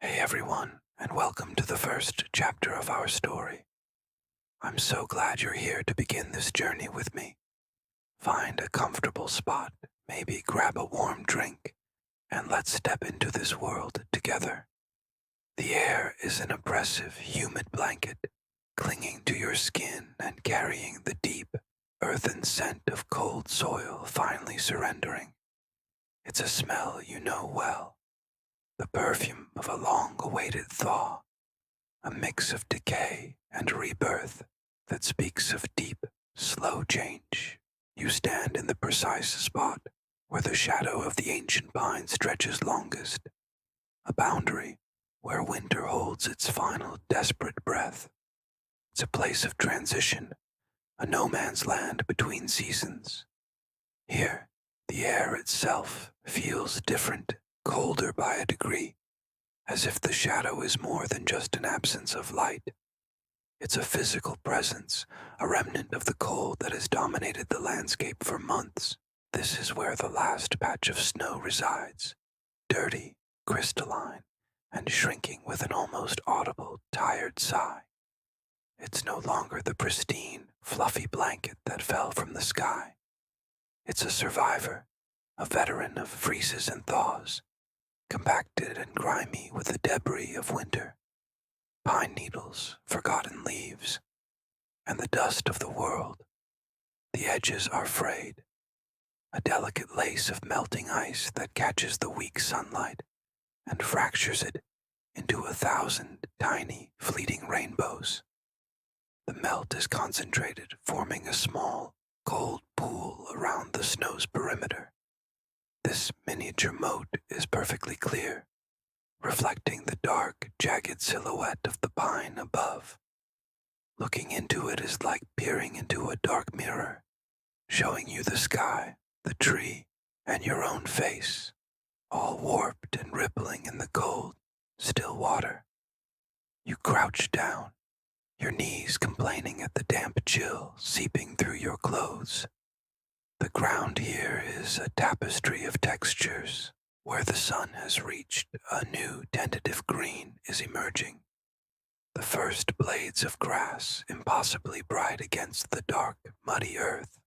Hey everyone, and welcome to the first chapter of our story. I'm so glad you're here to begin this journey with me. Find a comfortable spot, maybe grab a warm drink, and let's step into this world together. The air is an oppressive, humid blanket, clinging to your skin and carrying the deep, earthen scent of cold soil finally surrendering. It's a smell you know well, the perfume of a long-awaited thaw. A mix of decay and rebirth that speaks of deep, slow change. You stand in the precise spot where the shadow of the ancient pine stretches longest, a boundary where winter holds its final desperate breath. It's a place of transition, a no man's land between seasons. Here, the air itself feels different, colder by a degree, as if the shadow is more than just an absence of light. It's a physical presence, a remnant of the cold that has dominated the landscape for months. This is where the last patch of snow resides, dirty, crystalline, and shrinking with an almost audible, tired sigh. It's no longer the pristine, fluffy blanket that fell from the sky. It's a survivor, a veteran of freezes and thaws, compacted and grimy with the debris of winter, pine needles, forgotten leaves, and the dust of the world. The edges are frayed, a delicate lace of melting ice that catches the weak sunlight and fractures it into 1,000 tiny, fleeting rainbows. The melt is concentrated, forming a small, cold pool around the snow's perimeter. This miniature moat is perfectly clear, reflecting the dark, jagged silhouette of the pine above. Looking into it is like peering into a dark mirror, showing you the sky, the tree, and your own face, all warped and rippling in the cold, still water. You crouch down, your knees complaining at the damp chill seeping through your clothes. The ground here is a tapestry of textures. Where the sun has reached, a new tentative green is emerging. The first blades of grass impossibly bright against the dark, muddy earth.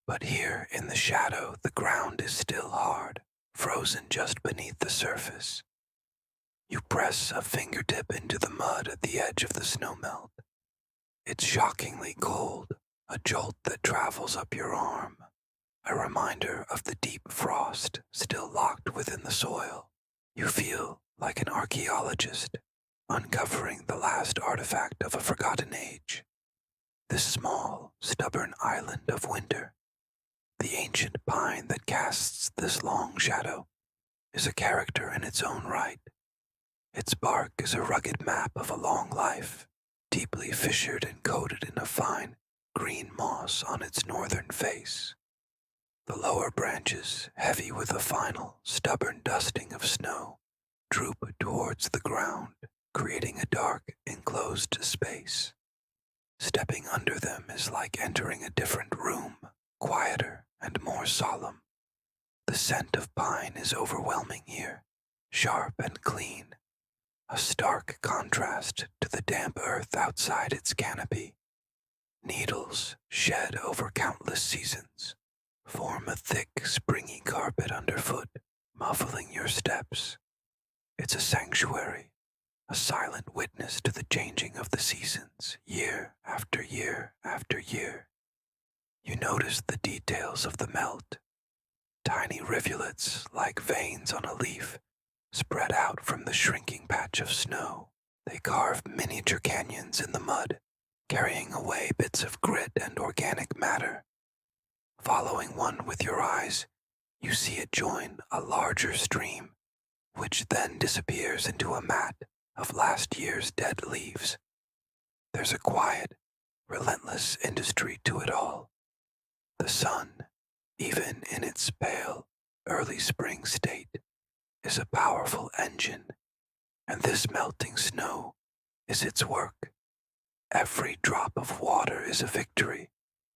But here in the shadow, the ground is still hard, frozen just beneath the surface. You press a fingertip into the mud at the edge of the snowmelt. It's shockingly cold, a jolt that travels up your arm, a reminder of the deep frost still locked within the soil. You feel like an archaeologist, uncovering the last artifact of a forgotten age. This small, stubborn island of winter, the ancient pine that casts this long shadow, is a character in its own right. Its bark is a rugged map of a long life, deeply fissured and coated in a fine, green moss on its northern face. The lower branches, heavy with a final, stubborn dusting of snow, droop towards the ground, creating a dark, enclosed space. Stepping under them is like entering a different room, quieter and more solemn. The scent of pine is overwhelming here, sharp and clean, a stark contrast to the damp earth outside its canopy. Needles, shed over countless seasons, form a thick, springy carpet underfoot, muffling your steps. It's a sanctuary, a silent witness to the changing of the seasons, year after year after year. You notice the details of the melt, tiny rivulets like veins on a leaf, spread out from the shrinking patch of snow. They carve miniature canyons in the mud, carrying away bits of grit and organic matter. Following one with your eyes, you see it join a larger stream, which then disappears into a mat of last year's dead leaves. There's a quiet, relentless industry to it all. The sun, even in its pale, early spring state, is a powerful engine, and this melting snow is its work. Every drop of water is a victory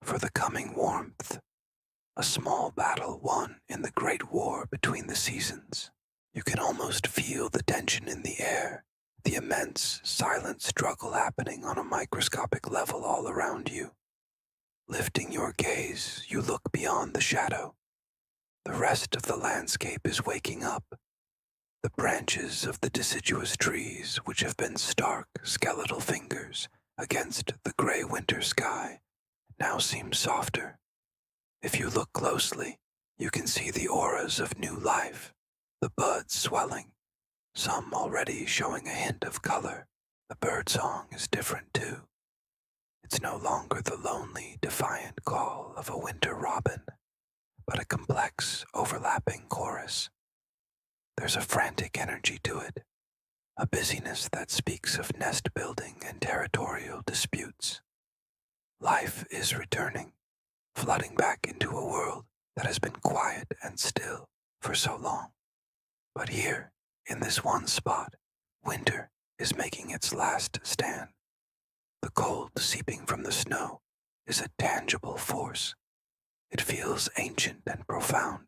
for the coming warmth, a small battle won in the great war between the seasons. You can almost feel the tension in the air, the immense, silent struggle happening on a microscopic level all around you. Lifting your gaze, you look beyond the shadow. The rest of the landscape is waking up. The branches of the deciduous trees, which have been stark, skeletal fingers against the gray winter sky, now seem softer. If you look closely, you can see the auras of new life, the buds swelling, some already showing a hint of color. The birdsong is different too. It's no longer the lonely, defiant call of a winter robin, but a complex, overlapping chorus. There's a frantic energy to it, a busyness that speaks of nest building and territorial disputes. Life is returning, flooding back into a world that has been quiet and still for so long. But here, in this one spot, winter is making its last stand. The cold seeping from the snow is a tangible force. It feels ancient and profound,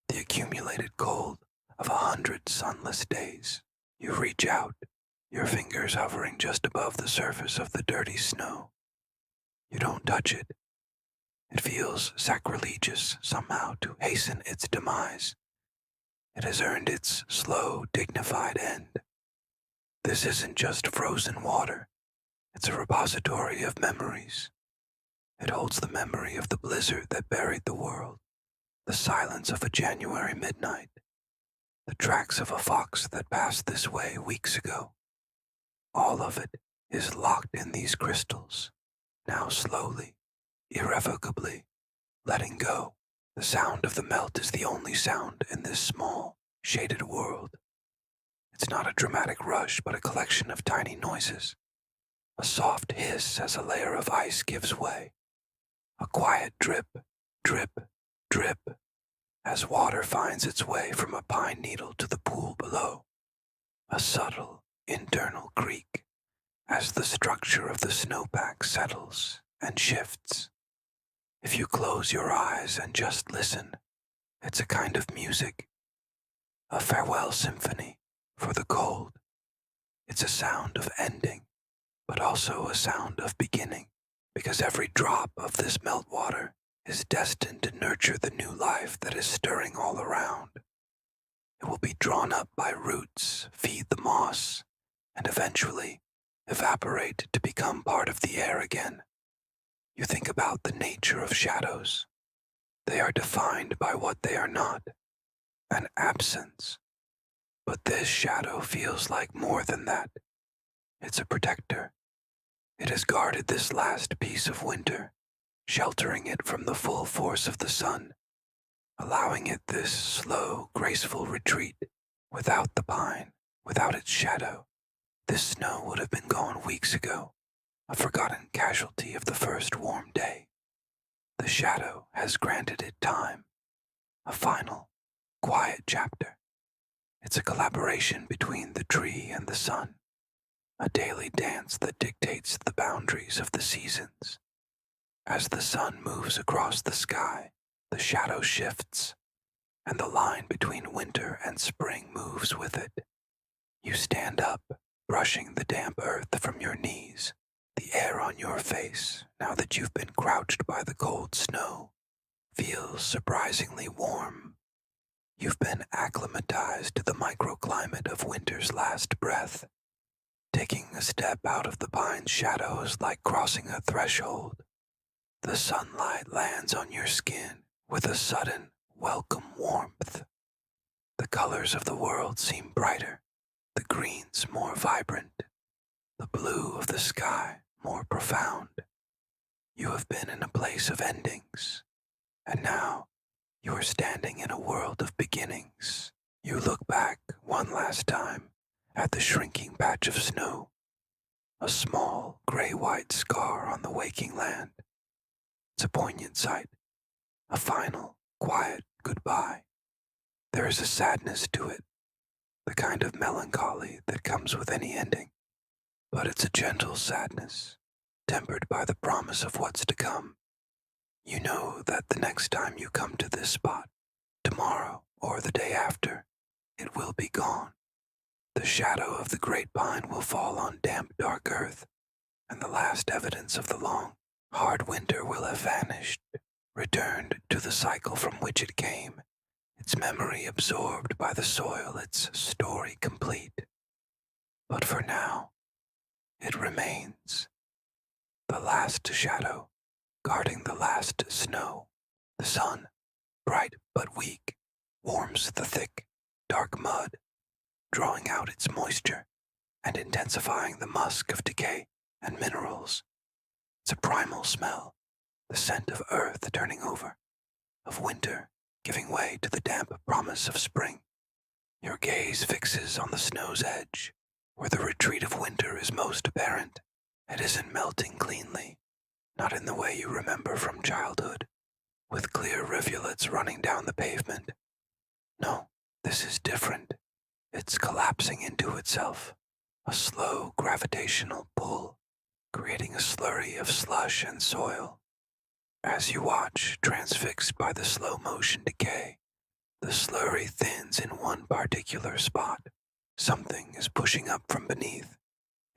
the accumulated cold of 100 sunless days. You reach out, your fingers hovering just above the surface of the dirty snow. You don't touch it. It feels sacrilegious somehow to hasten its demise. It has earned its slow, dignified end. This isn't just frozen water. It's a repository of memories. It holds the memory of the blizzard that buried the world, the silence of a January midnight, the tracks of a fox that passed this way weeks ago. All of it is locked in these crystals, now slowly, irrevocably, letting go. The sound of the melt is the only sound in this small, shaded world. It's not a dramatic rush, but a collection of tiny noises. A soft hiss as a layer of ice gives way. A quiet drip, drip, drip, as water finds its way from a pine needle to the pool below. A subtle, internal creak as the structure of the snowpack settles and shifts. If you close your eyes and just listen, it's a kind of music, a farewell symphony for the cold. It's a sound of ending, but also a sound of beginning, because every drop of this meltwater is destined to nurture the new life that is stirring all around. It will be drawn up by roots, feed the moss, and eventually evaporate to become part of the air again. You think about the nature of shadows. They are defined by what they are not, an absence. But this shadow feels like more than that. It's a protector. It has guarded this last piece of winter, sheltering it from the full force of the sun, allowing it this slow, graceful retreat. Without the pine, without its shadow, this snow would have been gone weeks ago, a forgotten casualty of the first warm day. The shadow has granted it time, a final, quiet chapter. It's a collaboration between the tree and the sun, a daily dance that dictates the boundaries of the seasons. As the sun moves across the sky, the shadow shifts, and the line between winter and spring moves with it. You stand up, brushing the damp earth from your knees, the air on your face, now that you've been crouched by the cold snow, feels surprisingly warm. You've been acclimatized to the microclimate of winter's last breath. Taking a step out of the pine's shadows like crossing a threshold. The sunlight lands on your skin with a sudden, welcome warmth. The colors of the world seem brighter, the greens more vibrant, the blue of the sky more profound. You have been in a place of endings, and now you are standing in a world of beginnings. You look back one last time at the shrinking patch of snow, a small gray-white scar on the waking land. It's a poignant sight, a final, quiet goodbye. There is a sadness to it, the kind of melancholy that comes with any ending. But it's a gentle sadness, tempered by the promise of what's to come. You know that the next time you come to this spot, tomorrow or the day after, it will be gone. The shadow of the great pine will fall on damp, dark earth, and the last evidence of the long, hard winter will have vanished, returned to the cycle from which it came, its memory absorbed by the soil, its story complete. But for now, it remains. The last shadow, guarding the last snow. The sun, bright but weak, warms the thick, dark mud, drawing out its moisture and intensifying the musk of decay and minerals. It's a primal smell, the scent of earth turning over, of winter giving way to the damp promise of spring. Your gaze fixes on the snow's edge, where the retreat of winter is most apparent. It isn't melting cleanly, not in the way you remember from childhood, with clear rivulets running down the pavement. No, this is different. It's collapsing into itself, a slow gravitational pull, creating a slurry of slush and soil. As you watch, transfixed by the slow motion decay, the slurry thins in one particular spot. Something is pushing up from beneath.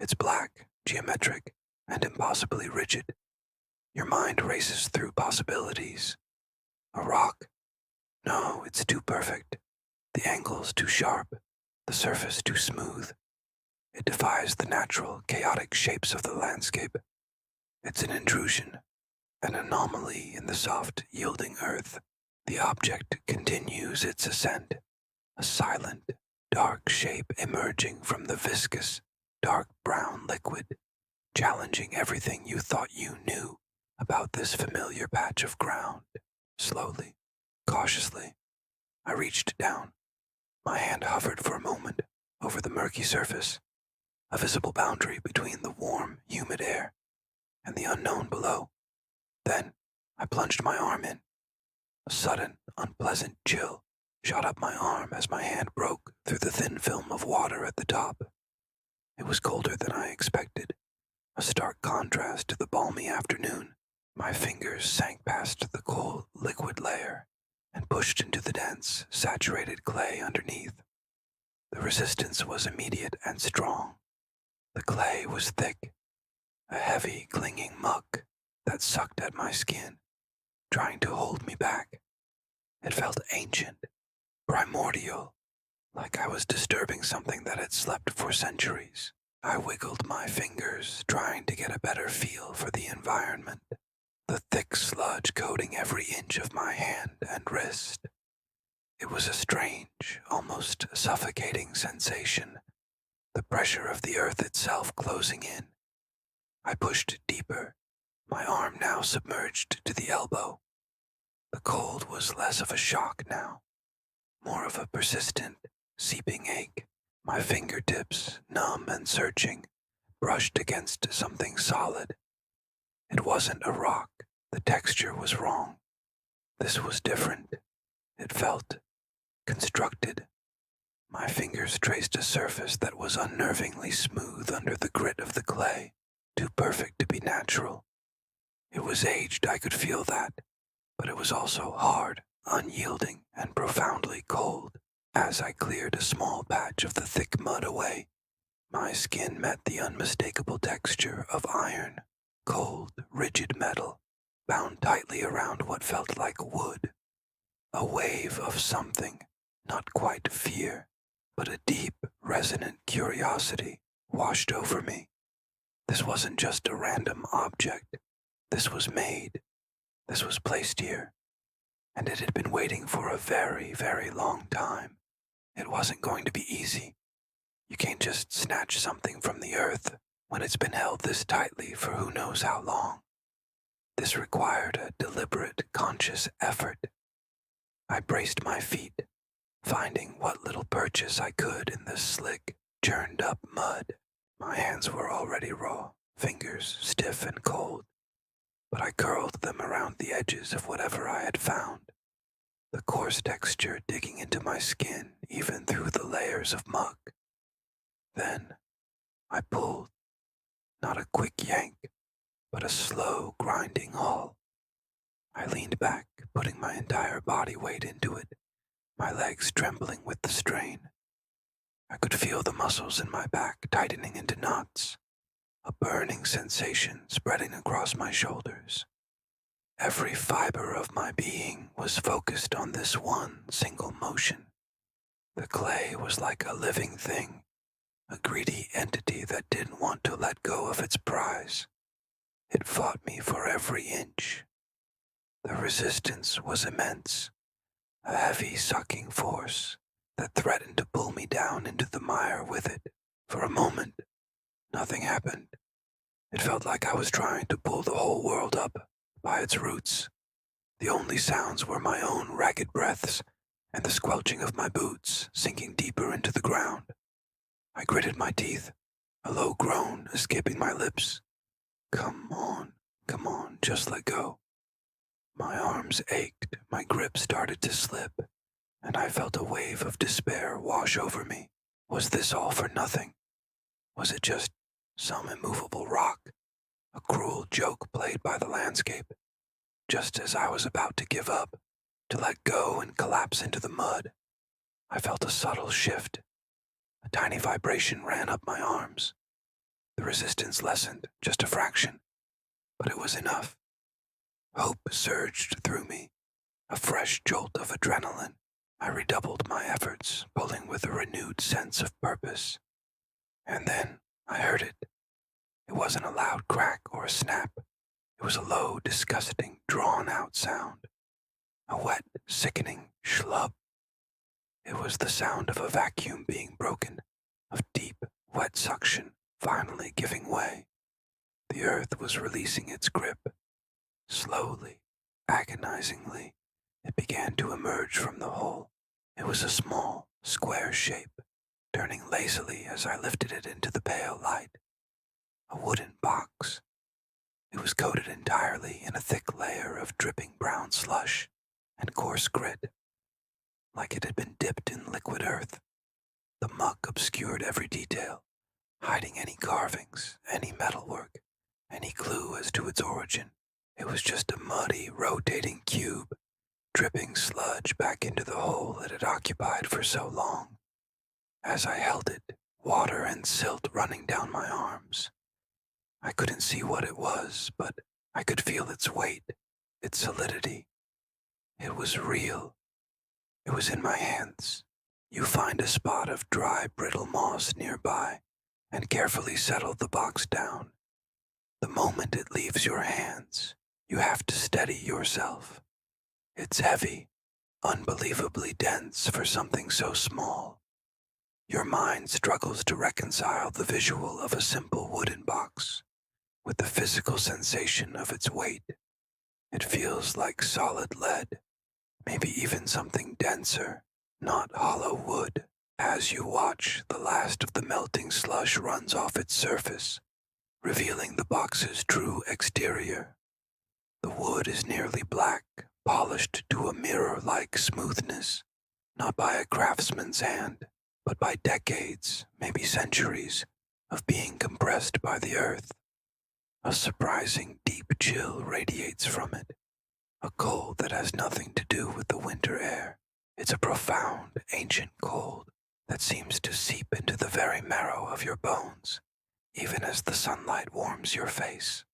It's black, geometric, and impossibly rigid. Your mind races through possibilities. A rock? No, it's too perfect. The angle's too sharp, the surface too smooth. It defies the natural, chaotic shapes of the landscape. It's an intrusion, an anomaly in the soft, yielding earth. The object continues its ascent, a silent, dark shape emerging from the viscous, dark brown liquid, challenging everything you thought you knew about this familiar patch of ground. Slowly, cautiously, I reached down. My hand hovered for a moment over the murky surface, a visible boundary between the warm, humid air and the unknown below. Then I plunged my arm in. A sudden, unpleasant chill shot up my arm as my hand broke through the thin film of water at the top. It was colder than I expected, a stark contrast to the balmy afternoon. My fingers sank past the cold, liquid layer and pushed into the dense, saturated clay underneath. The resistance was immediate and strong. The clay was thick, a heavy, clinging muck that sucked at my skin, trying to hold me back. It felt ancient, primordial, like I was disturbing something that had slept for centuries. I wiggled my fingers, trying to get a better feel for the environment, the thick sludge coating every inch of my hand and wrist. It was a strange, almost suffocating sensation, the pressure of the earth itself closing in. I pushed deeper, my arm now submerged to the elbow. The cold was less of a shock now, more of a persistent, seeping ache. My fingertips, numb and searching, brushed against something solid. It wasn't a rock. The texture was wrong. This was different. It felt constructed. My fingers traced a surface that was unnervingly smooth under the grit of the clay, too perfect to be natural. It was aged, I could feel that, but it was also hard, unyielding, and profoundly cold. As I cleared a small patch of the thick mud away, my skin met the unmistakable texture of iron, cold, rigid metal, bound tightly around what felt like wood. A wave of something, not quite fear, but a deep, resonant curiosity washed over me. This wasn't just a random object. This was made. This was placed here. And it had been waiting for a very, very long time. It wasn't going to be easy. You can't just snatch something from the earth when it's been held this tightly for who knows how long. This required a deliberate, conscious effort. I braced my feet, finding what little purchase I could in the slick, churned-up mud. My hands were already raw, fingers stiff and cold, but I curled them around the edges of whatever I had found. The coarse texture digging into my skin even through the layers of muck. Then I pulled, not a quick yank, but a slow, grinding haul. I leaned back, putting my entire body weight into it, my legs trembling with the strain. I could feel the muscles in my back tightening into knots, a burning sensation spreading across my shoulders. Every fiber of my being was focused on this one single motion. The clay was like a living thing, a greedy entity that didn't want to let go of its prize. It fought me for every inch. The resistance was immense, a heavy sucking force that threatened to pull me down into the mire with it. For a moment, nothing happened. It felt like I was trying to pull the whole world up by its roots. The only sounds were my own ragged breaths and the squelching of my boots sinking deeper into the ground. I gritted my teeth, a low groan escaping my lips. Come on, just let go. My arms ached, my grip started to slip, and I felt a wave of despair wash over me. Was this all for nothing? Was it just some immovable rock, a cruel joke played by the landscape? Just as I was about to give up, to let go and collapse into the mud, I felt a subtle shift. A tiny vibration ran up my arms. The resistance lessened, just a fraction, but it was enough. Hope surged through me, a fresh jolt of adrenaline. I redoubled my efforts, pulling with a renewed sense of purpose. And then I heard it. It wasn't a loud crack or a snap. It was a low, disgusting, drawn-out sound. A wet, sickening schlub. It was the sound of a vacuum being broken, of deep, wet suction finally giving way. The earth was releasing its grip. Slowly, agonizingly, it began to emerge from the hole. It was a small, square shape, turning lazily as I lifted it into the pale light. A wooden box. It was coated entirely in a thick layer of dripping brown slush and coarse grit, like it had been dipped in liquid earth. The muck obscured every detail, hiding any carvings, any metalwork, any clue as to its origin. It was just a muddy, rotating cube, dripping sludge back into the hole it had occupied for so long. As I held it, water and silt running down my arms. I couldn't see what it was, but I could feel its weight, its solidity. It was real. It was in my hands. You find a spot of dry, brittle moss nearby and carefully settle the box down. The moment it leaves your hands, you have to steady yourself. It's heavy, unbelievably dense for something so small. Your mind struggles to reconcile the visual of a simple wooden box with the physical sensation of its weight. It feels like solid lead, maybe even something denser, not hollow wood. As you watch, the last of the melting slush runs off its surface, revealing the box's true exterior. The wood is nearly black, polished to a mirror-like smoothness, not by a craftsman's hand, but by decades, maybe centuries, of being compressed by the earth. A surprising deep chill radiates from it, a cold that has nothing to do with the winter air. It's a profound, ancient cold that seems to seep into the very marrow of your bones, even as the sunlight warms your face.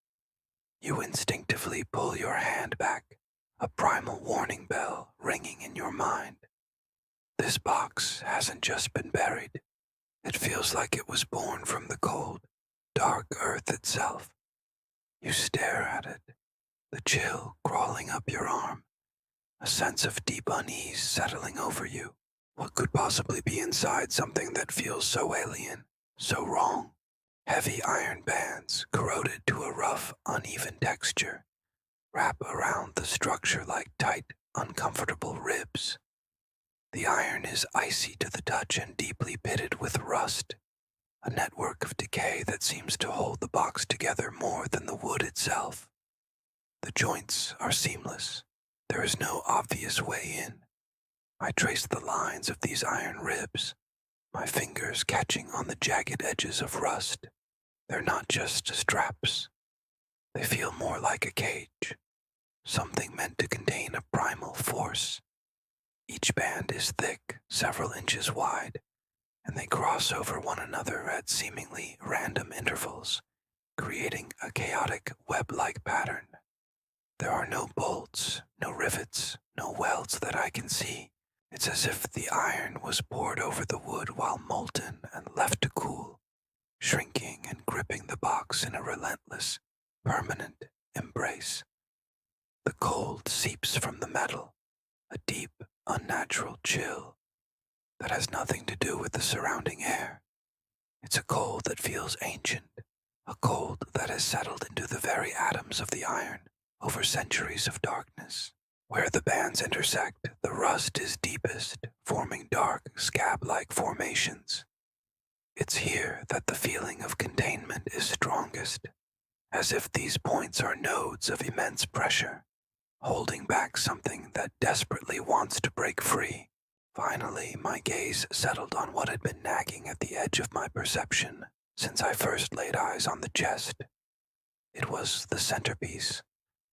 You instinctively pull your hand back, a primal warning bell ringing in your mind. This box hasn't just been buried. It feels like it was born from the cold, dark earth itself. You stare at it, the chill crawling up your arm, a sense of deep unease settling over you. What could possibly be inside something that feels so alien, so wrong? Heavy iron bands, corroded to a rough, uneven texture, wrap around the structure like tight, uncomfortable ribs. The iron is icy to the touch and deeply pitted with rust, a network of decay that seems to hold the box together more than the wood itself. The joints are seamless. There is no obvious way in. I trace the lines of these iron ribs, my fingers catching on the jagged edges of rust. They're not just straps. They feel more like a cage, something meant to contain a primal force. Each band is thick, several inches wide, and they cross over one another at seemingly random intervals, creating a chaotic web-like pattern. There are no bolts, no rivets, no welds that I can see. It's as if the iron was poured over the wood while molten and left to cool, shrinking and gripping the box in a relentless, permanent embrace. The cold seeps from the metal, a deep, unnatural chill that has nothing to do with the surrounding air. It's a cold that feels ancient, a cold that has settled into the very atoms of the iron over centuries of darkness. Where the bands intersect, the rust is deepest, forming dark, scab-like formations. It's here that the feeling of containment is strongest, as if these points are nodes of immense pressure, holding back something that desperately wants to break free. Finally, my gaze settled on what had been nagging at the edge of my perception since I first laid eyes on the chest. It was the centerpiece,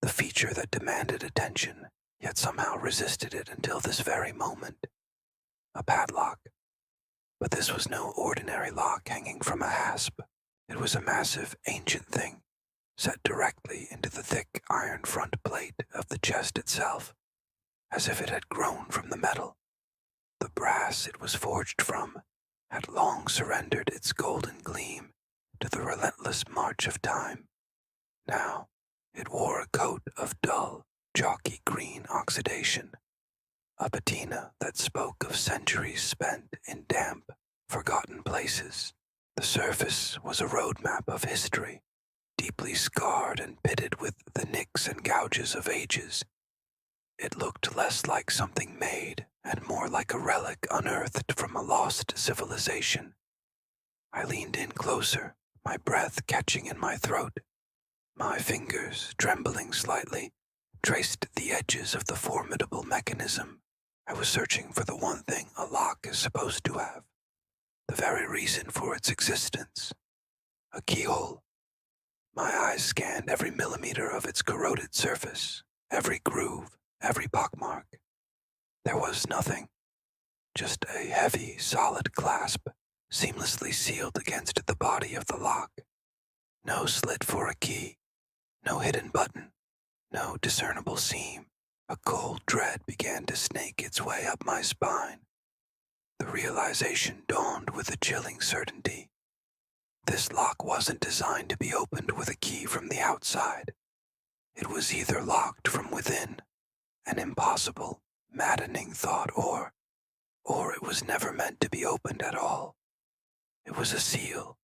the feature that demanded attention, yet somehow resisted it until this very moment. A padlock. But this was no ordinary lock hanging from a hasp. It was a massive, ancient thing, set directly into the thick iron front plate of the chest itself, as if it had grown from the metal. The brass it was forged from had long surrendered its golden gleam to the relentless march of time. Now, it wore a coat of dull, chalky green oxidation, a patina that spoke of centuries spent in damp, forgotten places. The surface was a roadmap of history, deeply scarred and pitted with the nicks and gouges of ages. It looked less like something made and more like a relic unearthed from a lost civilization. I leaned in closer, my breath catching in my throat. My fingers, trembling slightly, traced the edges of the formidable mechanism. I was searching for the one thing a lock is supposed to have, the very reason for its existence. A keyhole. My eyes scanned every millimeter of its corroded surface, every groove, every pockmark. There was nothing, just a heavy, solid clasp, seamlessly sealed against the body of the lock. No slit for a key, no hidden button, no discernible seam. A cold dread began to snake its way up my spine. The realization dawned with a chilling certainty. This lock wasn't designed to be opened with a key from the outside. It was either locked from within, an impossible, maddening thought, or it was never meant to be opened at all. It was a seal,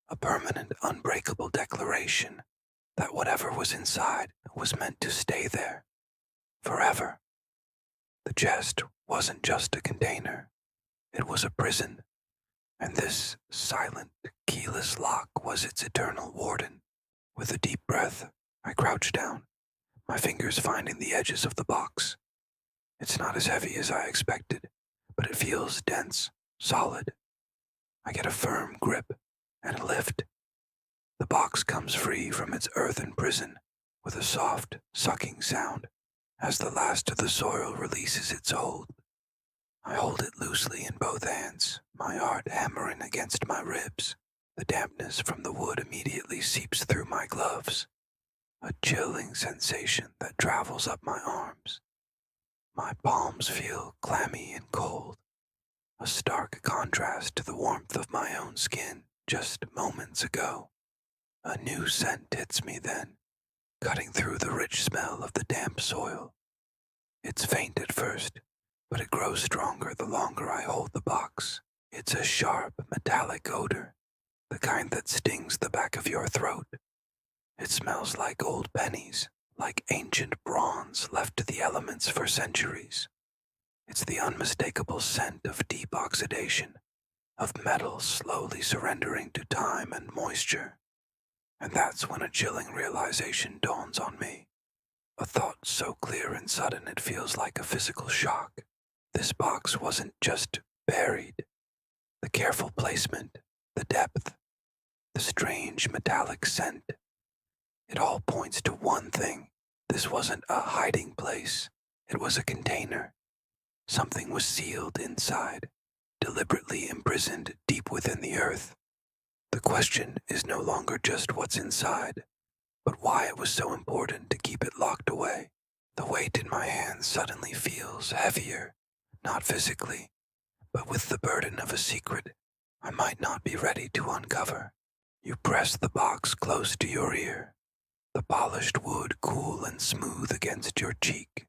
a permanent, unbreakable declaration that whatever was inside was meant to stay there, forever. The chest wasn't just a container, it was a prison, and this silent, keyless lock was its eternal warden. With a deep breath, I crouched down, my fingers finding the edges of the box. It's not as heavy as I expected, but it feels dense, solid. I get a firm grip and a lift. The box comes free from its earthen prison with a soft, sucking sound as the last of the soil releases its hold. I hold it loosely in both hands, my heart hammering against my ribs. The dampness from the wood immediately seeps through my gloves, a chilling sensation that travels up my arms. My palms feel clammy and cold, a stark contrast to the warmth of my own skin just moments ago. A new scent hits me then, cutting through the rich smell of the damp soil. It's faint at first, but it grows stronger the longer I hold the box. It's a sharp, metallic odor, the kind that stings the back of your throat. It smells like old pennies, like ancient bronze left to the elements for centuries. It's the unmistakable scent of deep oxidation, of metal slowly surrendering to time and moisture. And that's when a chilling realization dawns on me. A thought so clear and sudden it feels like a physical shock. This box wasn't just buried. The careful placement, the depth, the strange metallic scent. It all points to one thing. This wasn't a hiding place. It was a container. Something was sealed inside, deliberately imprisoned deep within the earth. The question is no longer just what's inside, but why it was so important to keep it locked away. The weight in my hands suddenly feels heavier, not physically, but with the burden of a secret I might not be ready to uncover. You press the box close to your ear, the polished wood cool and smooth against your cheek.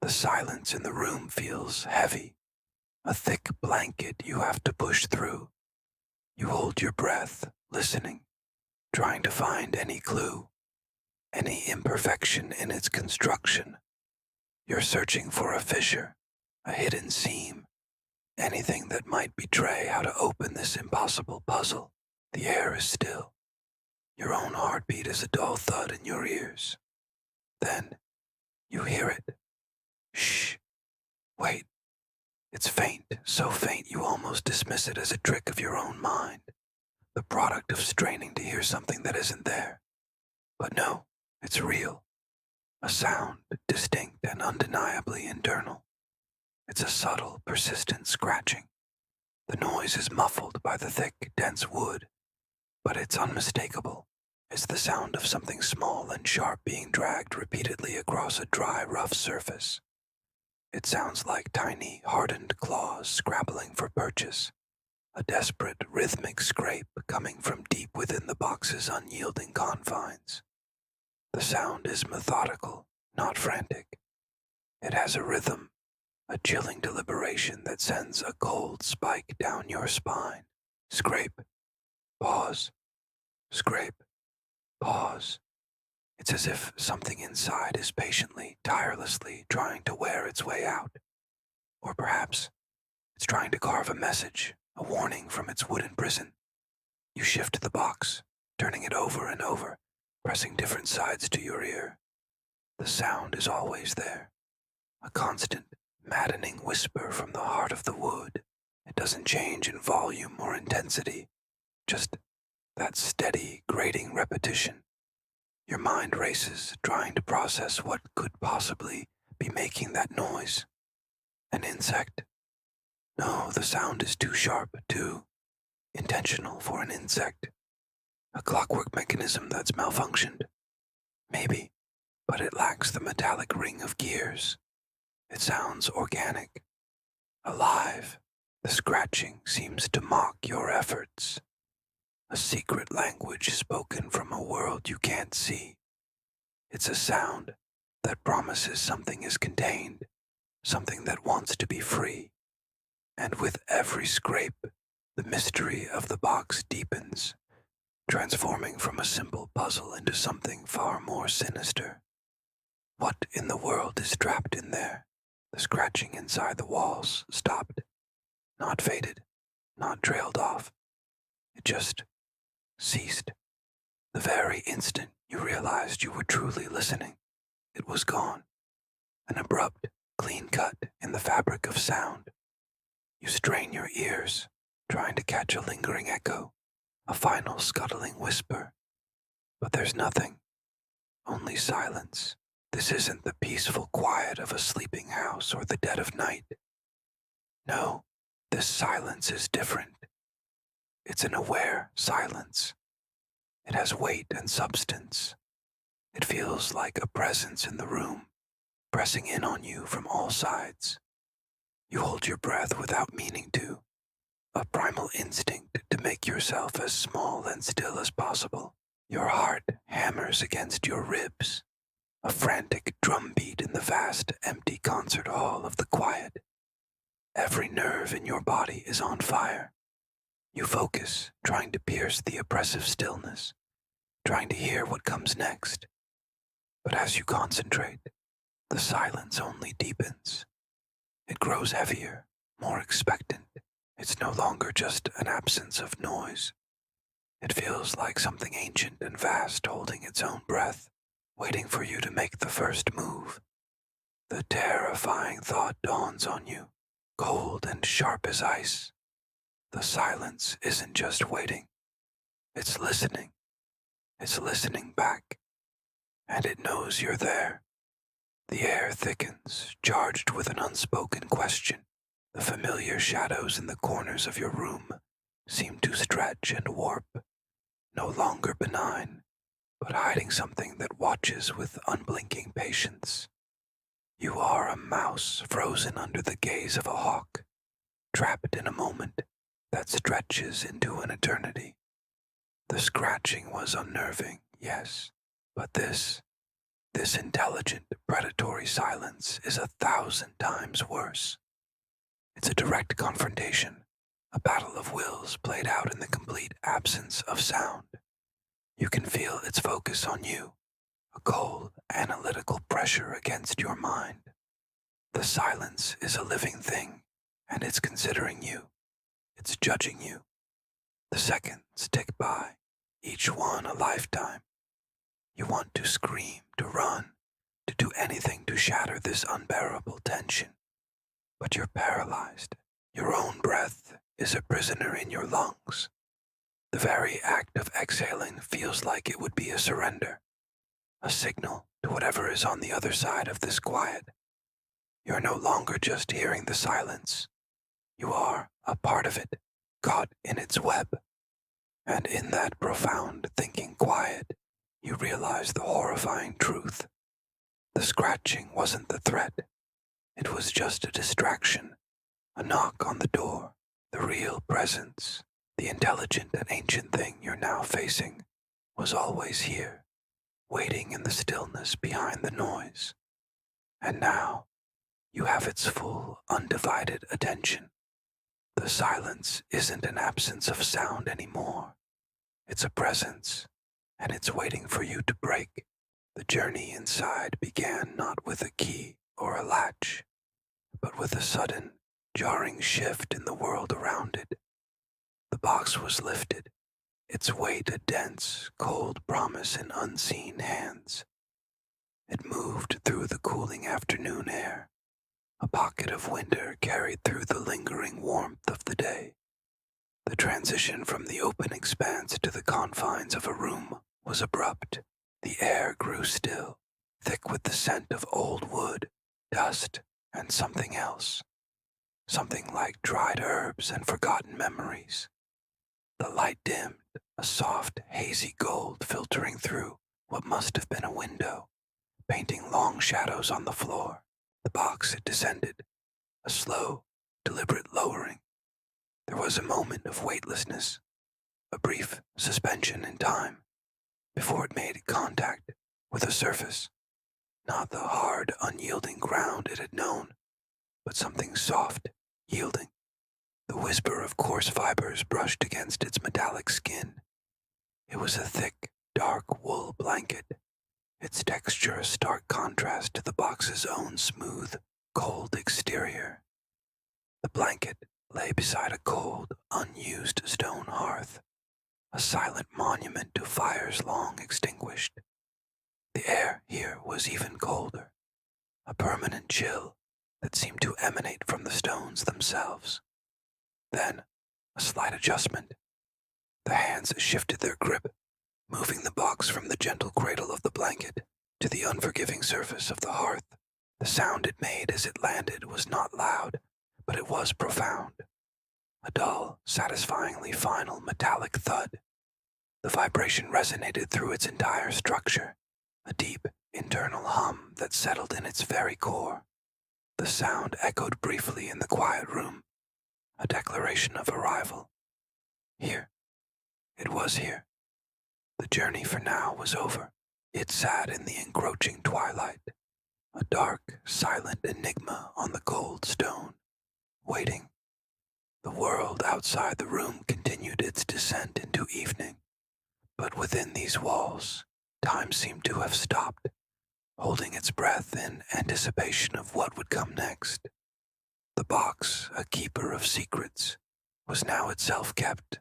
The silence in the room feels heavy, a thick blanket you have to push through. You hold your breath, listening, trying to find any clue, any imperfection in its construction. You're searching for a fissure, a hidden seam, anything that might betray how to open this impossible puzzle. The air is still. Your own heartbeat is a dull thud in your ears. Then, you hear it. Shh. Wait. It's faint, so faint you almost dismiss it as a trick of your own mind, the product of straining to hear something that isn't there. But no, it's real. A sound, distinct and undeniably internal. It's a subtle, persistent scratching. The noise is muffled by the thick, dense wood, but it's unmistakable. It's the sound of something small and sharp being dragged repeatedly across a dry, rough surface. It sounds like tiny, hardened claws scrabbling for purchase, a desperate, rhythmic scrape coming from deep within the box's unyielding confines. The sound is methodical, not frantic. It has a rhythm, a chilling deliberation that sends a cold spike down your spine. Scrape, pause, scrape, pause. It's as if something inside is patiently, tirelessly trying to wear its way out. Or perhaps it's trying to carve a message, a warning from its wooden prison. You shift the box, turning it over and over, pressing different sides to your ear. The sound is always there, a constant, maddening whisper from the heart of the wood. It doesn't change in volume or intensity, just that steady, grating repetition. Your mind races, trying to process what could possibly be making that noise. An insect? No, the sound is too sharp, too intentional for an insect. A clockwork mechanism that's malfunctioned. Maybe, but it lacks the metallic ring of gears. It sounds organic, alive. The scratching seems to mock your efforts. A secret language spoken from a world you can't see. It's a sound that promises something is contained, something that wants to be free. And with every scrape, the mystery of the box deepens, transforming from a simple puzzle into something far more sinister. What in the world is trapped in there? The scratching inside the walls stopped, not faded, not trailed off. It just ceased. The very instant you realized you were truly listening, it was gone. An abrupt, clean cut in the fabric of sound. You strain your ears, trying to catch a lingering echo, a final scuttling whisper. But there's nothing, only silence. This isn't the peaceful quiet of a sleeping house or the dead of night. No, this silence is different. It's an aware silence. It has weight and substance. It feels like a presence in the room, pressing in on you from all sides. You hold your breath without meaning to, a primal instinct to make yourself as small and still as possible. Your heart hammers against your ribs, a frantic drumbeat in the vast, empty concert hall of the quiet. Every nerve in your body is on fire. You focus, trying to pierce the oppressive stillness, trying to hear what comes next. But as you concentrate, the silence only deepens. It grows heavier, more expectant. It's no longer just an absence of noise. It feels like something ancient and vast holding its own breath, waiting for you to make the first move. The terrifying thought dawns on you, cold and sharp as ice. The silence isn't just waiting. It's listening. It's listening back. And it knows you're there. The air thickens, charged with an unspoken question. The familiar shadows in the corners of your room seem to stretch and warp, no longer benign, but hiding something that watches with unblinking patience. You are a mouse frozen under the gaze of a hawk, trapped in a moment that stretches into an eternity. The scratching was unnerving, yes, but this intelligent, predatory silence is 1,000 times worse. It's a direct confrontation, a battle of wills played out in the complete absence of sound. You can feel its focus on you, a cold, analytical pressure against your mind. The silence is a living thing, and it's considering you. It's judging you. The seconds tick by, each one a lifetime. You want to scream, to run, to do anything to shatter this unbearable tension. But you're paralyzed. Your own breath is a prisoner in your lungs. The very act of exhaling feels like it would be a surrender, a signal to whatever is on the other side of this quiet. You're no longer just hearing the silence. You are a part of it, caught in its web. And in that profound thinking quiet, you realize the horrifying truth. The scratching wasn't the threat. It was just a distraction, a knock on the door. The real presence, the intelligent and ancient thing you're now facing, was always here, waiting in the stillness behind the noise. And now, you have its full, undivided attention. The silence isn't an absence of sound anymore. It's a presence, and it's waiting for you to break. The journey inside began not with a key or a latch, but with a sudden, jarring shift in the world around it. The box was lifted, its weight a dense, cold promise in unseen hands. It moved through the cooling afternoon air, a pocket of winter carried through the lingering warmth of the day. The transition from the open expanse to the confines of a room was abrupt. The air grew still, thick with the scent of old wood, dust, and something else. Something like dried herbs and forgotten memories. The light dimmed, a soft, hazy gold filtering through what must have been a window, painting long shadows on the floor. The box had descended, a slow, deliberate lowering. There was a moment of weightlessness, a brief suspension in time, before it made contact with a surface, not the hard, unyielding ground it had known, but something soft, yielding. The whisper of coarse fibers brushed against its metallic skin. It was a thick, dark wool blanket, its texture a stark contrast to the box's own smooth, cold exterior. The blanket lay beside a cold, unused stone hearth, a silent monument to fires long extinguished. The air here was even colder, a permanent chill that seemed to emanate from the stones themselves. Then, a slight adjustment. The hands shifted their grip, moving the box from the gentle cradle of the blanket to the unforgiving surface of the hearth. The sound it made as it landed was not loud, but it was profound. A dull, satisfyingly final metallic thud. The vibration resonated through its entire structure, a deep, internal hum that settled in its very core. The sound echoed briefly in the quiet room, a declaration of arrival. Here. It was here. The journey for now was over. It sat in the encroaching twilight, a dark, silent enigma on the cold stone, waiting. The world outside the room continued its descent into evening, but within these walls, time seemed to have stopped, holding its breath in anticipation of what would come next. The box, a keeper of secrets, was now itself kept,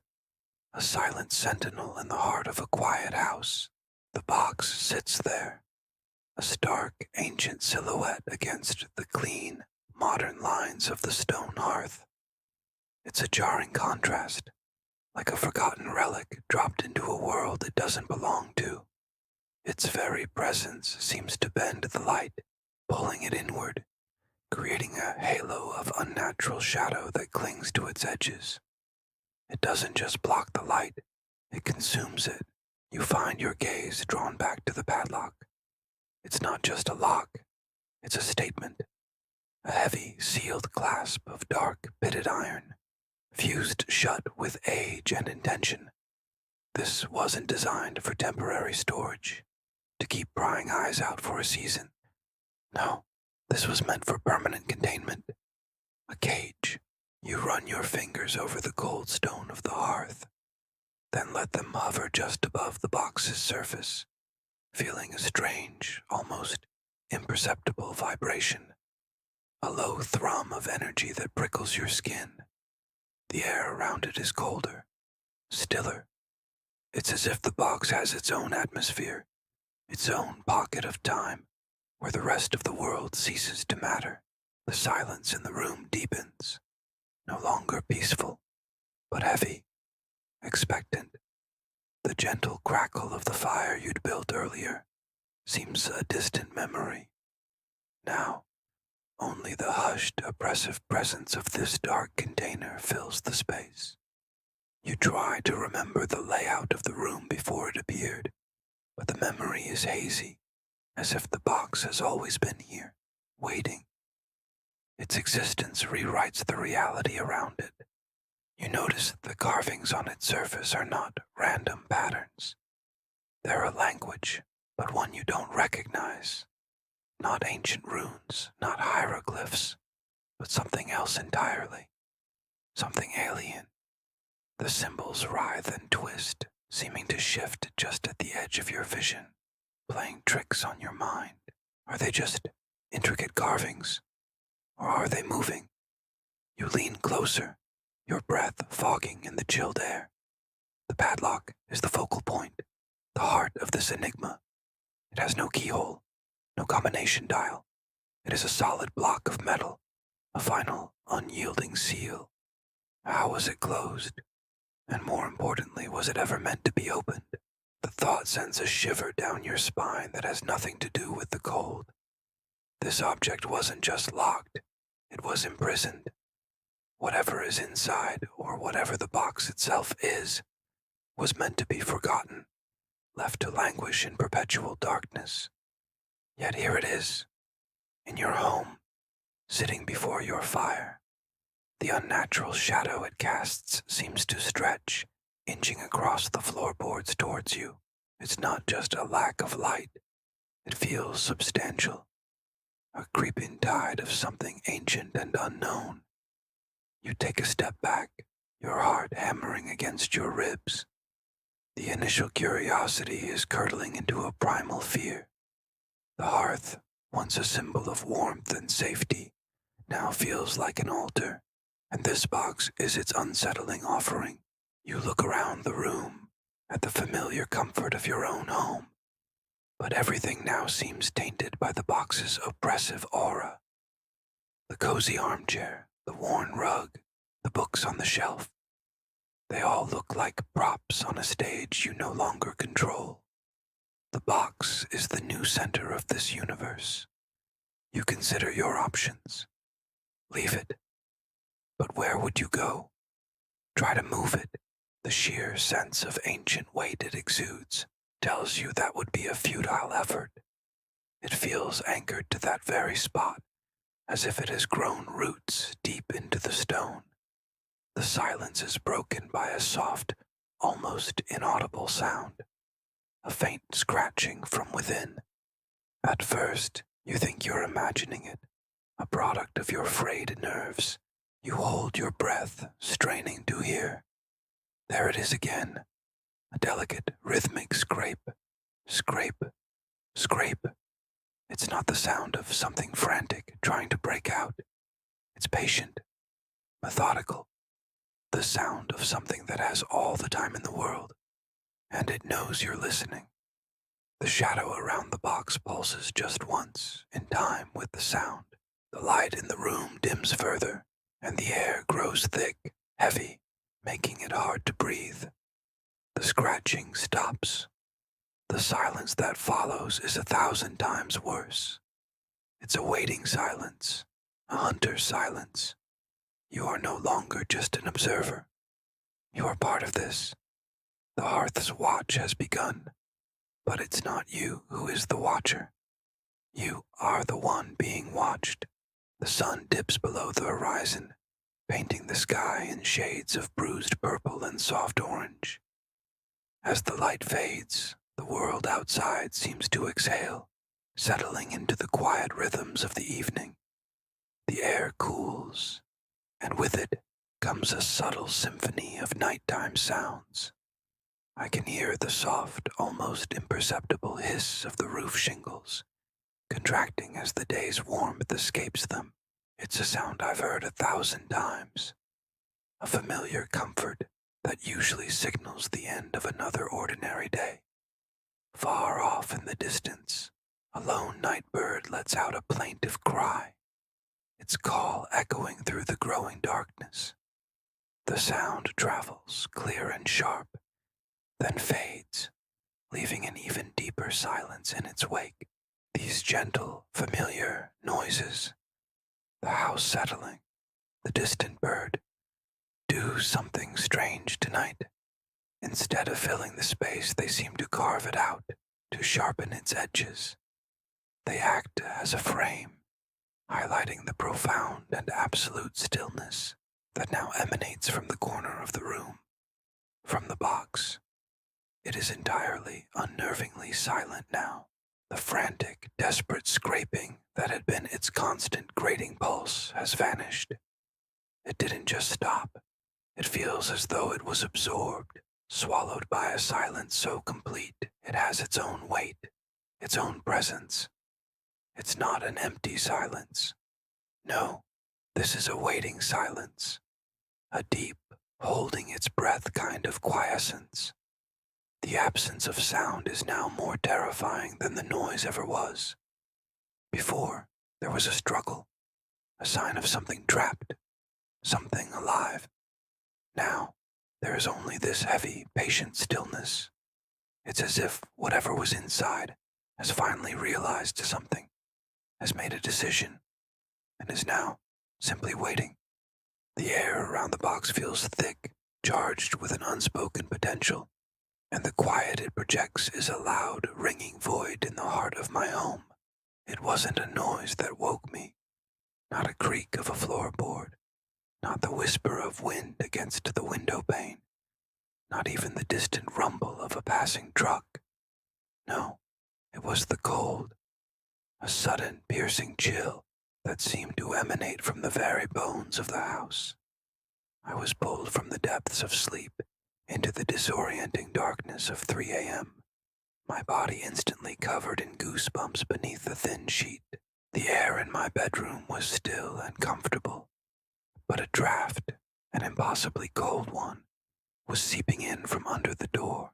a silent sentinel in the heart of a quiet house. The box sits there, a stark, ancient silhouette against the clean, modern lines of the stone hearth. It's a jarring contrast, like a forgotten relic dropped into a world it doesn't belong to. Its very presence seems to bend the light, pulling it inward, creating a halo of unnatural shadow that clings to its edges. It doesn't just block the light, it consumes it. You find your gaze drawn back to the padlock. It's not just a lock, it's a statement. A heavy, sealed clasp of dark, pitted iron, fused shut with age and intention. This wasn't designed for temporary storage, to keep prying eyes out for a season. No, this was meant for permanent containment. A cage. You run your fingers over the cold stone of the hearth, then let them hover just above the box's surface, feeling a strange, almost imperceptible vibration. A low thrum of energy that prickles your skin. The air around it is colder, stiller. It's as if the box has its own atmosphere, its own pocket of time, where the rest of the world ceases to matter. The silence in the room deepens, no longer peaceful, but heavy, expectant. The gentle crackle of the fire you'd built earlier seems a distant memory. Now, only the hushed, oppressive presence of this dark container fills the space. You try to remember the layout of the room before it appeared, but the memory is hazy, as if the box has always been here, waiting. Its existence rewrites the reality around it. You notice that the carvings on its surface are not random patterns. They're a language, but one you don't recognize. Not ancient runes, not hieroglyphs, but something else entirely. Something alien. The symbols writhe and twist, seeming to shift just at the edge of your vision, playing tricks on your mind. Are they just intricate carvings? Or are they moving? You lean closer, your breath fogging in the chilled air. The padlock is the focal point, the heart of this enigma. It has no keyhole, no combination dial. It is a solid block of metal, a final, unyielding seal. How was it closed? And more importantly, was it ever meant to be opened? The thought sends a shiver down your spine that has nothing to do with the cold. This object wasn't just locked, it was imprisoned. Whatever is inside, or whatever the box itself is, was meant to be forgotten, left to languish in perpetual darkness. Yet here it is, in your home, sitting before your fire. The unnatural shadow it casts seems to stretch, inching across the floorboards towards you. It's not just a lack of light. It feels substantial, a creeping tide of something ancient and unknown. You take a step back, your heart hammering against your ribs. The initial curiosity is curdling into a primal fear. The hearth, once a symbol of warmth and safety, now feels like an altar, and this box is its unsettling offering. You look around the room, at the familiar comfort of your own home, but everything now seems tainted by the box's oppressive aura. The cozy armchair, the worn rug, the books on the shelf, they all look like props on a stage you no longer control. The box is the new center of this universe. You consider your options. Leave it. But where would you go? Try to move it. The sheer sense of ancient weight it exudes tells you that would be a futile effort. It feels anchored to that very spot, as if it has grown roots deep into the stone. The silence is broken by a soft, almost inaudible sound, a faint scratching from within. At first, you think you're imagining it, a product of your frayed nerves. You hold your breath, straining to hear. There it is again, a delicate, rhythmic scrape, scrape, scrape. It's not the sound of something frantic trying to break out. It's patient, methodical, the sound of something that has all the time in the world, and it knows you're listening. The shadow around the box pulses just once, in time with the sound. The light in the room dims further, and the air grows thick, heavy, making it hard to breathe. The scratching stops. The silence that follows is 1,000 times worse. It's a waiting silence, a hunter's silence. You are no longer just an observer. You are part of this. The hearth's watch has begun, but it's not you who is the watcher. You are the one being watched. The sun dips below the horizon, painting the sky in shades of bruised purple and soft orange. As the light fades, the world outside seems to exhale, settling into the quiet rhythms of the evening. The air cools, and with it comes a subtle symphony of nighttime sounds. I can hear the soft, almost imperceptible hiss of the roof shingles, contracting as the day's warmth escapes them. It's a sound I've heard 1,000 times, a familiar comfort that usually signals the end of another ordinary day. Far off in the distance, a lone night bird lets out a plaintive cry, its call echoing through the growing darkness. The sound travels clear and sharp, then fades, leaving an even deeper silence in its wake. These gentle, familiar noises, the house settling, the distant bird, do something strange tonight. Instead of filling the space, they seem to carve it out, to sharpen its edges. They act as a frame, highlighting the profound and absolute stillness that now emanates from the corner of the room, from the box. It is entirely, unnervingly silent now. The frantic, desperate scraping that had been its constant grating pulse has vanished. It didn't just stop. It feels as though it was absorbed, swallowed by a silence so complete it has its own weight, its own presence. It's not an empty silence. No, this is a waiting silence, a deep, holding its breath kind of quiescence. The absence of sound is now more terrifying than the noise ever was. Before, there was a struggle, a sign of something trapped, something alive. Now, there is only this heavy, patient stillness. It's as if whatever was inside has finally realized something, has made a decision, and is now simply waiting. The air around the box feels thick, charged with an unspoken potential, and the quiet it projects is a loud, ringing void in the heart of my home. It wasn't a noise that woke me, not a creak of a floorboard, not the whisper of wind against the window pane, not even the distant rumble of a passing truck. No, it was the cold, a sudden, piercing chill that seemed to emanate from the very bones of the house. I was pulled from the depths of sleep into the disorienting darkness of 3 a.m., my body instantly covered in goosebumps beneath the thin sheet. The air in my bedroom was still and comfortable, but a draft, an impossibly cold one, was seeping in from under the door.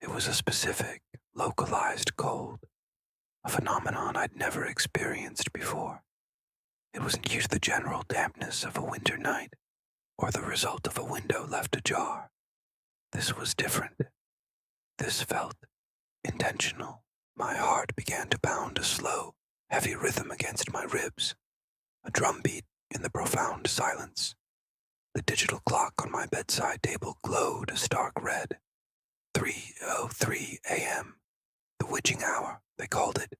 It was a specific, localized cold, a phenomenon I'd never experienced before. It wasn't due to the general dampness of a winter night, or the result of a window left ajar. This was different. This felt intentional. My heart began to pound a slow, heavy rhythm against my ribs, a drumbeat in the profound silence. The digital clock on my bedside table glowed a stark red. 3:03 a.m. The witching hour, they called it.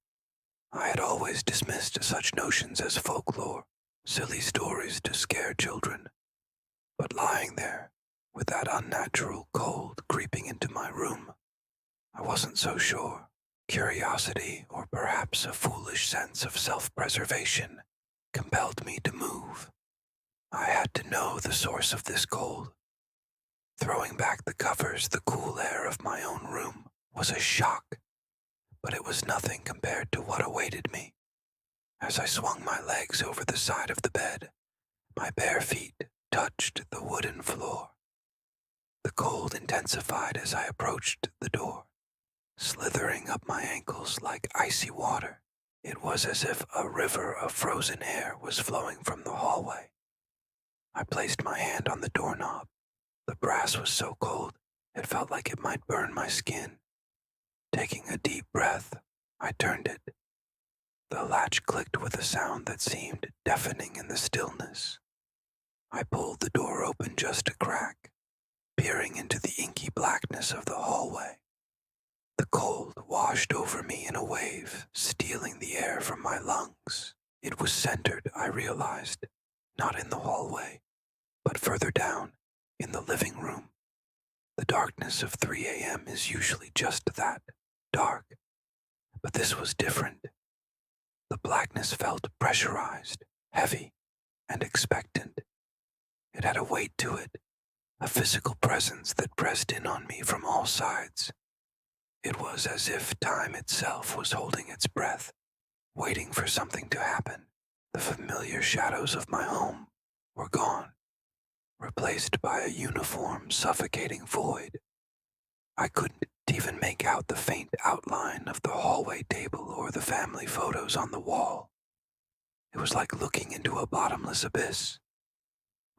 I had always dismissed such notions as folklore, silly stories to scare children. But lying there, with that unnatural cold creeping into my room, I wasn't so sure. Curiosity, or perhaps a foolish sense of self-preservation, compelled me to move. I had to know the source of this cold. Throwing back the covers, the cool air of my own room was a shock, but it was nothing compared to what awaited me. As I swung my legs over the side of the bed, my bare feet touched the wooden floor. The cold intensified as I approached the door, slithering up my ankles like icy water. It was as if a river of frozen air was flowing from the hallway. I placed my hand on the doorknob. The brass was so cold, it felt like it might burn my skin. Taking a deep breath, I turned it. The latch clicked with a sound that seemed deafening in the stillness. I pulled the door open just a crack, peering into the inky blackness of the hallway. The cold washed over me in a wave, stealing the air from my lungs. It was centered, I realized, not in the hallway, but further down, in the living room. The darkness of 3 a.m. is usually just that, dark. But this was different. The blackness felt pressurized, heavy, and expectant. It had a weight to it, a physical presence that pressed in on me from all sides. It was as if time itself was holding its breath, waiting for something to happen. The familiar shadows of my home were gone, replaced by a uniform, suffocating void. I couldn't even make out the faint outline of the hallway table or the family photos on the wall. It was like looking into a bottomless abyss.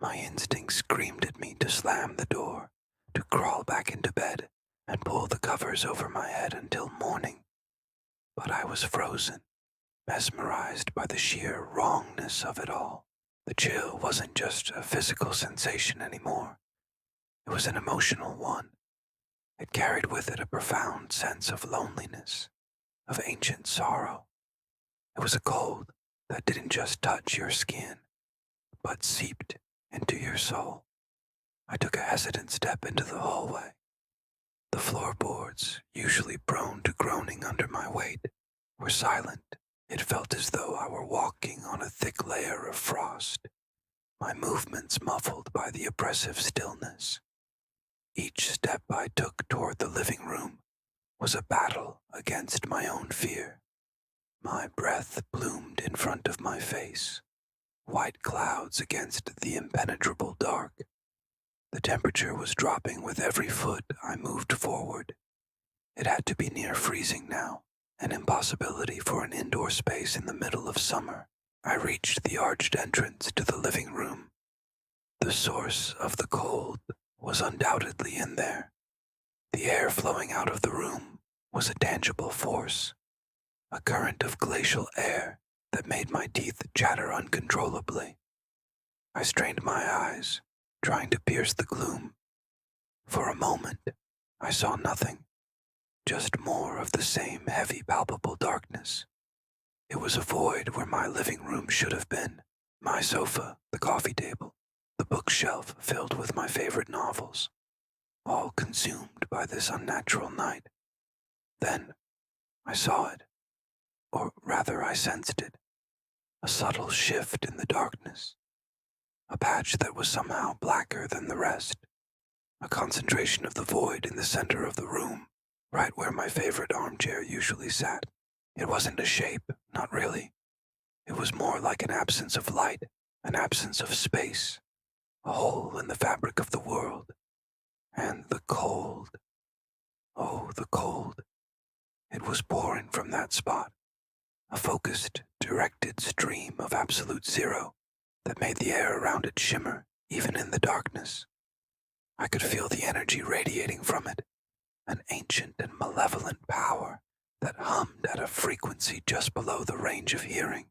My instinct screamed at me to slam the door, to crawl back into bed and pull the covers over my head until morning. But I was frozen, mesmerized by the sheer wrongness of it all. The chill wasn't just a physical sensation anymore. It was an emotional one. It carried with it a profound sense of loneliness, of ancient sorrow. It was a cold that didn't just touch your skin, but seeped into your soul. I took a hesitant step into the hallway. The floorboards, usually prone to groaning under my weight, were silent. It felt as though I were walking on a thick layer of frost, my movements muffled by the oppressive stillness. Each step I took toward the living room was a battle against my own fear. My breath bloomed in front of my face, white clouds against the impenetrable dark. The temperature was dropping with every foot I moved forward. It had to be near freezing now, an impossibility for an indoor space in the middle of summer. I reached the arched entrance to the living room. The source of the cold was undoubtedly in there. The air flowing out of the room was a tangible force, a current of glacial air that made my teeth chatter uncontrollably. I strained my eyes, trying to pierce the gloom. For a moment, I saw nothing, just more of the same heavy, palpable darkness. It was a void where my living room should have been. My sofa, the coffee table, the bookshelf filled with my favorite novels, all consumed by this unnatural night. Then I saw it, or rather I sensed it, a subtle shift in the darkness, a patch that was somehow blacker than the rest, a concentration of the void in the center of the room, right where my favorite armchair usually sat. It wasn't a shape, not really. It was more like an absence of light, an absence of space, a hole in the fabric of the world. And the cold. Oh, the cold. It was pouring from that spot, a focused, directed stream of absolute zero that made the air around it shimmer, even in the darkness. I could feel the energy radiating from it, an ancient and malevolent power that hummed at a frequency just below the range of hearing.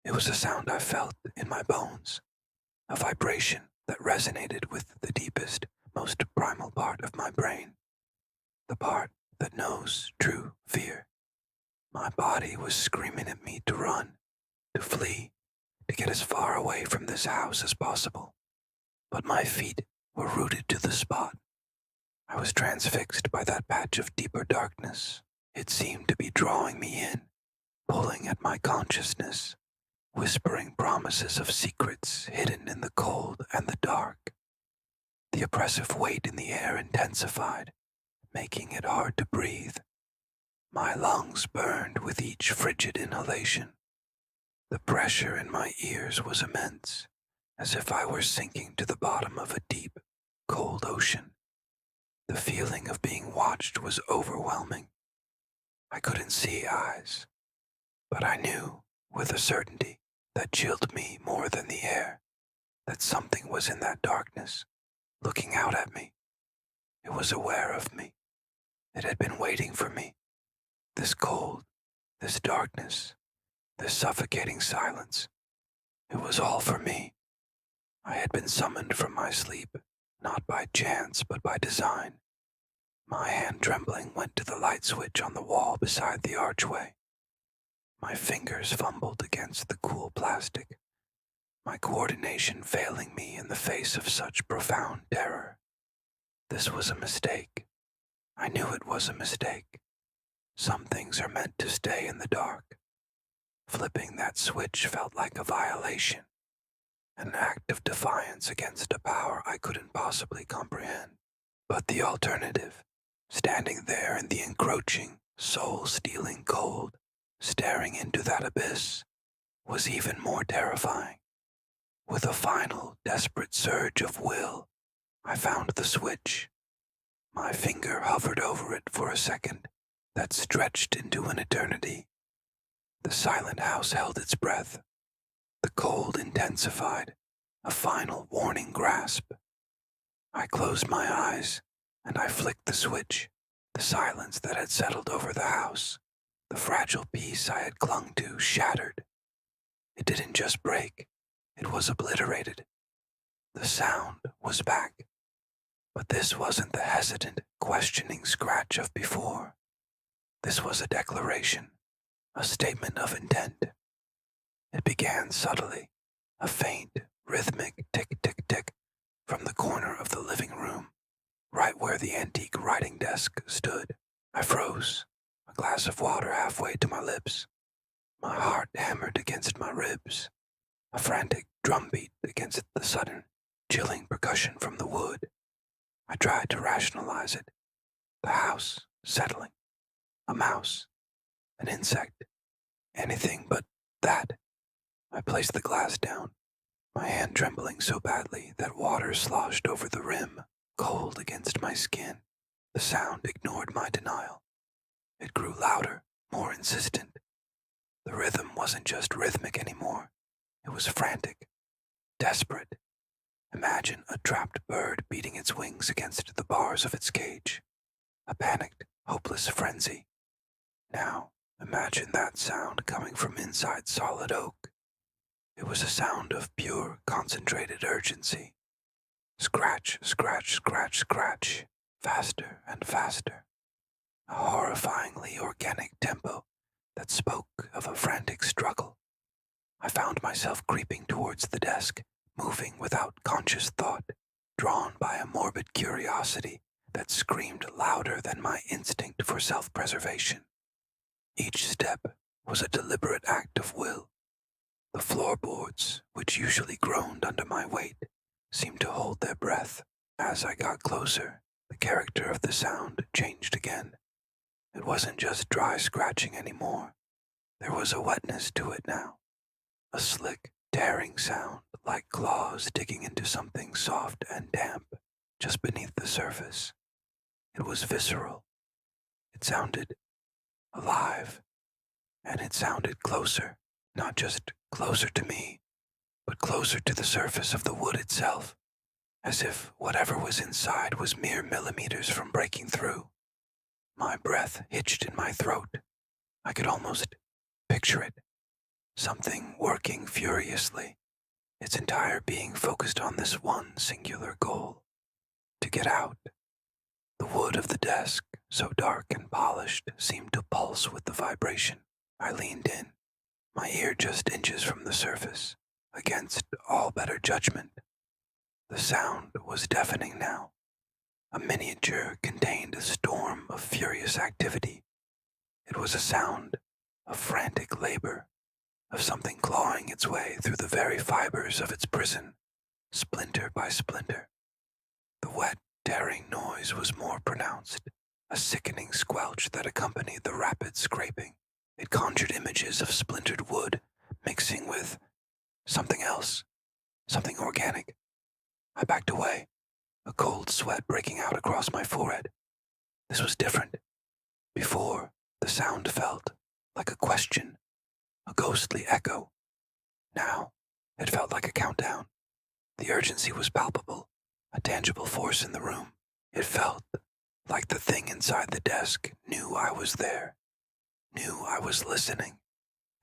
It was a sound I felt in my bones, a vibration that resonated with the deepest, most primal part of my brain, the part that knows true fear. My body was screaming at me to run, to flee, to get as far away from this house as possible. But my feet were rooted to the spot. I was transfixed by that patch of deeper darkness. It seemed to be drawing me in, pulling at my consciousness, whispering promises of secrets hidden in the cold and the dark. The oppressive weight in the air intensified, making it hard to breathe. My lungs burned with each frigid inhalation. The pressure in my ears was immense, as if I were sinking to the bottom of a deep, cold ocean. The feeling of being watched was overwhelming. I couldn't see eyes, but I knew, with a certainty that chilled me more than the air, that something was in that darkness, looking out at me. It was aware of me. It had been waiting for me. This cold, this darkness, this suffocating silence. It was all for me. I had been summoned from my sleep, not by chance but by design. My hand trembling went to the light switch on the wall beside the archway. My fingers fumbled against the cool plastic, my coordination failing me in the face of such profound terror. This was a mistake. I knew it was a mistake. Some things are meant to stay in the dark. Flipping that switch felt like a violation, an act of defiance against a power I couldn't possibly comprehend. But the alternative, standing there in the encroaching, soul-stealing cold, staring into that abyss, was even more terrifying. With a final, desperate surge of will, I found the switch. My finger hovered over it for a second that stretched into an eternity. The silent house held its breath. The cold intensified, a final warning grasp. I closed my eyes, and I flicked the switch. The silence that had settled over the house, the fragile peace I had clung to, shattered. It didn't just break, it was obliterated. The sound was back. But this wasn't the hesitant, questioning scratch of before. This was a declaration, a statement of intent. It began subtly, a faint, rhythmic tick-tick-tick from the corner of the living room, right where the antique writing desk stood. I froze, a glass of water halfway to my lips. My heart hammered against my ribs, a frantic drumbeat against the sudden, chilling percussion from the wood. I tried to rationalize it. The house, settling. A mouse. An insect. Anything but that. I placed the glass down, my hand trembling so badly that water sloshed over the rim, cold against my skin. The sound ignored my denial. It grew louder, more insistent. The rhythm wasn't just rhythmic anymore. It was frantic, desperate. Imagine a trapped bird beating its wings against the bars of its cage. A panicked, hopeless frenzy. Now, imagine that sound coming from inside solid oak. It was a sound of pure, concentrated urgency. Scratch, scratch, scratch, scratch. Faster and faster. A horrifyingly organic tempo that spoke of a frantic struggle. I found myself creeping towards the desk, moving without conscious thought, drawn by a morbid curiosity that screamed louder than my instinct for self-preservation. Each step was a deliberate act of will. The floorboards, which usually groaned under my weight, seemed to hold their breath. As I got closer, the character of the sound changed again. It wasn't just dry scratching anymore. There was a wetness to it now. A slick, tearing sound like claws digging into something soft and damp just beneath the surface. It was visceral. It sounded alive. And it sounded closer, not just closer to me, but closer to the surface of the wood itself, as if whatever was inside was mere millimeters from breaking through. My breath hitched in my throat. I could almost picture it. Something working furiously, its entire being focused on this one singular goal: to get out. The wood of the desk, so dark and polished, seemed to pulse with the vibration. I leaned in, my ear just inches from the surface, against all better judgment. The sound was deafening now. A miniature contained a storm of furious activity. It was a sound of frantic labor, of something clawing its way through the very fibers of its prison, splinter by splinter. The wet, tearing noise was more pronounced, a sickening squelch that accompanied the rapid scraping. It conjured images of splintered wood mixing with something else, something organic. I backed away, a cold sweat breaking out across my forehead. This was different. Before, the sound felt like a question, a ghostly echo. Now, it felt like a countdown. The urgency was palpable, a tangible force in the room. It felt like the thing inside the desk knew I was there, knew I was listening,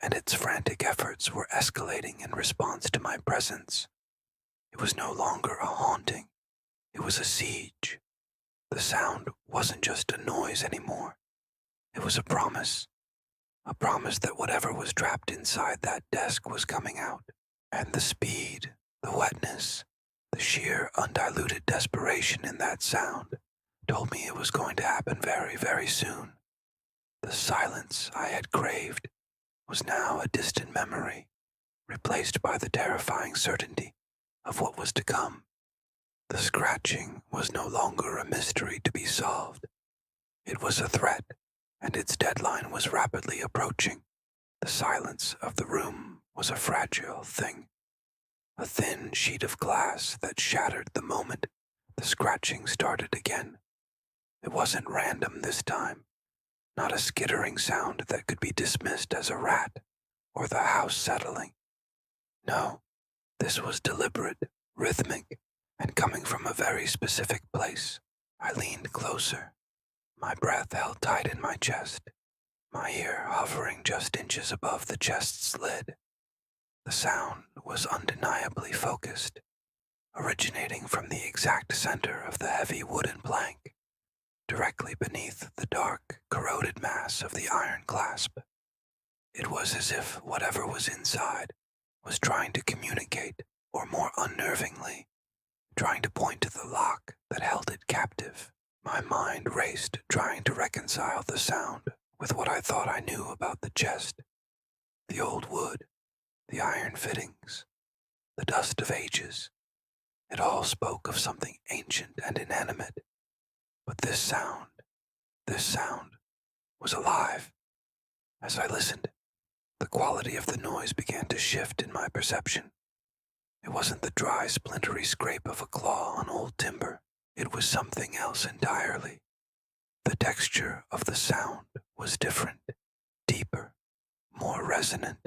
and its frantic efforts were escalating in response to my presence. It was no longer a haunting, it was a siege. The sound wasn't just a noise anymore. It was a promise that whatever was trapped inside that desk was coming out. And the speed, the wetness, the sheer undiluted desperation in that sound told me it was going to happen very, very soon. The silence I had craved was now a distant memory, replaced by the terrifying certainty of what was to come. The scratching was no longer a mystery to be solved. It was a threat, and its deadline was rapidly approaching. The silence of the room was a fragile thing, a thin sheet of glass that shattered the moment the scratching started again. It wasn't random this time, not a skittering sound that could be dismissed as a rat or the house settling. No, this was deliberate, rhythmic, and coming from a very specific place. I leaned closer, my breath held tight in my chest, my ear hovering just inches above the chest's lid. The sound was undeniably focused, originating from the exact center of the heavy wooden plank, directly beneath the dark, corroded mass of the iron clasp. It was as if whatever was inside was trying to communicate, or more unnervingly, trying to point to the lock that held it captive. My mind raced, trying to reconcile the sound with what I thought I knew about the chest. The old wood, the iron fittings, the dust of ages. It all spoke of something ancient and inanimate. But this sound was alive. As I listened, the quality of the noise began to shift in my perception. It wasn't the dry, splintery scrape of a claw on old timber. It was something else entirely. The texture of the sound was different, deeper, more resonant.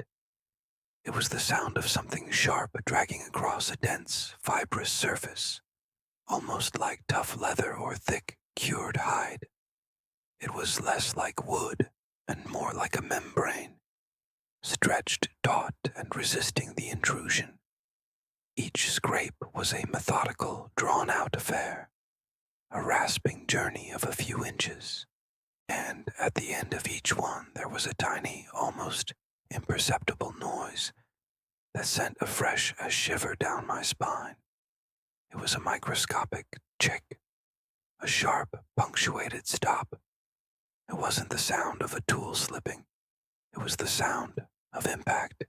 It was the sound of something sharp dragging across a dense, fibrous surface, almost like tough leather or thick, cured hide. It was less like wood and more like a membrane, stretched, taut, and resisting the intrusion. Each scrape was a methodical, drawn-out affair, a rasping journey of a few inches, and at the end of each one there was a tiny, almost imperceptible noise that sent a shiver down my spine. It was a microscopic chick, a sharp, punctuated stop. It wasn't the sound of a tool slipping. It was the sound of impact.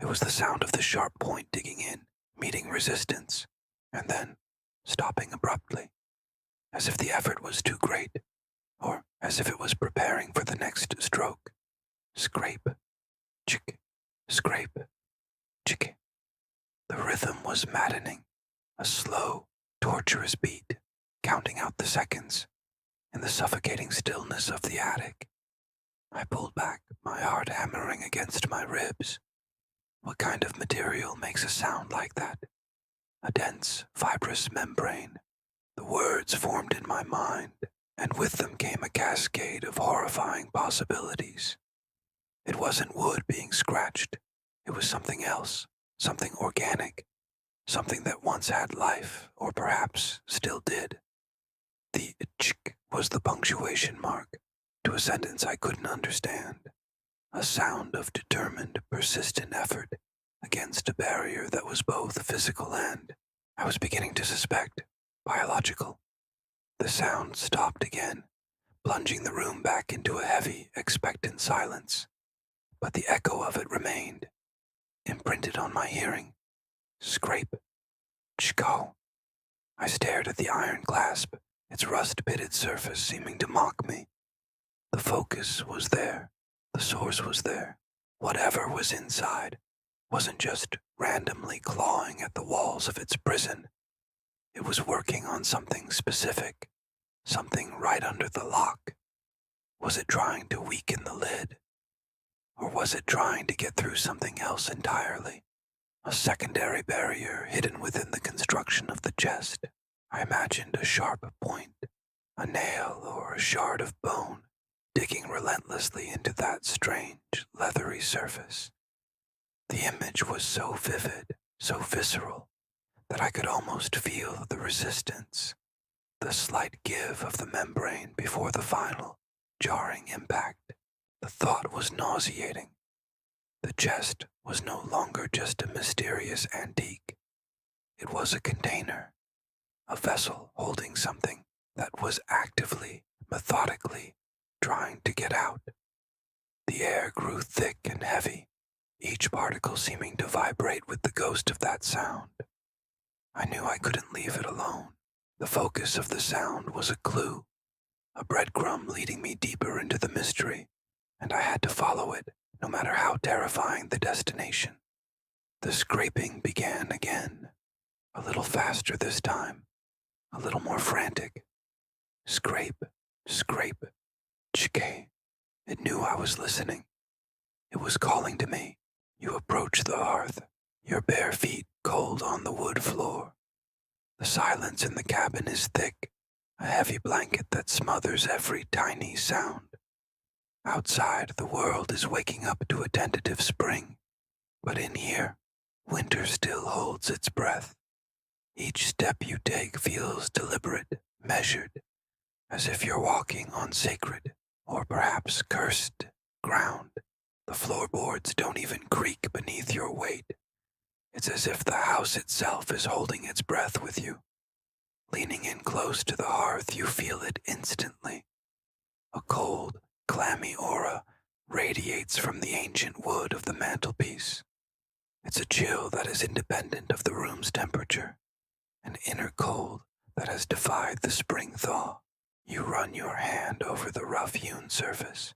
It was the sound of the sharp point digging in, meeting resistance, and then stopping abruptly, as if the effort was too great, or as if it was preparing for the next stroke. Scrape, chick, scrape, chick. The rhythm was maddening, a slow, torturous beat, counting out the seconds in the suffocating stillness of the attic. I pulled back, my heart hammering against my ribs. What kind of material makes a sound like that? A dense, fibrous membrane. The words formed in my mind, and with them came a cascade of horrifying possibilities. It wasn't wood being scratched. It was something else, something organic, something that once had life, or perhaps still did. The chick was the punctuation mark to a sentence I couldn't understand, a sound of determined, persistent effort against a barrier that was both physical and, I was beginning to suspect, biological. The sound stopped again, plunging the room back into a heavy, expectant silence, but the echo of it remained, imprinted on my hearing. Scrape, chko. I stared at the iron clasp, its rust-pitted surface seeming to mock me. The focus was there, the source was there. Whatever was inside wasn't just randomly clawing at the walls of its prison. It was working on something specific, something right under the lock. Was it trying to weaken the lid? Or was it trying to get through something else entirely? A secondary barrier hidden within the construction of the chest. I imagined a sharp point, a nail or a shard of bone, digging relentlessly into that strange, leathery surface. The image was so vivid, so visceral, that I could almost feel the resistance, the slight give of the membrane before the final, jarring impact. The thought was nauseating. The chest was no longer just a mysterious antique. It was a container, a vessel holding something that was actively, methodically trying to get out. The air grew thick and heavy, each particle seeming to vibrate with the ghost of that sound. I knew I couldn't leave it alone. The focus of the sound was a clue, a breadcrumb leading me deeper into the mystery, and I had to follow it, no matter how terrifying the destination. The scraping began again, a little faster this time, a little more frantic. Scrape, scrape, chike. It knew I was listening. It was calling to me. You approach the hearth, your bare feet cold on the wood floor. The silence in the cabin is thick, a heavy blanket that smothers every tiny sound. Outside, the world is waking up to a tentative spring, but in here, winter still holds its breath. Each step you take feels deliberate, measured, as if you're walking on sacred, or perhaps cursed, ground. The floorboards don't even creak beneath your weight. It's as if the house itself is holding its breath with you. Leaning in close to the hearth, you feel it instantly. A cold, clammy aura radiates from the ancient wood of the mantelpiece. It's a chill that is independent of the room's temperature, an inner cold that has defied the spring thaw. You run your hand over the rough-hewn surface,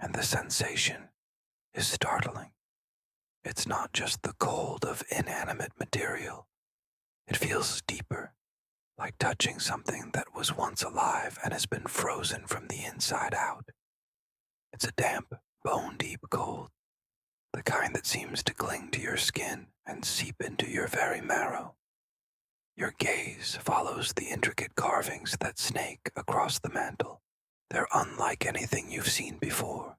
and the sensation is startling. It's not just the cold of inanimate material. It feels deeper, like touching something that was once alive and has been frozen from the inside out. It's a damp, bone-deep cold, the kind that seems to cling to your skin and seep into your very marrow. Your gaze follows the intricate carvings that snake across the mantel. They're unlike anything you've seen before.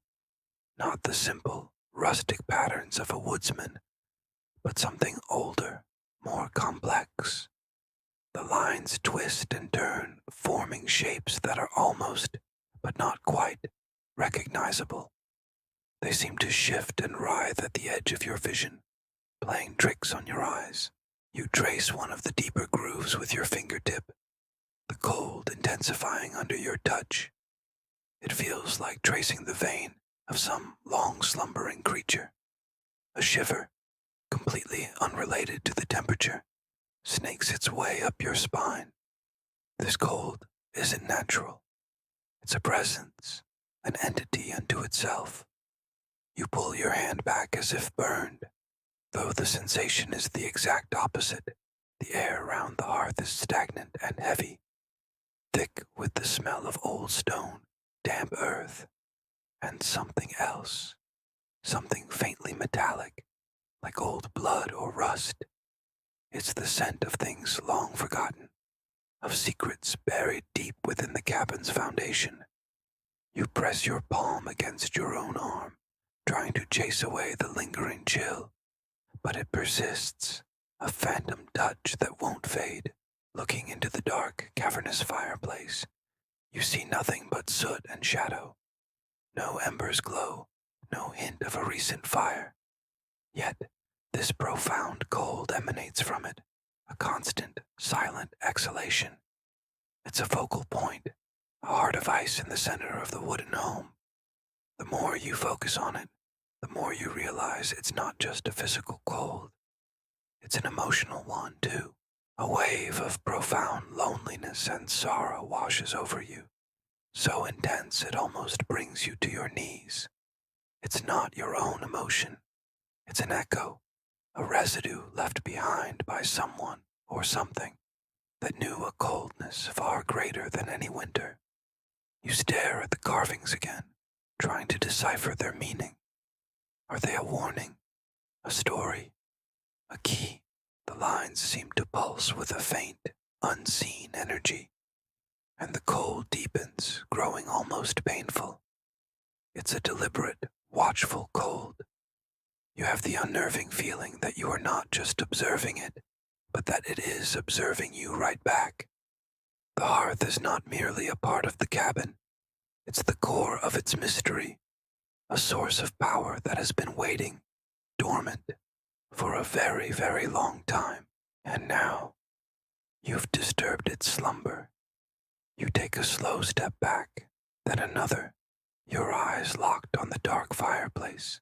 Not the simple, rustic patterns of a woodsman, but something older, more complex. The lines twist and turn, forming shapes that are almost, but not quite, recognizable. They seem to shift and writhe at the edge of your vision, playing tricks on your eyes. You trace one of the deeper grooves with your fingertip, the cold intensifying under your touch. It feels like tracing the vein of some long-slumbering creature. A shiver, completely unrelated to the temperature, snakes its way up your spine. This cold isn't natural. It's a presence, an entity unto itself. You pull your hand back as if burned, though the sensation is the exact opposite. The air around the hearth is stagnant and heavy, thick with the smell of old stone, damp earth, and something else, something faintly metallic, like old blood or rust. It's the scent of things long forgotten, of secrets buried deep within the cabin's foundation. You press your palm against your own arm, trying to chase away the lingering chill, but it persists, a phantom touch that won't fade. Looking into the dark, cavernous fireplace, you see nothing but soot and shadow. No embers glow, no hint of a recent fire. Yet, this profound cold emanates from it, a constant, silent exhalation. It's a focal point, a heart of ice in the center of the wooden home. The more you focus on it, the more you realize it's not just a physical cold. It's an emotional one, too. A wave of profound loneliness and sorrow washes over you, so intense it almost brings you to your knees. It's not your own emotion. It's an echo, a residue left behind by someone or something that knew a coldness far greater than any winter. You stare at the carvings again, trying to decipher their meaning. Are they a warning, a story, a key? The lines seem to pulse with a faint, unseen energy, and the cold deepens, growing almost painful. It's a deliberate, watchful cold. You have the unnerving feeling that you are not just observing it, but that it is observing you right back. The hearth is not merely a part of the cabin, it's the core of its mystery, a source of power that has been waiting, dormant, for a very, very long time. And now, you've disturbed its slumber. You take a slow step back, then another, your eyes locked on the dark fireplace.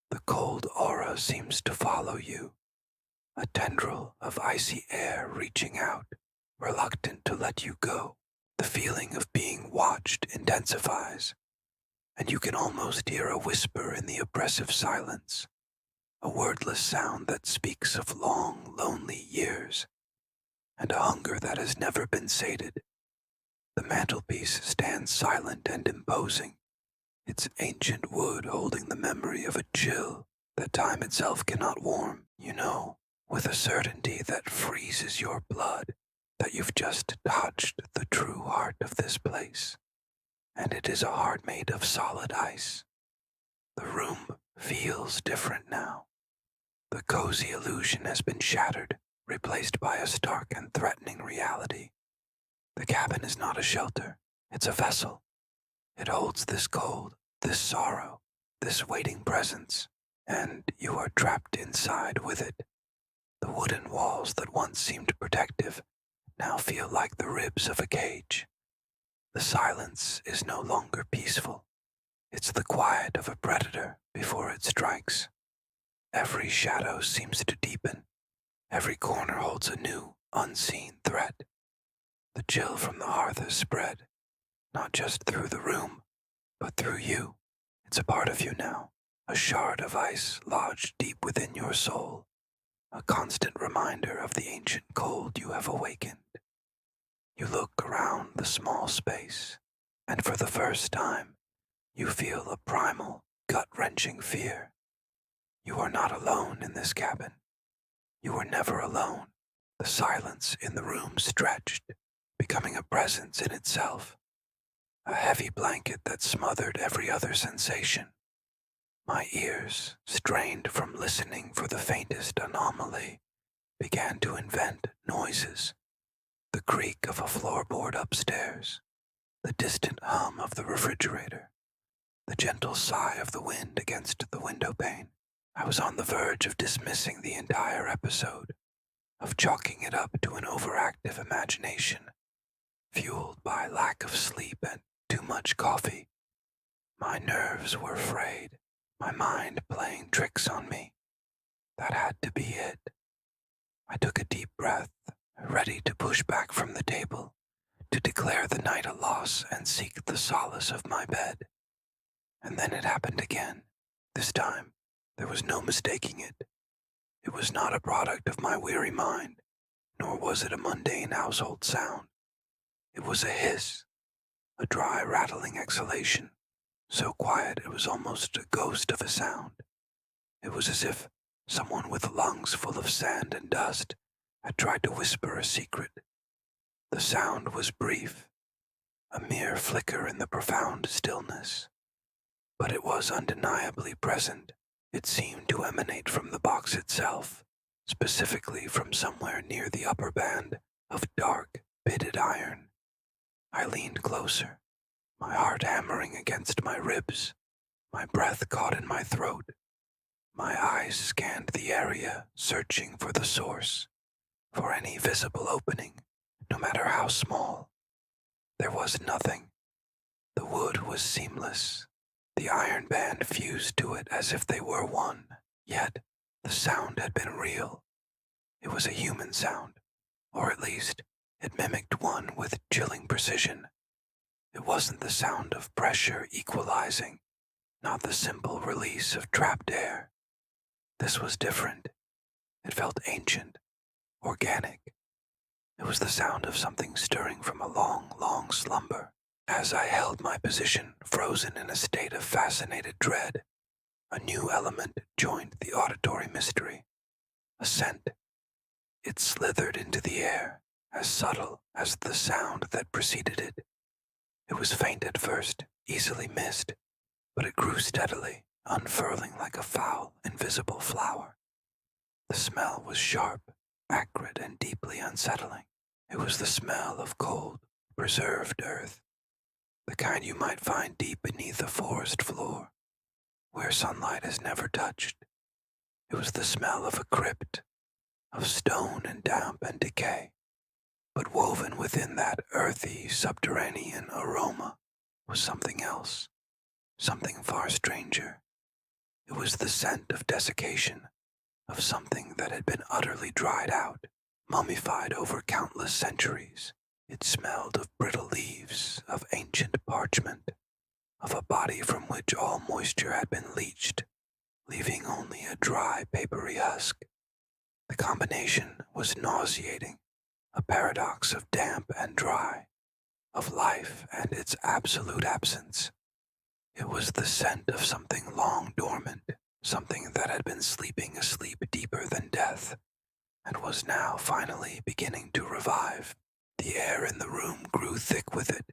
The cold aura seems to follow you, a tendril of icy air reaching out, reluctant to let you go. The feeling of being watched intensifies, and you can almost hear a whisper in the oppressive silence, a wordless sound that speaks of long, lonely years, and a hunger that has never been sated. The mantelpiece stands silent and imposing, its ancient wood holding the memory of a chill that time itself cannot warm. You know, with a certainty that freezes your blood, that you've just touched the true heart of this place, and it is a heart made of solid ice. The room feels different now. The cozy illusion has been shattered, replaced by a stark and threatening reality. The cabin is not a shelter, it's a vessel. It holds this cold, this sorrow, this waiting presence, and you are trapped inside with it. The wooden walls that once seemed protective now feel like the ribs of a cage. The silence is no longer peaceful. It's the quiet of a predator before it strikes. Every shadow seems to deepen. Every corner holds a new, unseen threat. The chill from the hearth has spread, not just through the room, but through you. It's a part of you now, a shard of ice lodged deep within your soul, a constant reminder of the ancient cold you have awakened. You look around the small space, and for the first time, you feel a primal, gut-wrenching fear. You are not alone in this cabin. You were never alone. The silence in the room stretched, becoming a presence in itself, a heavy blanket that smothered every other sensation. My ears, strained from listening for the faintest anomaly, began to invent noises. The creak of a floorboard upstairs, the distant hum of the refrigerator, the gentle sigh of the wind against the window pane. I was on the verge of dismissing the entire episode, of chalking it up to an overactive imagination, fueled by lack of sleep and too much coffee. My nerves were frayed, my mind playing tricks on me. That had to be it. I took a deep breath, ready to push back from the table, to declare the night a loss and seek the solace of my bed. And then it happened again. This time, there was no mistaking it. It was not a product of my weary mind, nor was it a mundane household sound. It was a hiss, a dry, rattling exhalation, so quiet it was almost a ghost of a sound. It was as if someone with lungs full of sand and dust had tried to whisper a secret. The sound was brief, a mere flicker in the profound stillness, but it was undeniably present. It seemed to emanate from the box itself, specifically from somewhere near the upper band of dark, pitted iron. I leaned closer, my heart hammering against my ribs, my breath caught in my throat. My eyes scanned the area, searching for the source, for any visible opening, no matter how small. There was nothing. The wood was seamless. The iron band fused to it as if they were one, yet the sound had been real. It was a human sound, or at least it mimicked one with chilling precision. It wasn't the sound of pressure equalizing, not the simple release of trapped air. This was different. It felt ancient, organic. It was the sound of something stirring from a long, long slumber. As I held my position, frozen in a state of fascinated dread, a new element joined the auditory mystery. A scent. It slithered into the air, as subtle as the sound that preceded it. It was faint at first, easily missed, but it grew steadily, unfurling like a foul, invisible flower. The smell was sharp, acrid, and deeply unsettling. It was the smell of cold, preserved earth, the kind you might find deep beneath a forest floor, where sunlight has never touched. It was the smell of a crypt, of stone and damp and decay. But woven within that earthy, subterranean aroma was something else, something far stranger. It was the scent of desiccation, of something that had been utterly dried out, mummified over countless centuries. It smelled of brittle leaves, of ancient parchment, of a body from which all moisture had been leached, leaving only a dry, papery husk. The combination was nauseating, a paradox of damp and dry, of life and its absolute absence. It was the scent of something long dormant, something that had been sleeping a sleep deeper than death, and was now finally beginning to revive. The air in the room grew thick with it,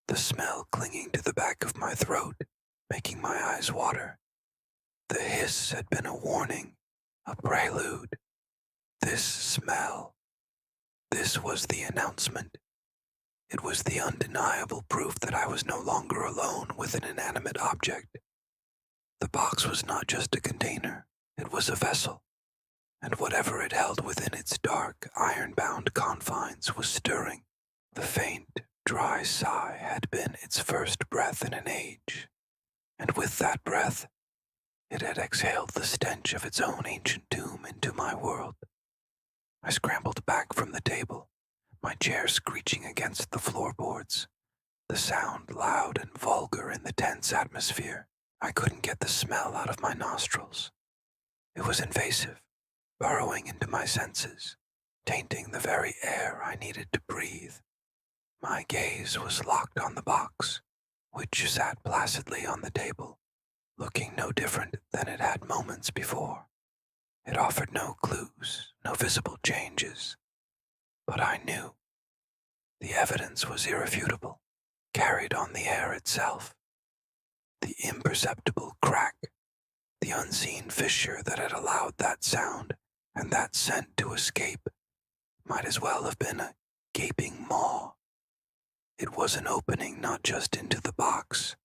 the smell clinging to the back of my throat, making my eyes water. The hiss had been a warning, a prelude. This smell, this was the announcement. It was the undeniable proof that I was no longer alone with an inanimate object. The box was not just a container, it was a vessel, and whatever it held within its dark, iron-bound confines was stirring. The faint, dry sigh had been its first breath in an age, and with that breath, it had exhaled the stench of its own ancient tomb into my world. I scrambled back from the table, my chair screeching against the floorboards, the sound loud and vulgar in the tense atmosphere. I couldn't get the smell out of my nostrils. It was invasive, burrowing into my senses, tainting the very air I needed to breathe. My gaze was locked on the box, which sat placidly on the table, looking no different than it had moments before. It offered no clues, no visible changes. But I knew. The evidence was irrefutable, carried on the air itself. The imperceptible crack, the unseen fissure that had allowed that sound and that scent to escape, might as well have been a gaping maw. It was an opening not just into the box,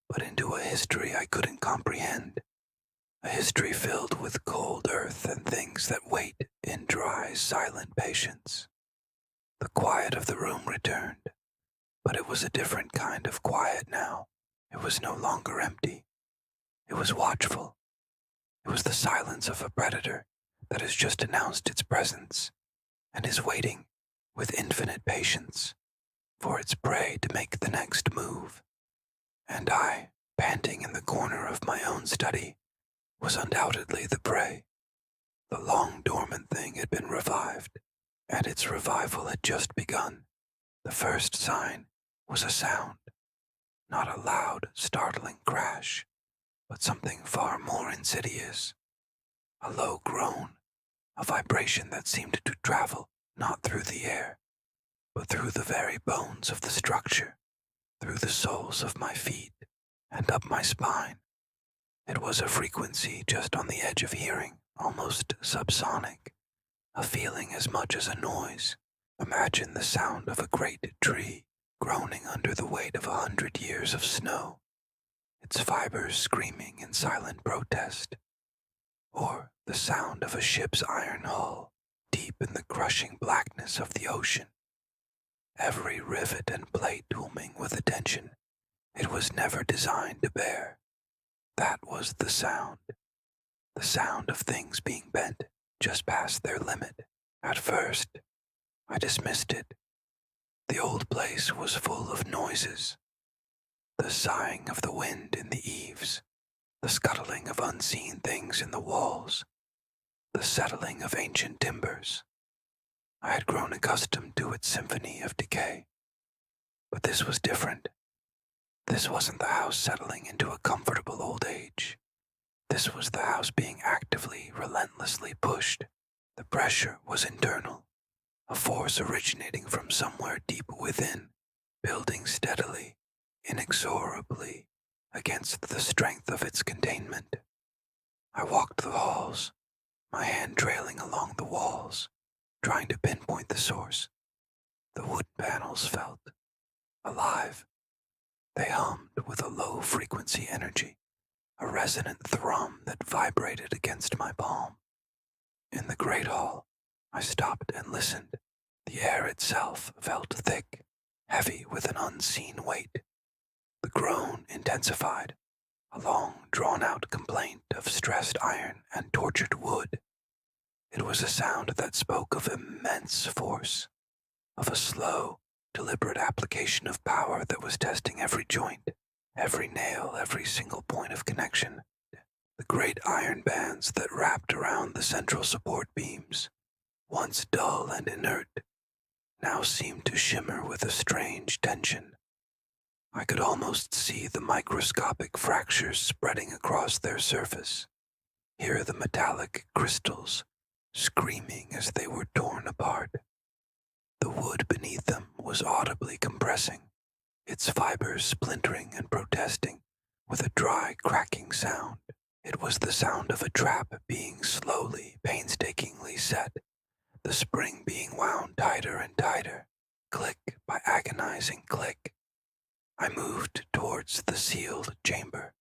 but into a history I couldn't comprehend. A history filled with cold earth and things that wait in dry, silent patience. The quiet of the room returned, but it was a different kind of quiet now. It was no longer empty. It was watchful. It was the silence of a predator that has just announced its presence and is waiting with infinite patience for its prey to make the next move. And I, panting in the corner of my own study, was undoubtedly the prey. The long dormant thing had been revived, and its revival had just begun. The first sign was a sound, not a loud, startling crash, but something far more insidious. A low groan, a vibration that seemed to travel not through the air, but through the very bones of the structure, through the soles of my feet, and up my spine. It was a frequency just on the edge of hearing, almost subsonic, a feeling as much as a noise. Imagine the sound of a great tree groaning under the weight of 100 years of snow, its fibers screaming in silent protest. Or the sound of a ship's iron hull deep in the crushing blackness of the ocean, every rivet and plate booming with a tension it was never designed to bear. That was the sound of things being bent just past their limit. At first, I dismissed it. The old place was full of noises. The sighing of the wind in the eaves, the scuttling of unseen things in the walls, the settling of ancient timbers. I had grown accustomed to its symphony of decay. But this was different. This wasn't the house settling into a comfortable old age. This was the house being actively, relentlessly pushed. The pressure was internal, a force originating from somewhere deep within, building steadily, inexorably, against the strength of its containment. I walked the halls, my hand trailing along the walls, trying to pinpoint the source. The wood panels felt alive. They hummed with a low-frequency energy, a resonant thrum that vibrated against my palm. In the great hall, I stopped and listened. The air itself felt thick, heavy with an unseen weight. The groan intensified, a long, drawn-out complaint of stressed iron and tortured wood. It was a sound that spoke of immense force, of a slow, deliberate application of power that was testing every joint, every nail, every single point of connection. The great iron bands that wrapped around the central support beams, once dull and inert, now seemed to shimmer with a strange tension. I could almost see the microscopic fractures spreading across their surface, hear the metallic crystals screaming as they were torn apart. The wood beneath them was audibly compressing, its fibers splintering and protesting with a dry, cracking sound. It was the sound of a trap being slowly, painstakingly set, the spring being wound tighter and tighter, click by agonizing click. I moved towards the sealed chamber,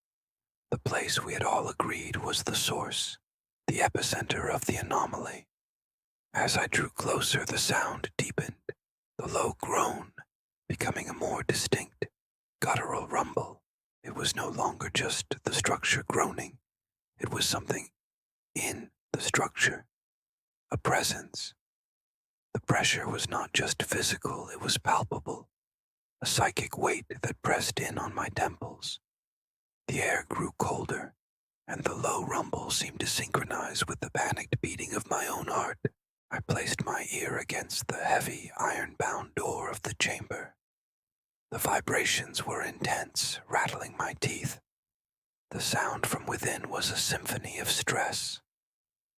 the place we had all agreed was the source, the epicenter of the anomaly. As I drew closer, the sound deepened, the low groan becoming a more distinct, guttural rumble. It was no longer just the structure groaning. It was something in the structure, a presence. The pressure was not just physical, it was palpable, a psychic weight that pressed in on my temples. The air grew colder, and the low rumble seemed to synchronize with the panicked beating of my own heart. I placed my ear against the heavy, iron-bound door of the chamber. The vibrations were intense, rattling my teeth. The sound from within was a symphony of stress.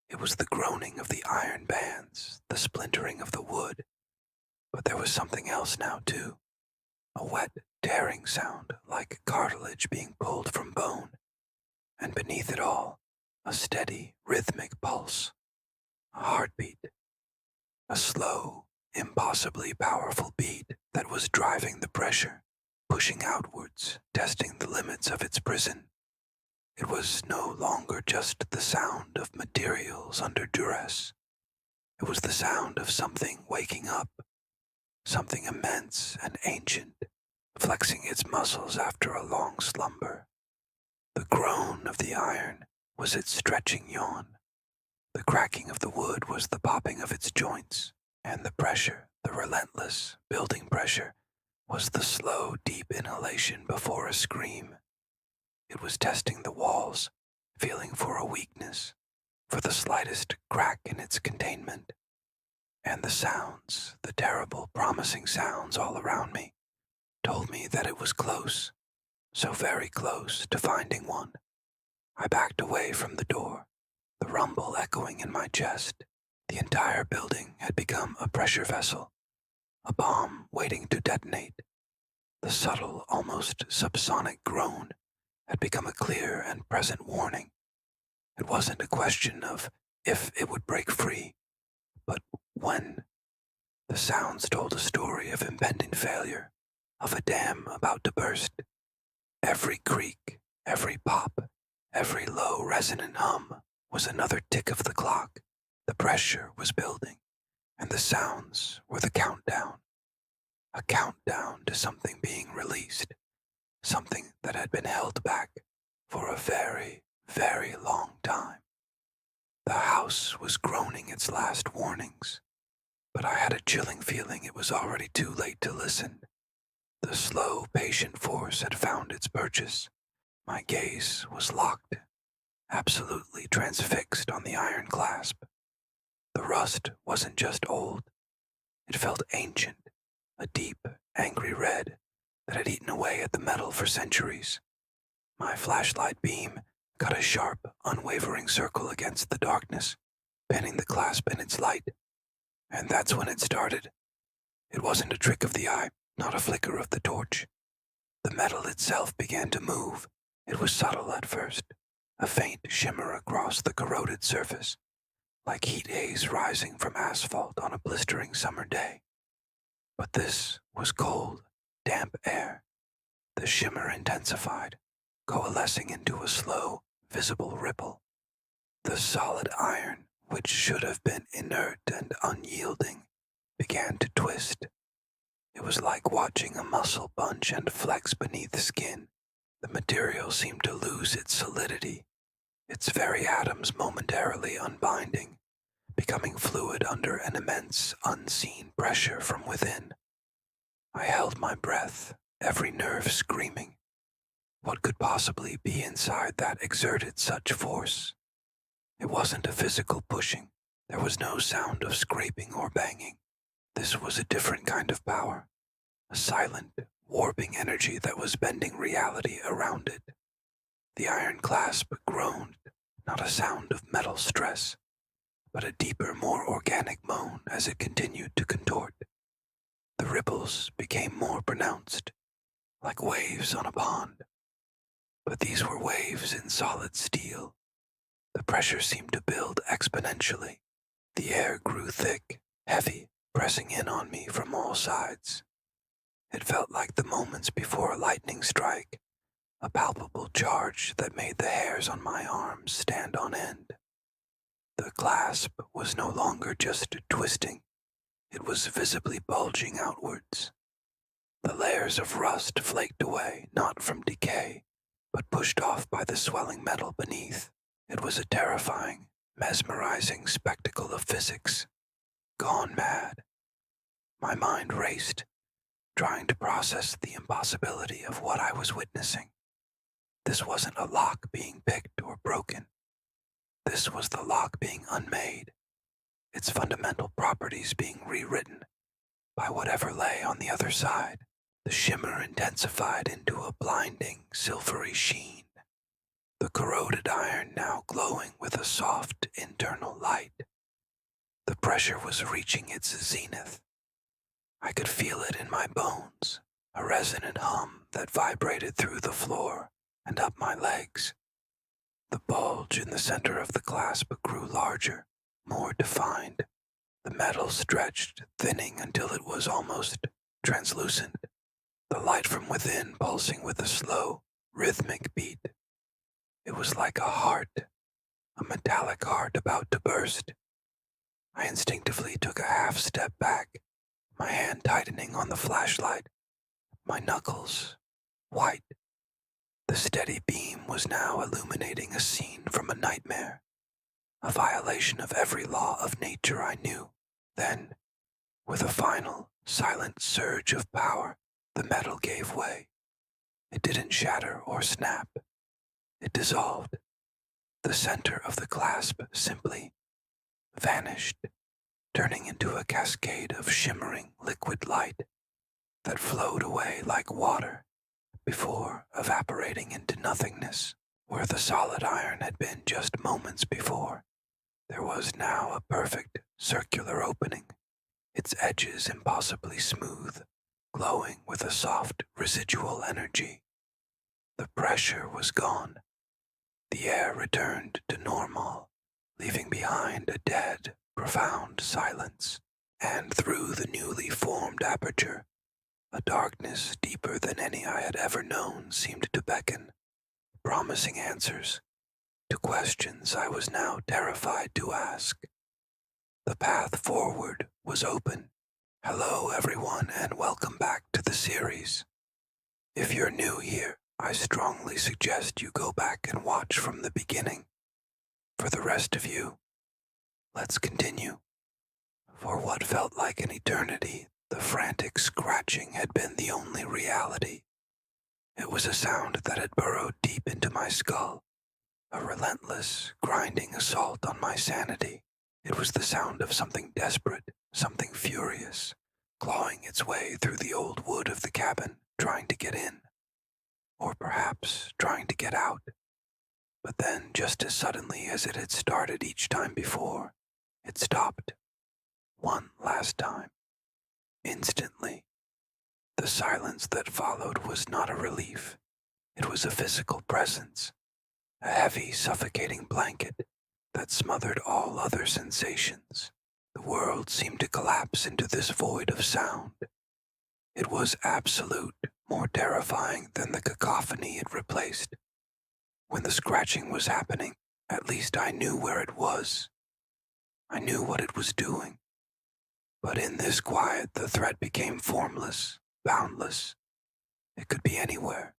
It was the groaning of the iron bands, the splintering of the wood. But there was something else now, too. A wet, tearing sound, like cartilage being pulled from bone. And beneath it all, a steady, rhythmic pulse. A heartbeat. A slow, impossibly powerful beat that was driving the pressure, pushing outwards, testing the limits of its prison. It was no longer just the sound of materials under duress. It was the sound of something waking up, something immense and ancient, flexing its muscles after a long slumber. The groan of the iron was its stretching yawn. The cracking of the wood was the popping of its joints, and the pressure, the relentless, building pressure, was the slow, deep inhalation before a scream. It was testing the walls, feeling for a weakness, for the slightest crack in its containment. And the sounds, the terrible, promising sounds all around me, told me that it was close, so very close to finding one. I backed away from the door, the rumble echoing in my chest. The entire building had become a pressure vessel, a bomb waiting to detonate. The subtle, almost subsonic groan had become a clear and present warning. It wasn't a question of if it would break free, but when. The sounds told a story of impending failure, of a dam about to burst. Every creak, every pop, every low resonant hum was another tick of the clock. The pressure was building, and the sounds were the countdown. A countdown to something being released, something that had been held back for a very, very long time. The house was groaning its last warnings, but I had a chilling feeling it was already too late to listen. The slow, patient force had found its purchase. My gaze was locked, absolutely transfixed on the iron clasp. The rust wasn't just old. It felt ancient, a deep, angry red that had eaten away at the metal for centuries. My flashlight beam cut a sharp, unwavering circle against the darkness, pinning the clasp in its light. And that's when it started. It wasn't a trick of the eye, not a flicker of the torch. The metal itself began to move, It was subtle at first, a faint shimmer across the corroded surface, like heat haze rising from asphalt on a blistering summer day. But this was cold, damp air. The shimmer intensified, coalescing into a slow, visible ripple. The solid iron, which should have been inert and unyielding, began to twist. It was like watching a muscle bunch and flex beneath the skin. The material seemed to lose its solidity, its very atoms momentarily unbinding, becoming fluid under an immense, unseen pressure from within. I held my breath, every nerve screaming. What could possibly be inside that exerted such force? It wasn't a physical pushing. There was no sound of scraping or banging. This was a different kind of power, a silent, warping energy that was bending reality around it. The iron clasp groaned, not a sound of metal stress, but a deeper, more organic moan as it continued to contort. The ripples became more pronounced, like waves on a pond. But these were waves in solid steel. The pressure seemed to build exponentially. The air grew thick, heavy, pressing in on me from all sides. It felt like the moments before a lightning strike, a palpable charge that made the hairs on my arms stand on end. The clasp was no longer just twisting, it was visibly bulging outwards. The layers of rust flaked away, not from decay, but pushed off by the swelling metal beneath. It was a terrifying, mesmerizing spectacle of physics, gone mad. My mind raced, trying to process the impossibility of what I was witnessing. This wasn't a lock being picked or broken. This was the lock being unmade, its fundamental properties being rewritten by whatever lay on the other side. The shimmer intensified into a blinding, silvery sheen, the corroded iron now glowing with a soft, internal light. The pressure was reaching its zenith. I could feel it in my bones, a resonant hum that vibrated through the floor and up my legs. The bulge in the center of the clasp grew larger, more defined. The metal stretched, thinning until it was almost translucent, the light from within pulsing with a slow, rhythmic beat. It was like a heart, a metallic heart about to burst. I instinctively took a half step back, my hand tightening on the flashlight, my knuckles white. The steady beam was now illuminating a scene from a nightmare, a violation of every law of nature I knew. Then, with a final, silent surge of power, the metal gave way. It didn't shatter or snap. It dissolved. The center of the clasp simply vanished, turning into a cascade of shimmering liquid light that flowed away like water before evaporating into nothingness. Where the solid iron had been just moments before, there was now a perfect circular opening, its edges impossibly smooth, glowing with a soft residual energy. The pressure was gone. The air returned to normal, leaving behind a dead, profound silence, and through the newly formed aperture, a darkness deeper than any I had ever known seemed to beckon, promising answers to questions I was now terrified to ask. The path forward was open. Hello, everyone, and welcome back to the series. If you're new here, I strongly suggest you go back and watch from the beginning. For the rest of you, let's continue. For what felt like an eternity, the frantic scratching had been the only reality. It was a sound that had burrowed deep into my skull, a relentless, grinding assault on my sanity. It was the sound of something desperate, something furious, clawing its way through the old wood of the cabin, trying to get in. Or perhaps trying to get out. But then, just as suddenly as it had started each time before, it stopped. One last time. Instantly. The silence that followed was not a relief. It was a physical presence, a heavy, suffocating blanket that smothered all other sensations. The world seemed to collapse into this void of sound. It was absolute, more terrifying than the cacophony it replaced. When the scratching was happening, at least I knew where it was. I knew what it was doing. But in this quiet, the threat became formless, boundless. It could be anywhere.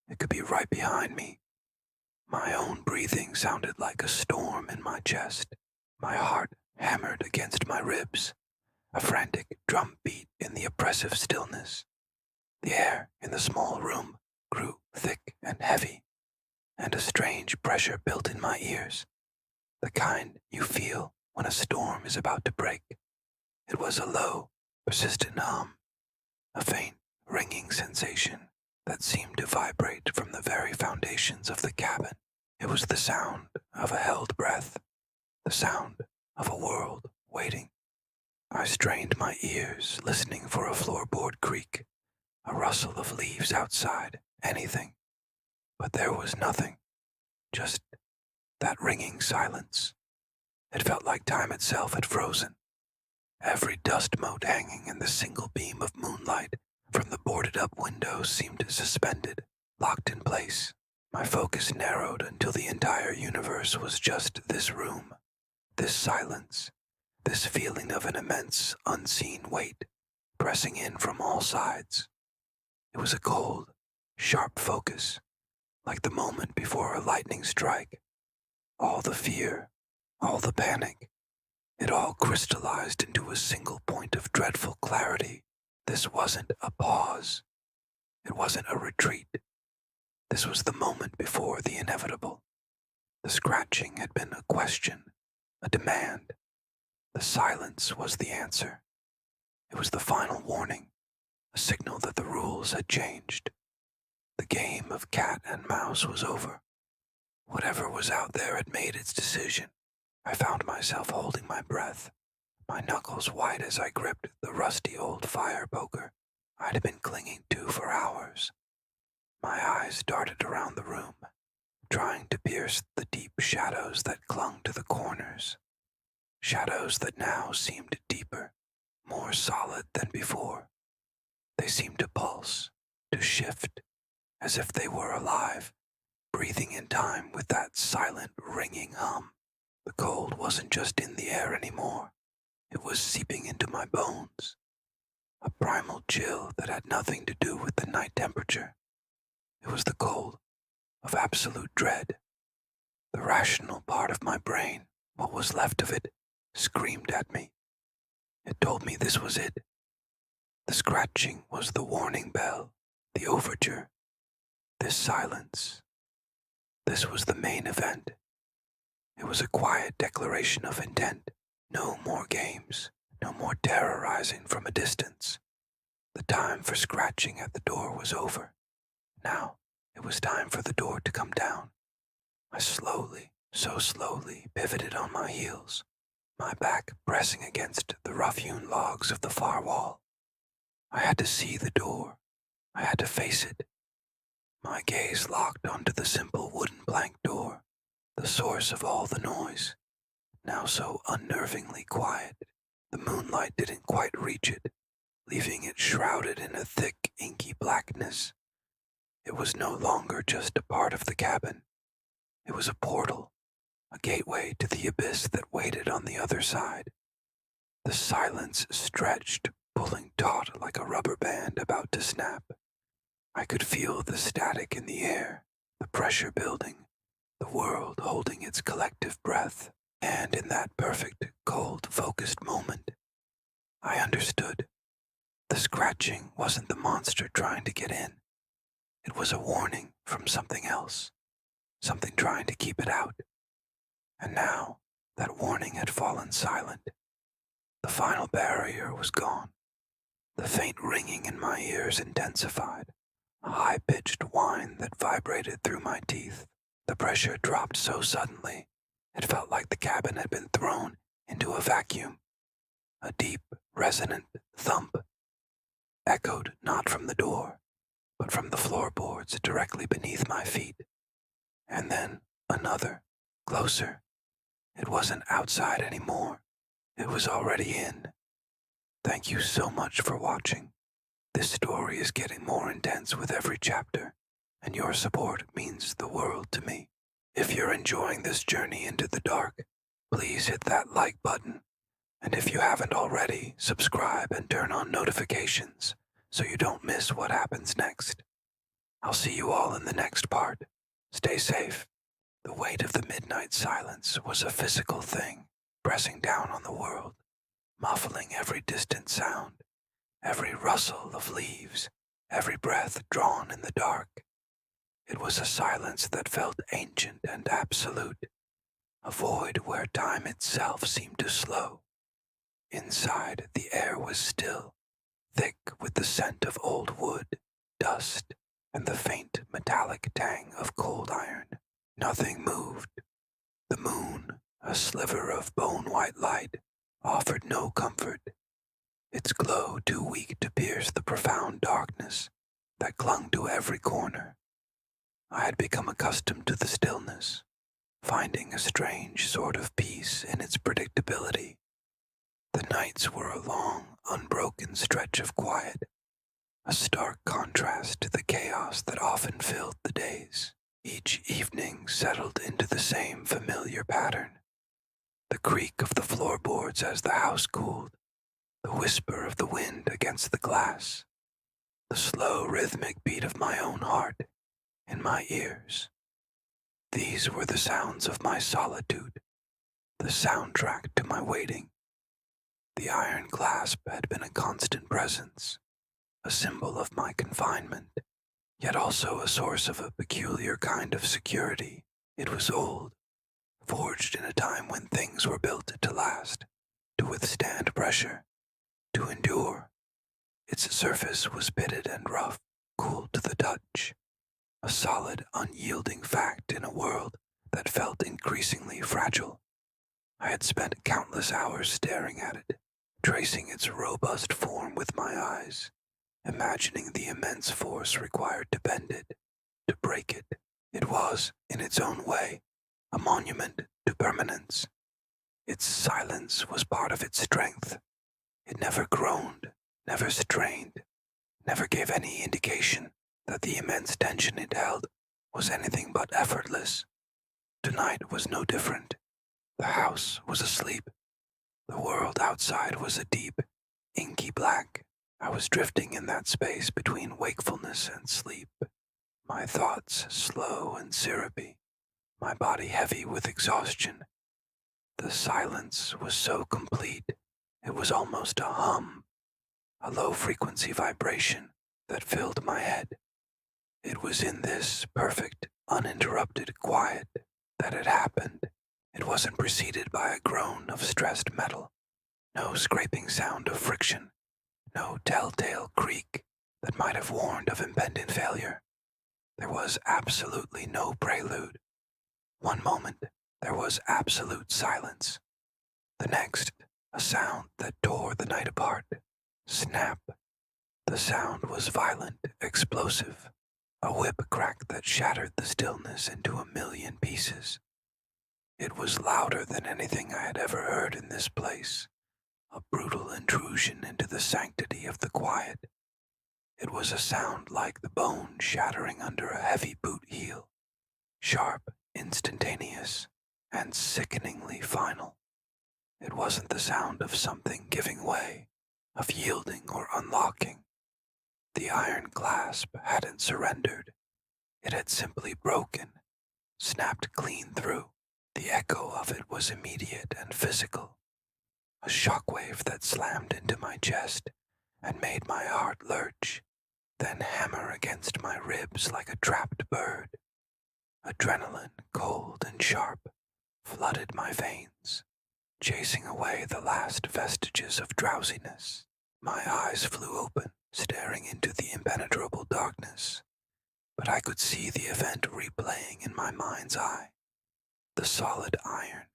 It could be right behind me. My own breathing sounded like a storm in my chest. My heart hammered against my ribs, a frantic drum beat in the oppressive stillness. The air in the small room grew thick and heavy, and a strange pressure built in my ears, the kind you feel when a storm is about to break. It was a low, persistent hum, a faint, ringing sensation that seemed to vibrate from the very foundations of the cabin. It was the sound of a held breath, the sound of a world waiting. I strained my ears, listening for a floorboard creak, a rustle of leaves outside, anything. But there was nothing, just that ringing silence. It felt like time itself had frozen. Every dust mote hanging in the single beam of moonlight from the boarded-up windows seemed suspended, locked in place. My focus narrowed until the entire universe was just this room, this silence, this feeling of an immense, unseen weight pressing in from all sides. It was a cold, sharp focus, like the moment before a lightning strike. All the fear, all the panic, it all crystallized into a single point of dreadful clarity. This wasn't a pause. It wasn't a retreat. This was the moment before the inevitable. The scratching had been a question, a demand. The silence was the answer. It was the final warning, a signal that the rules had changed. The game of cat and mouse was over. Whatever was out there had made its decision. I found myself holding my breath, my knuckles white as I gripped the rusty old fire poker I'd been clinging to for hours. My eyes darted around the room, trying to pierce the deep shadows that clung to the corners. Shadows that now seemed deeper, more solid than before. They seemed to pulse, to shift, as if they were alive, breathing in time with that silent, ringing hum. The cold wasn't just in the air anymore. It was seeping into my bones. A primal chill that had nothing to do with the night temperature. It was the cold of absolute dread. The rational part of my brain, what was left of it, screamed at me. It told me this was it. The scratching was the warning bell, the overture. This silence. This was the main event. It was a quiet declaration of intent. No more games, no more terrorizing from a distance. The time for scratching at the door was over. Now it was time for the door to come down. I slowly, so slowly pivoted on my heels, my back pressing against the rough-hewn logs of the far wall. I had to see the door. I had to face it. My gaze locked onto the simple wooden plank door, the source of all the noise, now so unnervingly quiet. The moonlight didn't quite reach it, leaving it shrouded in a thick, inky blackness. It was no longer just a part of the cabin. It was a portal, a gateway to the abyss that waited on the other side. The silence stretched, pulling taut like a rubber band about to snap. I could feel the static in the air, the pressure building, the world holding its collective breath, and in that perfect, cold, focused moment, I understood. The scratching wasn't the monster trying to get in. It was a warning from something else, something trying to keep it out. And now, that warning had fallen silent. The final barrier was gone. The faint ringing in my ears intensified, a high-pitched whine that vibrated through my teeth. The pressure dropped so suddenly, it felt like the cabin had been thrown into a vacuum. A deep, resonant thump echoed not from the door, but from the floorboards directly beneath my feet. And then another, closer. It wasn't outside anymore. It was already in. Thank you so much for watching. This story is getting more intense with every chapter, and your support means the world to me. If you're enjoying this journey into the dark, please hit that like button. And if you haven't already, subscribe and turn on notifications so you don't miss what happens next. I'll see you all in the next part. Stay safe. The weight of the midnight silence was a physical thing, pressing down on the world, muffling every distant sound, every rustle of leaves, every breath drawn in the dark. It was a silence that felt ancient and absolute, a void where time itself seemed to slow. Inside, the air was still, thick with the scent of old wood, dust, and the faint metallic tang of cold iron. Nothing moved. The moon, a sliver of bone-white light, offered no comfort, its glow too weak to pierce the profound darkness that clung to every corner. I had become accustomed to the stillness, finding a strange sort of peace in its predictability. The nights were a long, unbroken stretch of quiet, a stark contrast to the chaos that often filled the days. Each evening settled into the same familiar pattern. The creak of the floorboards as the house cooled, the whisper of the wind against the glass, the slow rhythmic beat of my own heart in my ears. These were the sounds of my solitude, the soundtrack to my waiting. The iron clasp had been a constant presence, a symbol of my confinement, yet also a source of a peculiar kind of security. It was old, forged in a time when things were built to last, to withstand pressure, to endure. Its surface was pitted and rough, cool to the touch, a solid, unyielding fact in a world that felt increasingly fragile. I had spent countless hours staring at it, tracing its robust form with my eyes, imagining the immense force required to bend it, to break it. It was, in its own way, a monument to permanence. Its silence was part of its strength. It never groaned, never strained, never gave any indication that the immense tension it held was anything but effortless. Tonight was no different. The house was asleep. The world outside was a deep, inky black. I was drifting in that space between wakefulness and sleep, my thoughts slow and syrupy, my body heavy with exhaustion. The silence was so complete, it was almost a hum, a low-frequency vibration that filled my head. It was in this perfect, uninterrupted quiet that it happened. It wasn't preceded by a groan of stressed metal, no scraping sound of friction, no telltale creak that might have warned of impending failure. There was absolutely no prelude. One moment, there was absolute silence. The next, a sound that tore the night apart. Snap. The sound was violent, explosive, a whip crack that shattered the stillness into a million pieces. It was louder than anything I had ever heard in this place, a brutal intrusion into the sanctity of the quiet. It was a sound like the bone shattering under a heavy boot heel, sharp, instantaneous, and sickeningly final. It wasn't the sound of something giving way, of yielding or unlocking. The iron clasp hadn't surrendered. It had simply broken, snapped clean through. The echo of it was immediate and physical, a shockwave that slammed into my chest and made my heart lurch, then hammer against my ribs like a trapped bird. Adrenaline, cold and sharp, flooded my veins, chasing away the last vestiges of drowsiness. My eyes flew open, staring into the impenetrable darkness, but I could see the event replaying in my mind's eye. The solid iron,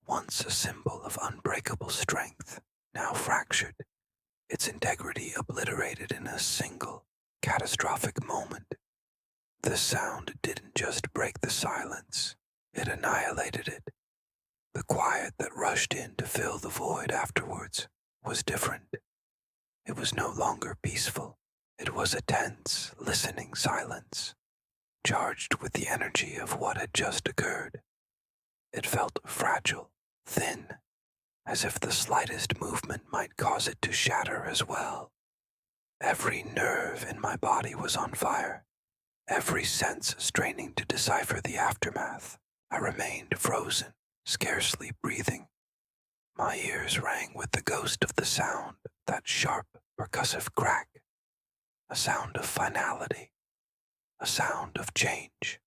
once a symbol of unbreakable strength, now fractured, its integrity obliterated in a single, catastrophic moment. The sound didn't just break the silence, it annihilated it. The quiet that rushed in to fill the void afterwards was different. It was no longer peaceful. It was a tense, listening silence, charged with the energy of what had just occurred. It felt fragile, thin, as if the slightest movement might cause it to shatter as well. Every nerve in my body was on fire, every sense straining to decipher the aftermath. I remained frozen, scarcely breathing. My ears rang with the ghost of the sound, that sharp, percussive crack, a sound of finality, a sound of change.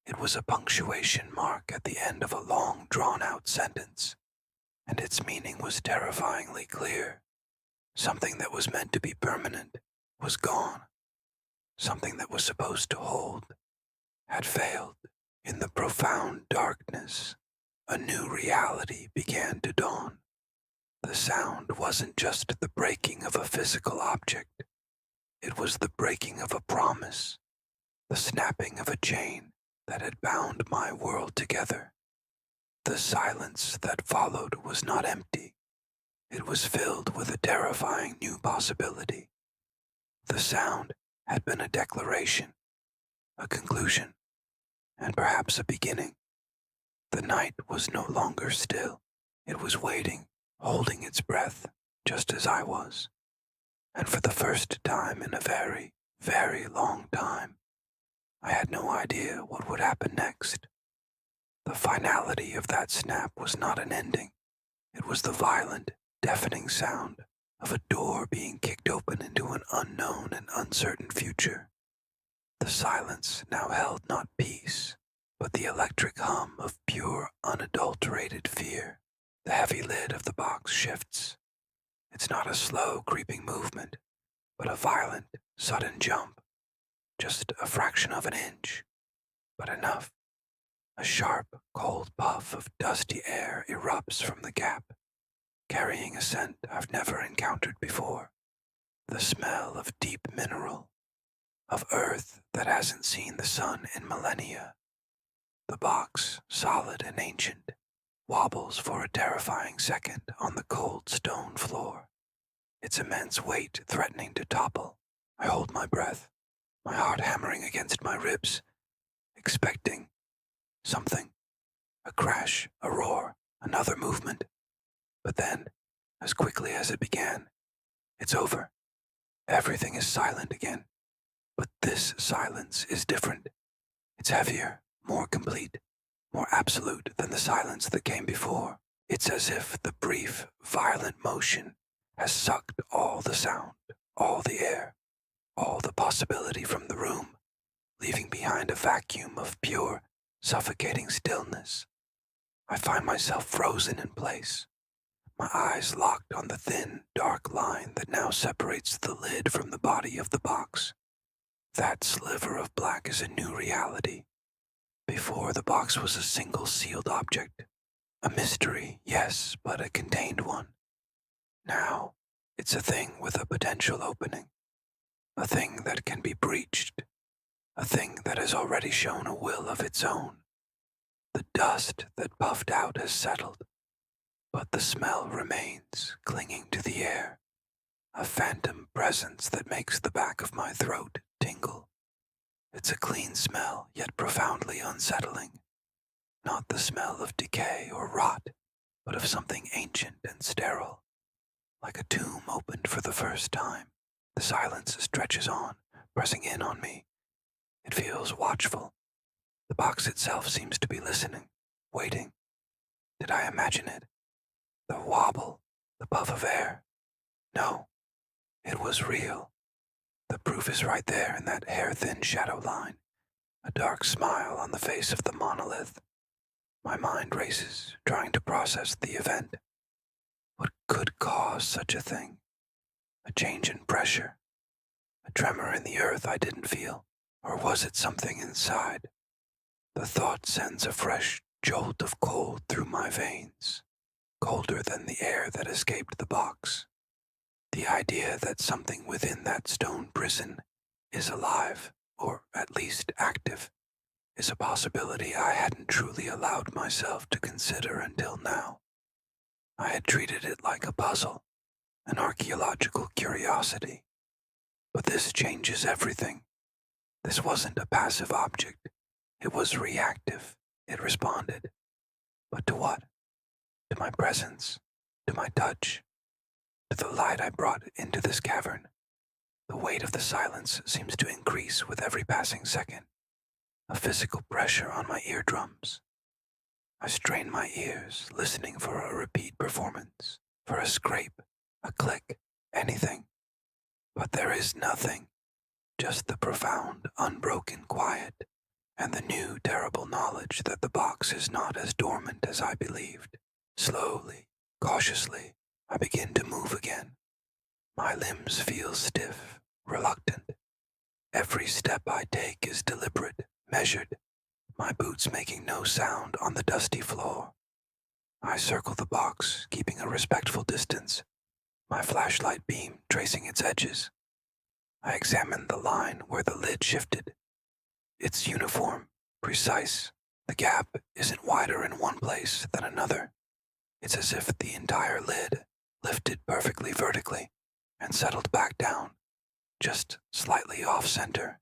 It was a punctuation mark at the end of a long, drawn-out sentence, and its meaning was terrifyingly clear. Something that was meant to be permanent was gone. Something that was supposed to hold had failed. In the profound darkness, a new reality began to dawn. The sound wasn't just the breaking of a physical object. It was the breaking of a promise, the snapping of a chain that had bound my world together. The silence that followed was not empty. It was filled with a terrifying new possibility. The sound had been a declaration, a conclusion, and perhaps a beginning. The night was no longer still. It was waiting, holding its breath, just as I was. And for the first time in a very, very long time, I had no idea what would happen next. The finality of that snap was not an ending. It was the violent, deafening sound of a door being kicked open into an unknown and uncertain future. The silence now held not peace, but the electric hum of pure, unadulterated fear. The heavy lid of the box shifts. It's not a slow, creeping movement, but a violent, sudden jump. Just a fraction of an inch, but enough. A sharp, cold puff of dusty air erupts from the gap, carrying a scent I've never encountered before. The smell of deep mineral, of earth that hasn't seen the sun in millennia. The box, solid and ancient, wobbles for a terrifying second on the cold stone floor, its immense weight threatening to topple. I hold my breath, my heart hammering against my ribs, expecting something. A crash, a roar, another movement. But then, as quickly as it began, it's over. Everything is silent again. But this silence is different. It's heavier, more complete, more absolute than the silence that came before. It's as if the brief, violent motion has sucked all the sound, all the air, all the possibility from the room, leaving behind a vacuum of pure, suffocating stillness. I find myself frozen in place, my eyes locked on the thin, dark line that now separates the lid from the body of the box. That sliver of black is a new reality. Before, the box was a single sealed object. A mystery, yes, but a contained one. Now, it's a thing with a potential opening. A thing that can be breached. A thing that has already shown a will of its own. The dust that puffed out has settled, but the smell remains, clinging to the air. A phantom presence that makes the back of my throat tingle. It's a clean smell, yet profoundly unsettling. Not the smell of decay or rot, but of something ancient and sterile. Like a tomb opened for the first time. The silence stretches on, pressing in on me. It feels watchful. The box itself seems to be listening, waiting. Did I imagine it? The wobble, the puff of air. No, it was real. The proof is right there in that hair-thin shadow line, a dark smile on the face of the monolith. My mind races, trying to process the event. What could cause such a thing? A change in pressure? A tremor in the earth I didn't feel? Or was it something inside? The thought sends a fresh jolt of cold through my veins, colder than the air that escaped the box. The idea that something within that stone prison is alive, or at least active, is a possibility I hadn't truly allowed myself to consider until now. I had treated it like a puzzle, an archaeological curiosity. But this changes everything. This wasn't a passive object. It was reactive. It responded. But to what? To my presence, to my touch, to the light I brought into this cavern. The weight of the silence seems to increase with every passing second, a physical pressure on my eardrums. I strain my ears, listening for a repeat performance, for a scrape, a click, anything. But there is nothing, just the profound, unbroken quiet, and the new, terrible knowledge that the box is not as dormant as I believed. Slowly, cautiously, I begin to move again. My limbs feel stiff, reluctant. Every step I take is deliberate, measured, my boots making no sound on the dusty floor. I circle the box, keeping a respectful distance, my flashlight beam tracing its edges. I examine the line where the lid shifted. It's uniform, precise. The gap isn't wider in one place than another. It's as if the entire lid lifted perfectly vertically and settled back down, just slightly off-center.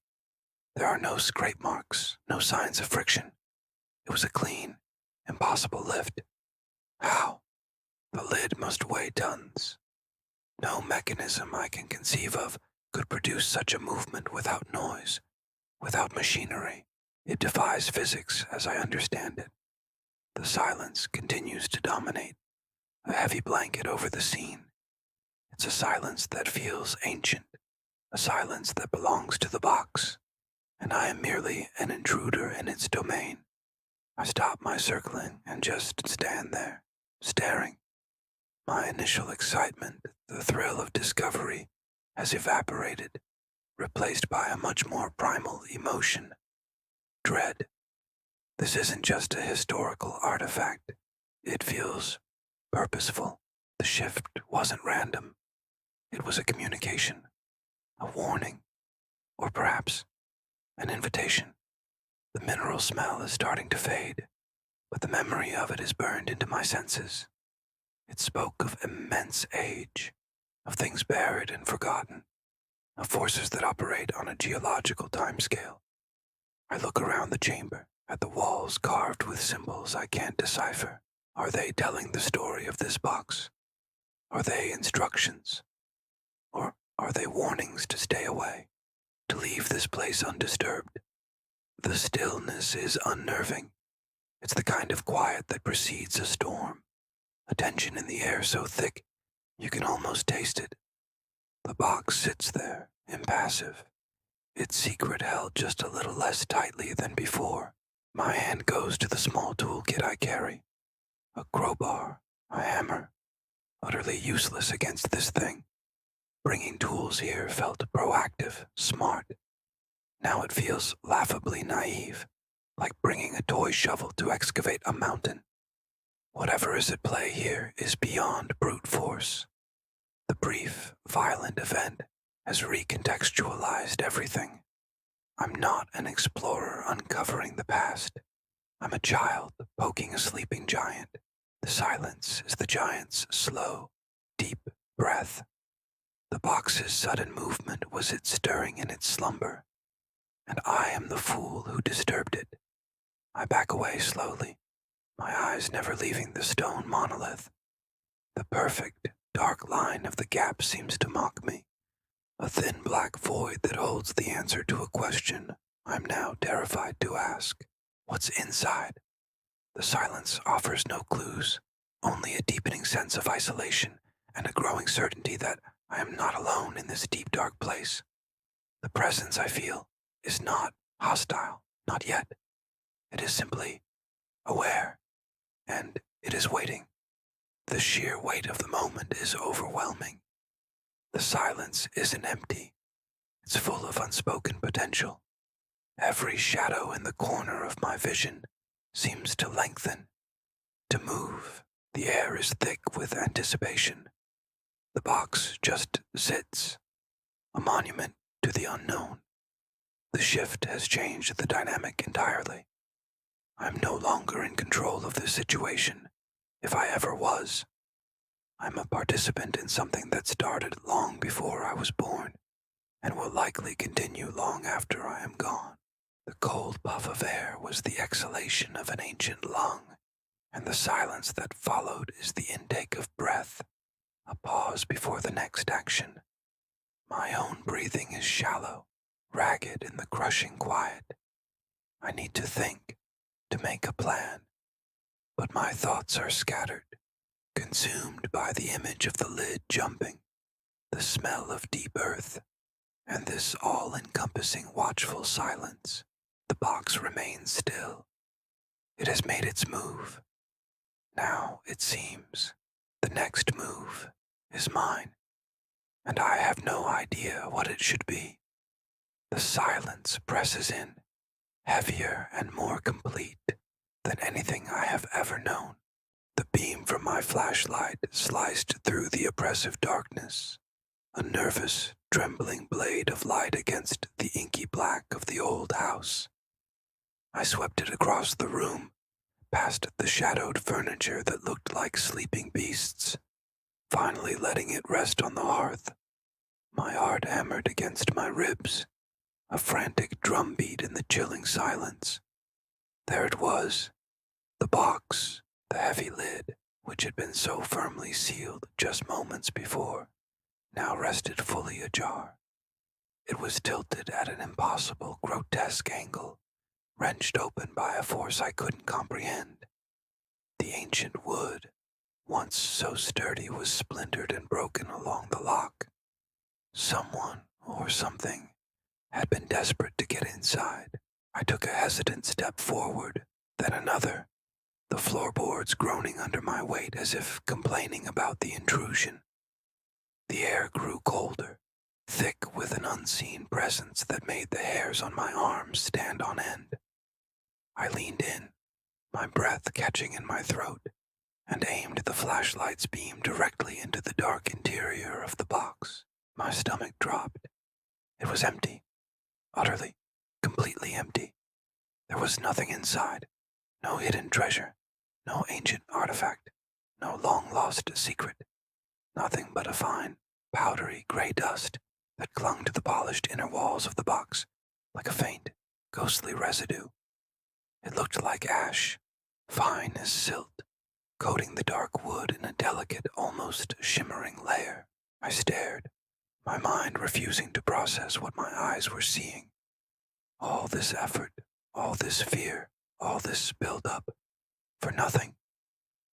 There are no scrape marks, no signs of friction. It was a clean, impossible lift. How? The lid must weigh tons. No mechanism I can conceive of could produce such a movement without noise, without machinery. It defies physics as I understand it. The silence continues to dominate, a heavy blanket over the scene. It's a silence that feels ancient, a silence that belongs to the box, and I am merely an intruder in its domain. I stop my circling and just stand there, staring. My initial excitement, the thrill of discovery, has evaporated, replaced by a much more primal emotion, dread. This isn't just a historical artifact. It feels purposeful. The shift wasn't random. It was a communication, a warning, or perhaps an invitation. The mineral smell is starting to fade, but the memory of it is burned into my senses. It spoke of immense age, of things buried and forgotten, of forces that operate on a geological timescale. I look around the chamber, at the walls carved with symbols I can't decipher. Are they telling the story of this box? Are they instructions? Or are they warnings to stay away, to leave this place undisturbed? The stillness is unnerving. It's the kind of quiet that precedes a storm, a tension in the air so thick you can almost taste it. The box sits there, impassive, its secret held just a little less tightly than before. My hand goes to the small toolkit I carry. A crowbar, a hammer, utterly useless against this thing. Bringing tools here felt proactive, smart. Now it feels laughably naive, like bringing a toy shovel to excavate a mountain. Whatever is at play here is beyond brute force. The brief, violent event has recontextualized everything. I'm not an explorer uncovering the past. I'm a child poking a sleeping giant. The silence is the giant's slow, deep breath. The box's sudden movement was its stirring in its slumber, and I am the fool who disturbed it. I back away slowly, my eyes never leaving the stone monolith. The perfect, dark line of the gap seems to mock me, a thin black void that holds the answer to a question I'm now terrified to ask. What's inside? The silence offers no clues, only a deepening sense of isolation and a growing certainty that I am not alone in this deep, dark place. The presence I feel is not hostile, not yet. It is simply aware, and it is waiting. The sheer weight of the moment is overwhelming. The silence isn't empty. It's full of unspoken potential. Every shadow in the corner of my vision seems to lengthen, to move. The air is thick with anticipation. The box just sits, a monument to the unknown. The shift has changed the dynamic entirely. I'm no longer in control of this situation, if I ever was. I'm a participant in something that started long before I was born, and will likely continue long after I am gone. The cold puff of air was the exhalation of an ancient lung, and the silence that followed is the intake of breath, a pause before the next action. My own breathing is shallow, ragged in the crushing quiet. I need to think, to make a plan, but my thoughts are scattered, consumed by the image of the lid jumping, the smell of deep earth, and this all-encompassing watchful silence. The box remains still. It has made its move. Now, it seems, the next move is mine, and I have no idea what it should be. The silence presses in, heavier and more complete than anything I have ever known. The beam from my flashlight sliced through the oppressive darkness, a nervous, trembling blade of light against the inky black of the old house. I swept it across the room, past the shadowed furniture that looked like sleeping beasts, finally letting it rest on the hearth. My heart hammered against my ribs, a frantic drumbeat in the chilling silence. There it was, the box, the heavy lid, which had been so firmly sealed just moments before, now rested fully ajar. It was tilted at an impossible, grotesque angle, wrenched open by a force I couldn't comprehend. The ancient wood, once so sturdy, was splintered and broken along the lock. Someone, or something, had been desperate to get inside. I took a hesitant step forward, then another, the floorboards groaning under my weight as if complaining about the intrusion. The air grew colder, thick with an unseen presence that made the hairs on my arms stand on end. I leaned in, my breath catching in my throat, and aimed the flashlight's beam directly into the dark interior of the box. My stomach dropped. It was empty, utterly, completely empty. There was nothing inside, no hidden treasure, no ancient artifact, no long-lost secret, nothing but a fine, powdery gray dust that clung to the polished inner walls of the box like a faint, ghostly residue. It looked like ash, fine as silt, coating the dark wood in a delicate, almost shimmering layer. I stared, my mind refusing to process what my eyes were seeing. All this effort, all this fear, all this build-up, for nothing,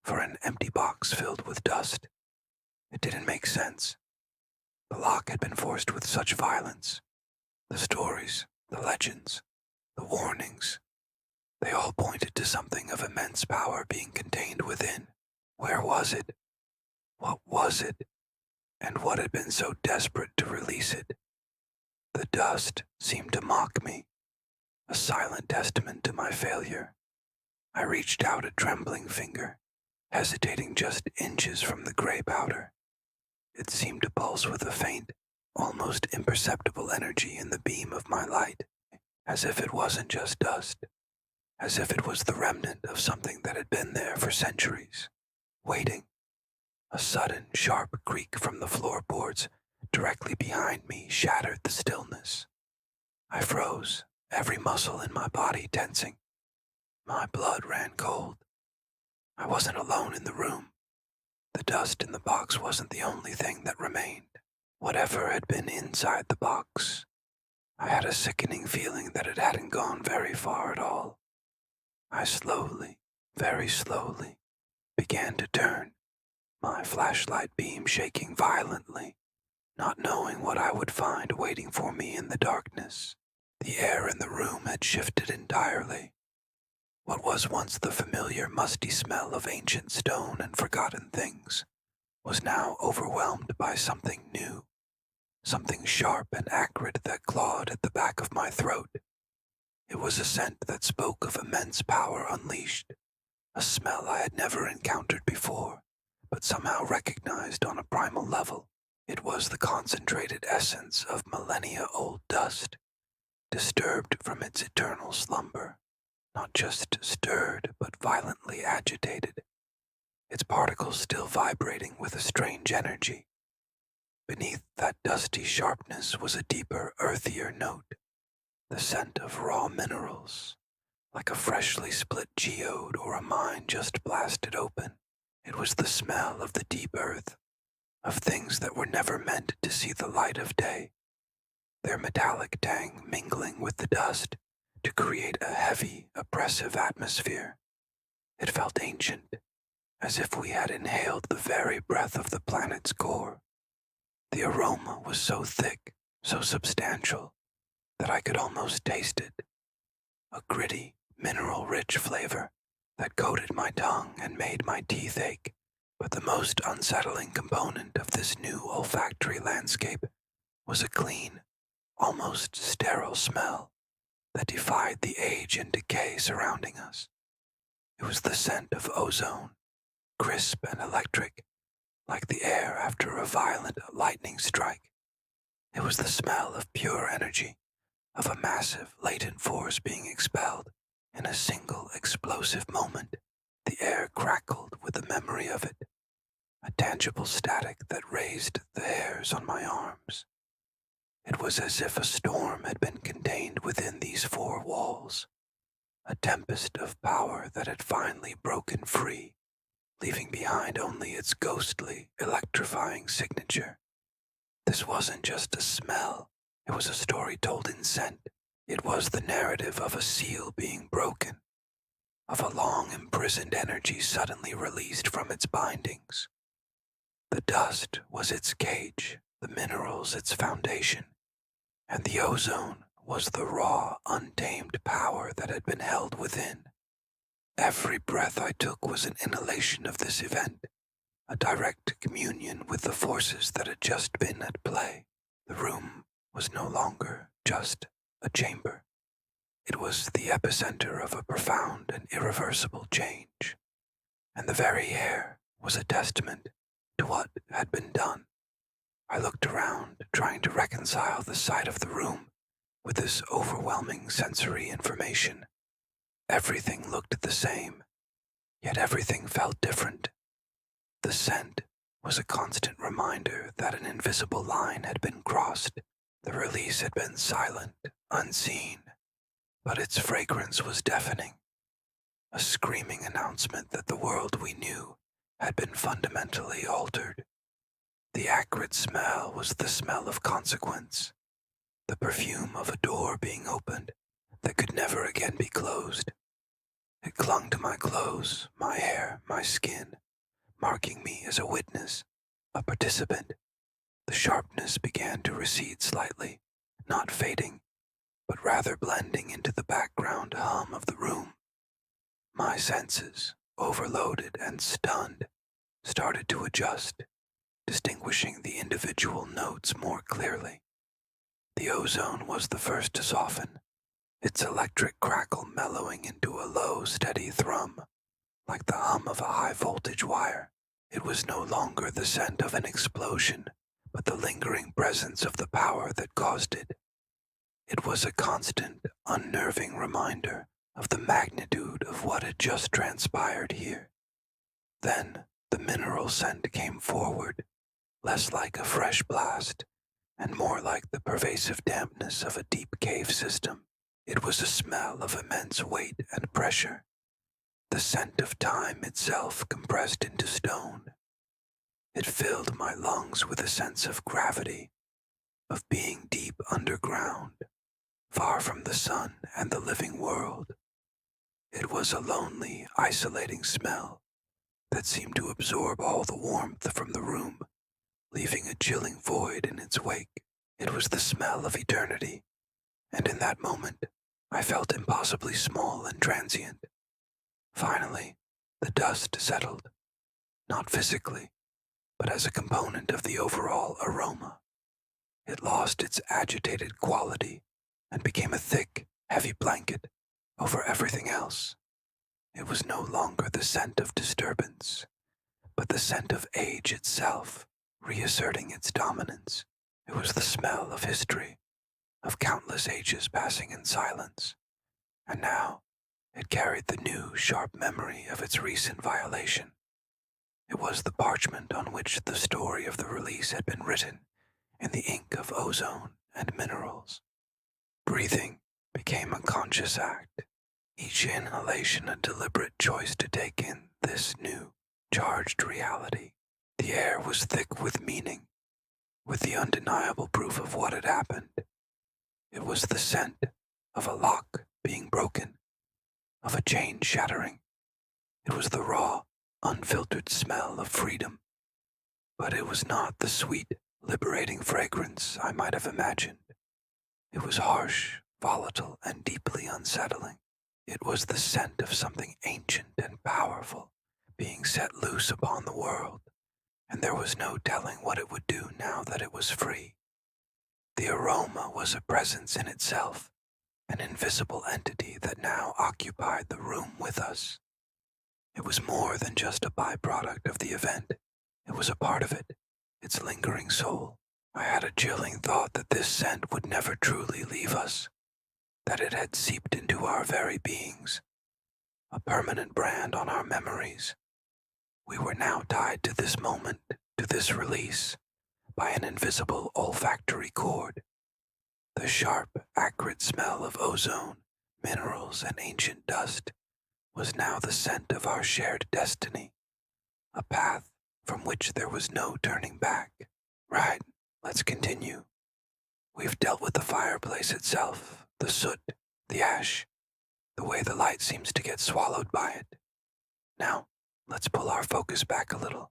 for an empty box filled with dust. It didn't make sense. The lock had been forced with such violence. The stories, the legends, the warnings, they all pointed to something of immense power being contained within. Where was it? What was it? And what had been so desperate to release it? The dust seemed to mock me, a silent testament to my failure. I reached out a trembling finger, hesitating just inches from the gray powder. It seemed to pulse with a faint, almost imperceptible energy in the beam of my light, as if it wasn't just dust, as if it was the remnant of something that had been there for centuries, waiting. A sudden, sharp creak from the floorboards directly behind me shattered the stillness. I froze, every muscle in my body tensing. My blood ran cold. I wasn't alone in the room. The dust in the box wasn't the only thing that remained. Whatever had been inside the box, I had a sickening feeling that it hadn't gone very far at all. I slowly, very slowly, began to turn, my flashlight beam shaking violently, not knowing what I would find waiting for me in the darkness. The air in the room had shifted entirely. What was once the familiar musty smell of ancient stone and forgotten things was now overwhelmed by something new, something sharp and acrid that clawed at the back of my throat. It was a scent that spoke of immense power unleashed, a smell I had never encountered before, but somehow recognized on a primal level. It was the concentrated essence of millennia-old dust, disturbed from its eternal slumber, not just stirred, but violently agitated, its particles still vibrating with a strange energy. Beneath that dusty sharpness was a deeper, earthier note, the scent of raw minerals, like a freshly split geode or a mine just blasted open. It was the smell of the deep earth, of things that were never meant to see the light of day, their metallic tang mingling with the dust to create a heavy, oppressive atmosphere. It felt ancient, as if we had inhaled the very breath of the planet's core. The aroma was so thick, so substantial, that I could almost taste it. A gritty, mineral-rich flavor that coated my tongue and made my teeth ache. But the most unsettling component of this new olfactory landscape was a clean, almost sterile smell that defied the age and decay surrounding us. It was the scent of ozone, crisp and electric, like the air after a violent lightning strike. It was the smell of pure energy, of a massive, latent force being expelled in a single explosive moment. The air crackled with the memory of it, a tangible static that raised the hairs on my arms. It was as if a storm had been contained within these four walls, a tempest of power that had finally broken free, leaving behind only its ghostly, electrifying signature. This wasn't just a smell, it was a story told in scent. It was the narrative of a seal being broken, of a long imprisoned energy suddenly released from its bindings. The dust was its cage, the minerals its foundation, and the ozone was the raw, untamed power that had been held within. Every breath I took was an inhalation of this event, a direct communion with the forces that had just been at play. The room was no longer just a chamber. It was the epicenter of a profound and irreversible change, and the very air was a testament to what had been done. I looked around, trying to reconcile the sight of the room with this overwhelming sensory information. Everything looked the same, yet everything felt different. The scent was a constant reminder that an invisible line had been crossed. The release had been silent, unseen, but its fragrance was deafening, a screaming announcement that the world we knew had been fundamentally altered. The acrid smell was the smell of consequence, the perfume of a door being opened that could never again be closed. It clung to my clothes, my hair, my skin, marking me as a witness, a participant. The sharpness began to recede slightly, not fading, but rather blending into the background hum of the room. My senses, overloaded and stunned, started to adjust, distinguishing the individual notes more clearly. The ozone was the first to soften, its electric crackle mellowing into a low, steady thrum, like the hum of a high-voltage wire. It was no longer the scent of an explosion, but the lingering presence of the power that caused it. It was a constant, unnerving reminder of the magnitude of what had just transpired here. Then the mineral scent came forward, less like a fresh blast, and more like the pervasive dampness of a deep cave system. It was a smell of immense weight and pressure, the scent of time itself compressed into stone. It filled my lungs with a sense of gravity, of being deep underground, far from the sun and the living world. It was a lonely, isolating smell that seemed to absorb all the warmth from the room, leaving a chilling void in its wake. It was the smell of eternity, and in that moment, I felt impossibly small and transient. Finally, the dust settled, not physically, but as a component of the overall aroma. It lost its agitated quality and became a thick, heavy blanket over everything else. It was no longer the scent of disturbance, but the scent of age itself, reasserting its dominance. It was the smell of history, of countless ages passing in silence, and now it carried the new, sharp memory of its recent violation. It was the parchment on which the story of the release had been written in the ink of ozone and minerals. Breathing became a conscious act, each inhalation a deliberate choice to take in this new, charged reality. The air was thick with meaning, with the undeniable proof of what had happened. It was the scent of a lock being broken, of a chain shattering. It was the raw, unfiltered smell of freedom. But it was not the sweet, liberating fragrance I might have imagined. It was harsh, volatile, and deeply unsettling. It was the scent of something ancient and powerful being set loose upon the world, and there was no telling what it would do now that it was free. The aroma was a presence in itself, an invisible entity that now occupied the room with us. It was more than just a byproduct of the event. It was a part of it, its lingering soul. I had a chilling thought that this scent would never truly leave us, that it had seeped into our very beings, a permanent brand on our memories. We were now tied to this moment, to this release, by an invisible olfactory cord. The sharp, acrid smell of ozone, minerals, and ancient dust was now the scent of our shared destiny, a path from which there was no turning back. Right, let's continue. We've dealt with the fireplace itself, the soot, the ash, the way the light seems to get swallowed by it. Now, let's pull our focus back a little.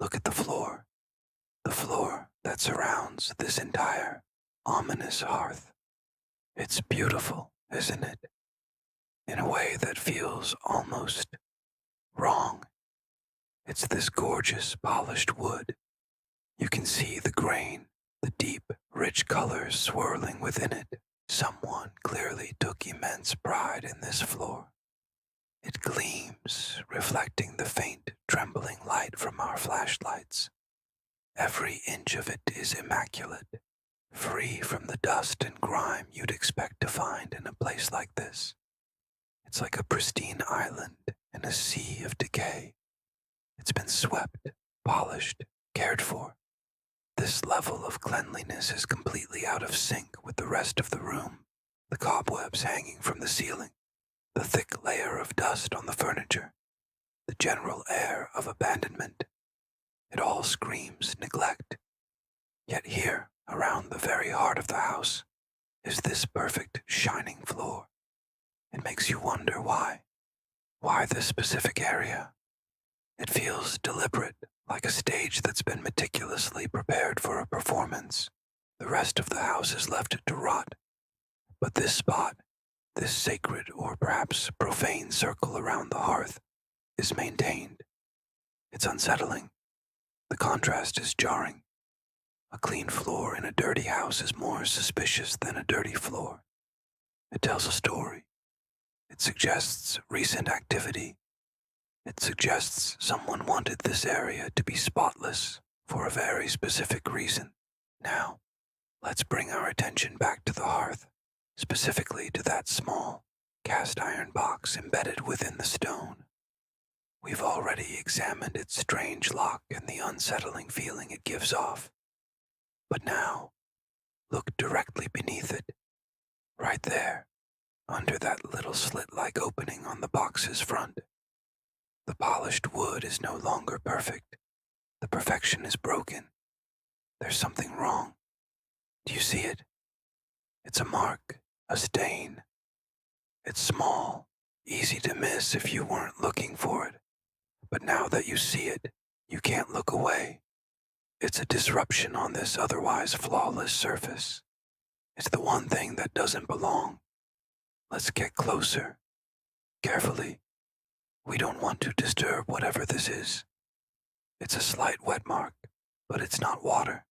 Look at the floor that surrounds this entire ominous hearth. It's beautiful, isn't it? In a way that feels almost wrong. It's this gorgeous, polished wood. You can see the grain, the deep, rich colors swirling within it. Someone clearly took immense pride in this floor. It gleams, reflecting the faint, trembling light from our flashlights. Every inch of it is immaculate, free from the dust and grime you'd expect to find in a place like this. It's like a pristine island in a sea of decay. It's been swept, polished, cared for. This level of cleanliness is completely out of sync with the rest of the room, the cobwebs hanging from the ceiling, the thick layer of dust on the furniture, the general air of abandonment. It all screams neglect. Yet here, around the very heart of the house, is this perfect, shining floor. It makes you wonder why. Why this specific area? It feels deliberate, like a stage that's been meticulously prepared for a performance. The rest of the house is left to rot. But this spot, this sacred or perhaps profane circle around the hearth, is maintained. It's unsettling. The contrast is jarring. A clean floor in a dirty house is more suspicious than a dirty floor. It tells a story. It suggests recent activity. It suggests someone wanted this area to be spotless for a very specific reason. Now, let's bring our attention back to the hearth, specifically to that small, cast iron box embedded within the stone. We've already examined its strange lock and the unsettling feeling it gives off. But now, look directly beneath it, right there, under that little slit-like opening on the box's front. The polished wood is no longer perfect. The perfection is broken. There's something wrong. Do you see it? It's a mark, a stain. It's small, easy to miss if you weren't looking for it. But now that you see it, you can't look away. It's a disruption on this otherwise flawless surface. It's the one thing that doesn't belong. Let's get closer. Carefully. We don't want to disturb whatever this is. It's a slight wet mark, but it's not water.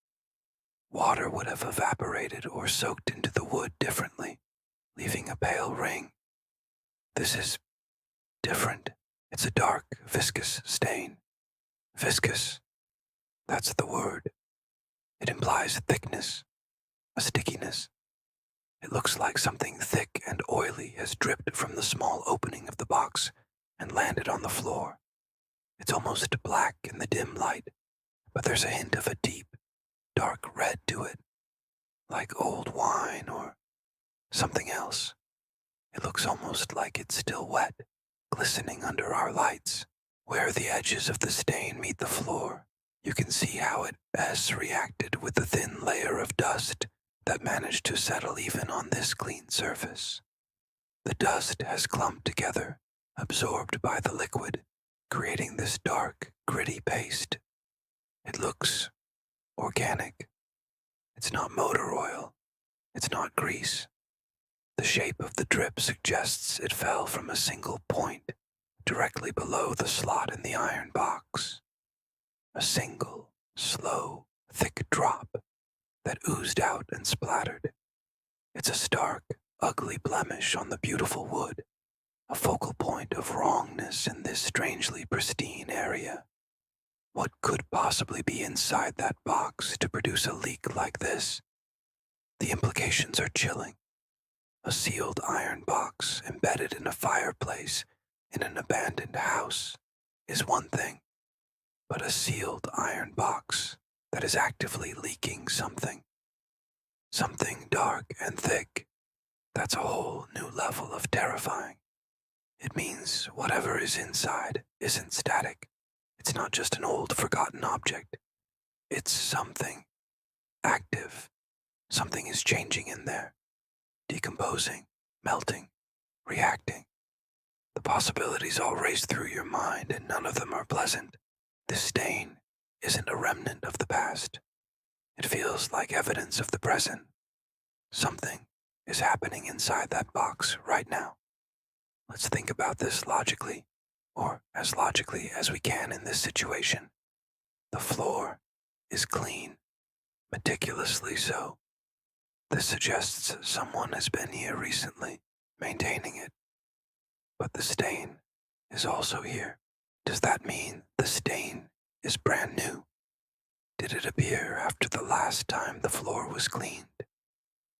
Water would have evaporated or soaked into the wood differently, leaving a pale ring. This is different. It's a dark, viscous stain. Viscous. That's the word. It implies thickness, a stickiness, It looks like something thick and oily has dripped from the small opening of the box and landed on the floor. It's almost black in the dim light, but there's a hint of a deep, dark red to it, like old wine or something else. It looks almost like it's still wet, glistening under our lights. Where the edges of the stain meet the floor, you can see how it has reacted with the thin layer of dust that managed to settle even on this clean surface. The dust has clumped together, absorbed by the liquid, creating this dark, gritty paste. It looks organic. It's not motor oil. It's not grease. The shape of the drip suggests it fell from a single point, directly below the slot in the iron box. A single, slow, thick drop that oozed out and splattered. It's a stark, ugly blemish on the beautiful wood, a focal point of wrongness in this strangely pristine area. What could possibly be inside that box to produce a leak like this? The implications are chilling. A sealed iron box embedded in a fireplace in an abandoned house is one thing, but a sealed iron box that is actively leaking something dark and thick, that's a whole new level of terrifying. It means whatever is inside isn't static. It's not just an old forgotten object. It's something active. Something is changing in there, decomposing, melting, reacting. The possibilities all race through your mind, and none of them are pleasant. This stain isn't a remnant of the past. It feels like evidence of the present. Something is happening inside that box right now. Let's think about this logically, or as logically as we can in this situation. The floor is clean, meticulously so. This suggests someone has been here recently, maintaining it. But the stain is also here. Does that mean the stain is brand new? Did it appear after the last time the floor was cleaned?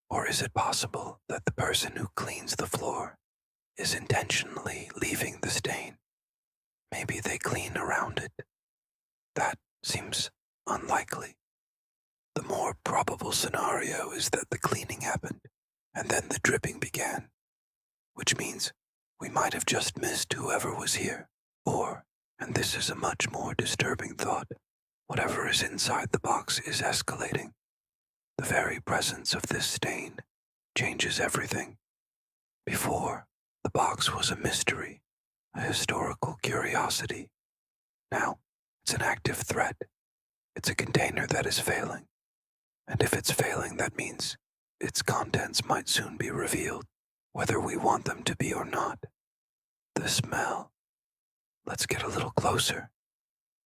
Or is it possible that the person who cleans the floor is intentionally leaving the stain? Maybe they clean around it. That seems unlikely. The more probable scenario is that the cleaning happened, and then the dripping began, which means we might have just missed whoever was here, or, and this is a much more disturbing thought, whatever is inside the box is escalating. The very presence of this stain changes everything. Before, the box was a mystery, a historical curiosity. Now, it's an active threat. It's a container that is failing. And if it's failing, that means its contents might soon be revealed, whether we want them to be or not. The smell. Let's get a little closer.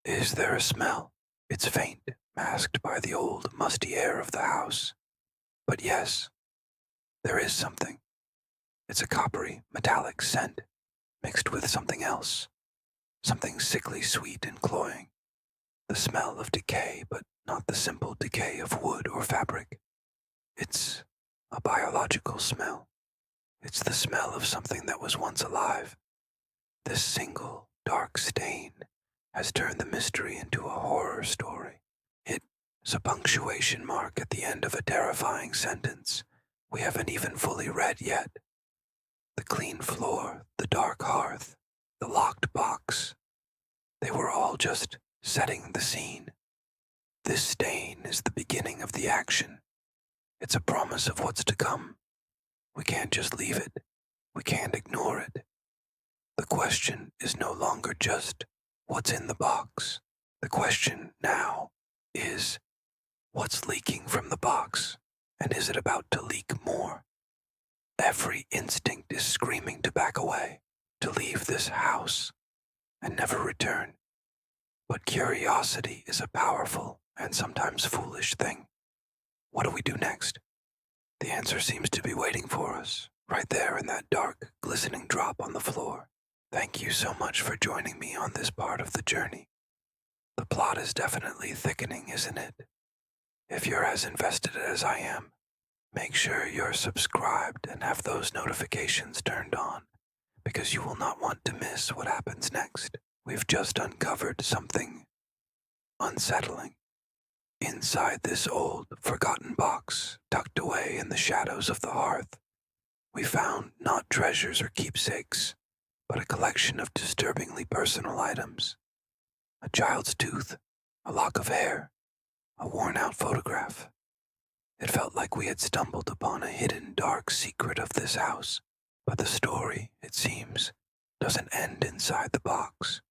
Is there a smell? It's faint, masked by the old, musty air of the house. But yes, there is something. It's a coppery, metallic scent, mixed with something else. Something sickly sweet and cloying. The smell of decay, but not the simple decay of wood or fabric. It's a biological smell. It's the smell of something that was once alive. This single, dark stain has turned the mystery into a horror story. It's a punctuation mark at the end of a terrifying sentence we haven't even fully read yet. The clean floor, the dark hearth, the locked box. They were all just setting the scene. This stain is the beginning of the action. It's a promise of what's to come. We can't just leave it. We can't ignore it. The question is no longer just what's in the box. The question now is what's leaking from the box, and is it about to leak more? Every instinct is screaming to back away, to leave this house, and never return. But curiosity is a powerful and sometimes foolish thing. What do we do next? The answer seems to be waiting for us, right there in that dark, glistening drop on the floor. Thank you so much for joining me on this part of the journey. The plot is definitely thickening, isn't it? If you're as invested as I am, make sure you're subscribed and have those notifications turned on, because you will not want to miss what happens next. We've just uncovered something unsettling. Inside this old, forgotten box, tucked away in the shadows of the hearth, we found not treasures or keepsakes, but a collection of disturbingly personal items. A child's tooth, a lock of hair, a worn-out photograph. It felt like we had stumbled upon a hidden dark secret of this house, but the story, it seems, doesn't end inside the box.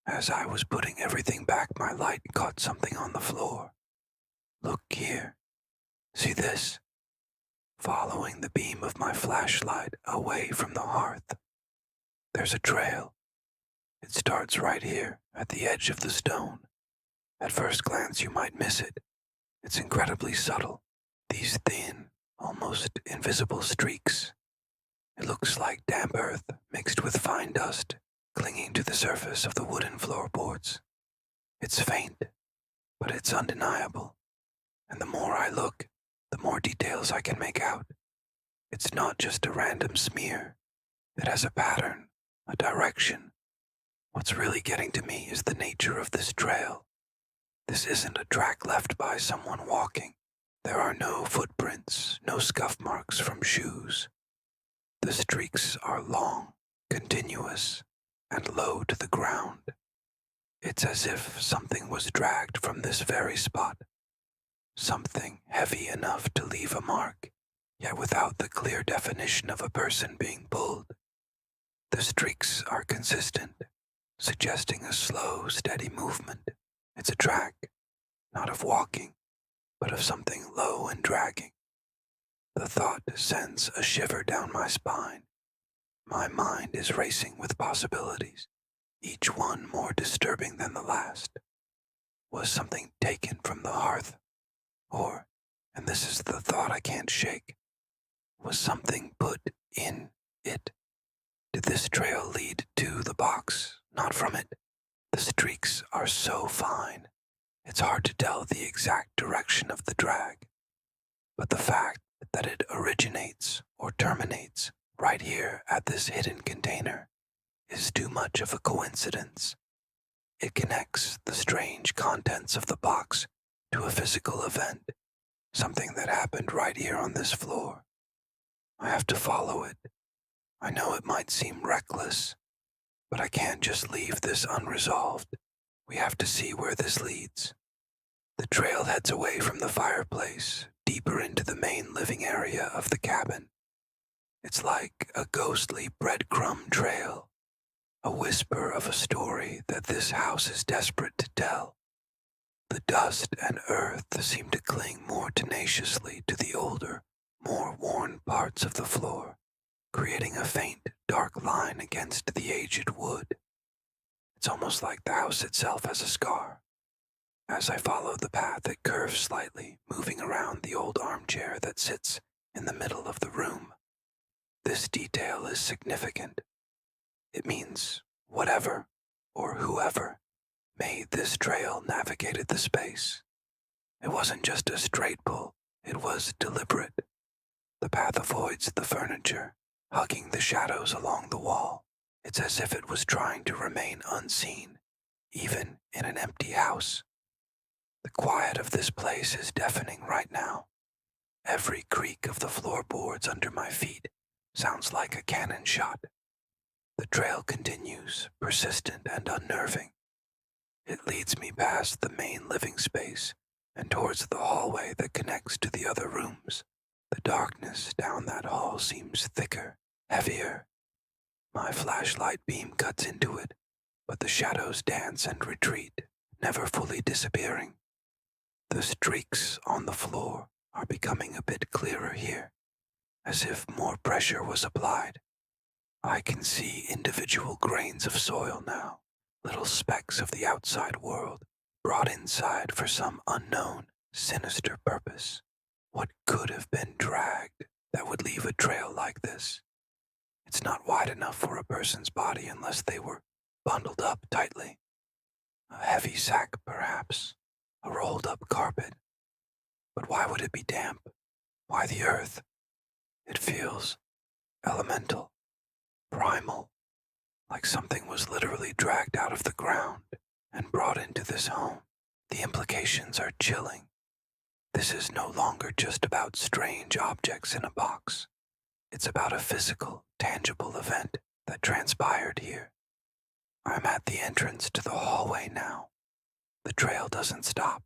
As I was putting everything back, my light caught something on the floor. Look here. See this? Following the beam of my flashlight away from the hearth, there's a trail. It starts right here, at the edge of the stone. At first glance, you might miss it. It's incredibly subtle. These thin, almost invisible streaks. It looks like damp earth mixed with fine dust, clinging to the surface of the wooden floorboards. It's faint, but it's undeniable. And the more I look, the more details I can make out. It's not just a random smear. It has a pattern, a direction. What's really getting to me is the nature of this trail. This isn't a track left by someone walking. There are no footprints, no scuff marks from shoes. The streaks are long, continuous, and low to the ground. It's as if something was dragged from this very spot. Something heavy enough to leave a mark, yet without the clear definition of a person being pulled. The streaks are consistent, suggesting a slow, steady movement. It's a track, not of walking, but of something low and dragging. The thought sends a shiver down my spine. My mind is racing with possibilities, each one more disturbing than the last. Was something taken from the hearth? Or, and this is the thought I can't shake, was something put in it? Did this trail lead to the box, not from it? The streaks are so fine, it's hard to tell the exact direction of the drag. But the fact that it originates or terminates right here at this hidden container is too much of a coincidence. It connects the strange contents of the box to a physical event, something that happened right here on this floor. I have to follow it. I know it might seem reckless, but I can't just leave this unresolved. We have to see where this leads. The trail heads away from the fireplace, deeper into the main living area of the cabin. It's like a ghostly breadcrumb trail, a whisper of a story that this house is desperate to tell. The dust and earth seem to cling more tenaciously to the older, more worn parts of the floor, creating a faint, dark line against the aged wood. It's almost like the house itself has a scar. As I follow the path, it curves slightly, moving around the old armchair that sits in the middle of the room. This detail is significant. It means whatever or whoever made this trail navigated the space. It wasn't just a straight pull, it was deliberate. The path avoids the furniture, hugging the shadows along the wall. It's as if it was trying to remain unseen, even in an empty house. The quiet of this place is deafening right now. Every creak of the floorboards under my feet sounds like a cannon shot. The trail continues, persistent and unnerving. It leads me past the main living space and towards the hallway that connects to the other rooms. The darkness down that hall seems thicker, heavier. My flashlight beam cuts into it, but the shadows dance and retreat, never fully disappearing. The streaks on the floor are becoming a bit clearer here, as if more pressure was applied. I can see individual grains of soil now, little specks of the outside world, brought inside for some unknown, sinister purpose. What could have been dragged that would leave a trail like this? It's not wide enough for a person's body unless they were bundled up tightly. A heavy sack, perhaps, a rolled-up carpet. But why would it be damp? Why the earth? It feels elemental, primal, like something was literally dragged out of the ground and brought into this home. The implications are chilling. This is no longer just about strange objects in a box. It's about a physical, tangible event that transpired here. I'm at the entrance to the hallway now. The trail doesn't stop.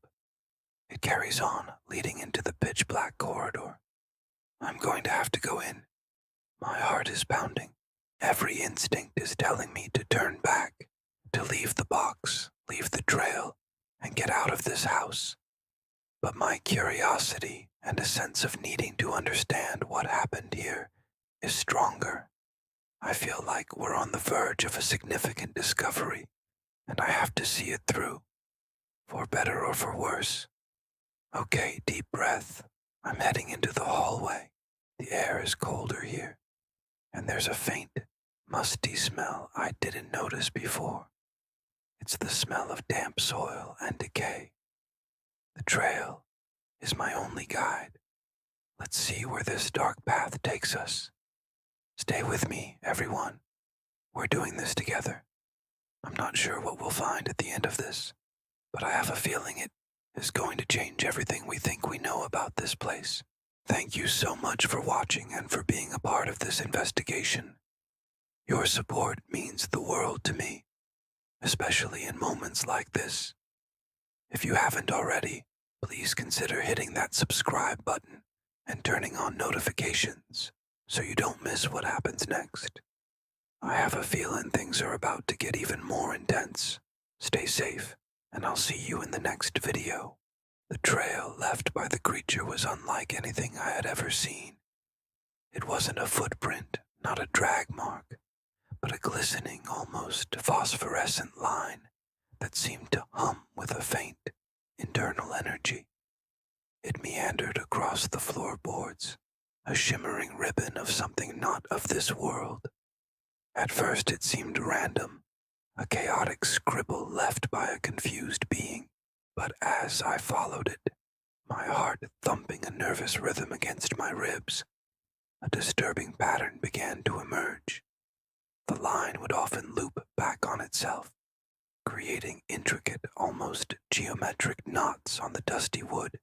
It carries on, leading into the pitch-black corridor. I'm going to have to go in. My heart is pounding. Every instinct is telling me to turn back, to leave the box, leave the trail, and get out of this house. But my curiosity and a sense of needing to understand what happened here is stronger. I feel like we're on the verge of a significant discovery, and I have to see it through, for better or for worse. Okay, deep breath. I'm heading into the hallway. The air is colder here, and there's a faint, musty smell I didn't notice before. It's the smell of damp soil and decay. The trail is my only guide. Let's see where this dark path takes us. Stay with me, everyone. We're doing this together. I'm not sure what we'll find at the end of this, but I have a feeling it is going to change everything we think we know about this place. Thank you so much for watching and for being a part of this investigation. Your support means the world to me, especially in moments like this. If you haven't already, please consider hitting that subscribe button and turning on notifications so you don't miss what happens next. I have a feeling things are about to get even more intense. Stay safe, and I'll see you in the next video. The trail left by the creature was unlike anything I had ever seen. It wasn't a footprint, not a drag mark, but a glistening, almost phosphorescent line that seemed to hum with a faint, internal energy. It meandered across the floorboards, a shimmering ribbon of something not of this world. At first it seemed random, a chaotic scribble left by a confused being, but as I followed it, my heart thumping a nervous rhythm against my ribs, a disturbing pattern began to emerge. The line would often loop back on itself, creating intricate, almost geometric knots on the dusty wood.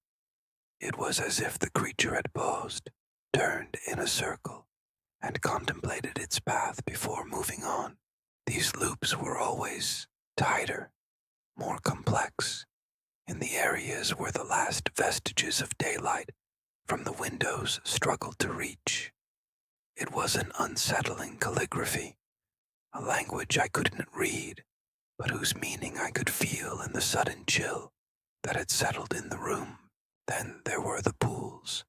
It was as if the creature had paused, turned in a circle, and contemplated its path before moving on. These loops were always tighter, more complex, in the areas where the last vestiges of daylight from the windows struggled to reach. It was an unsettling calligraphy, a language I couldn't read, but whose meaning I could feel in the sudden chill that had settled in the room. Then there were the pools.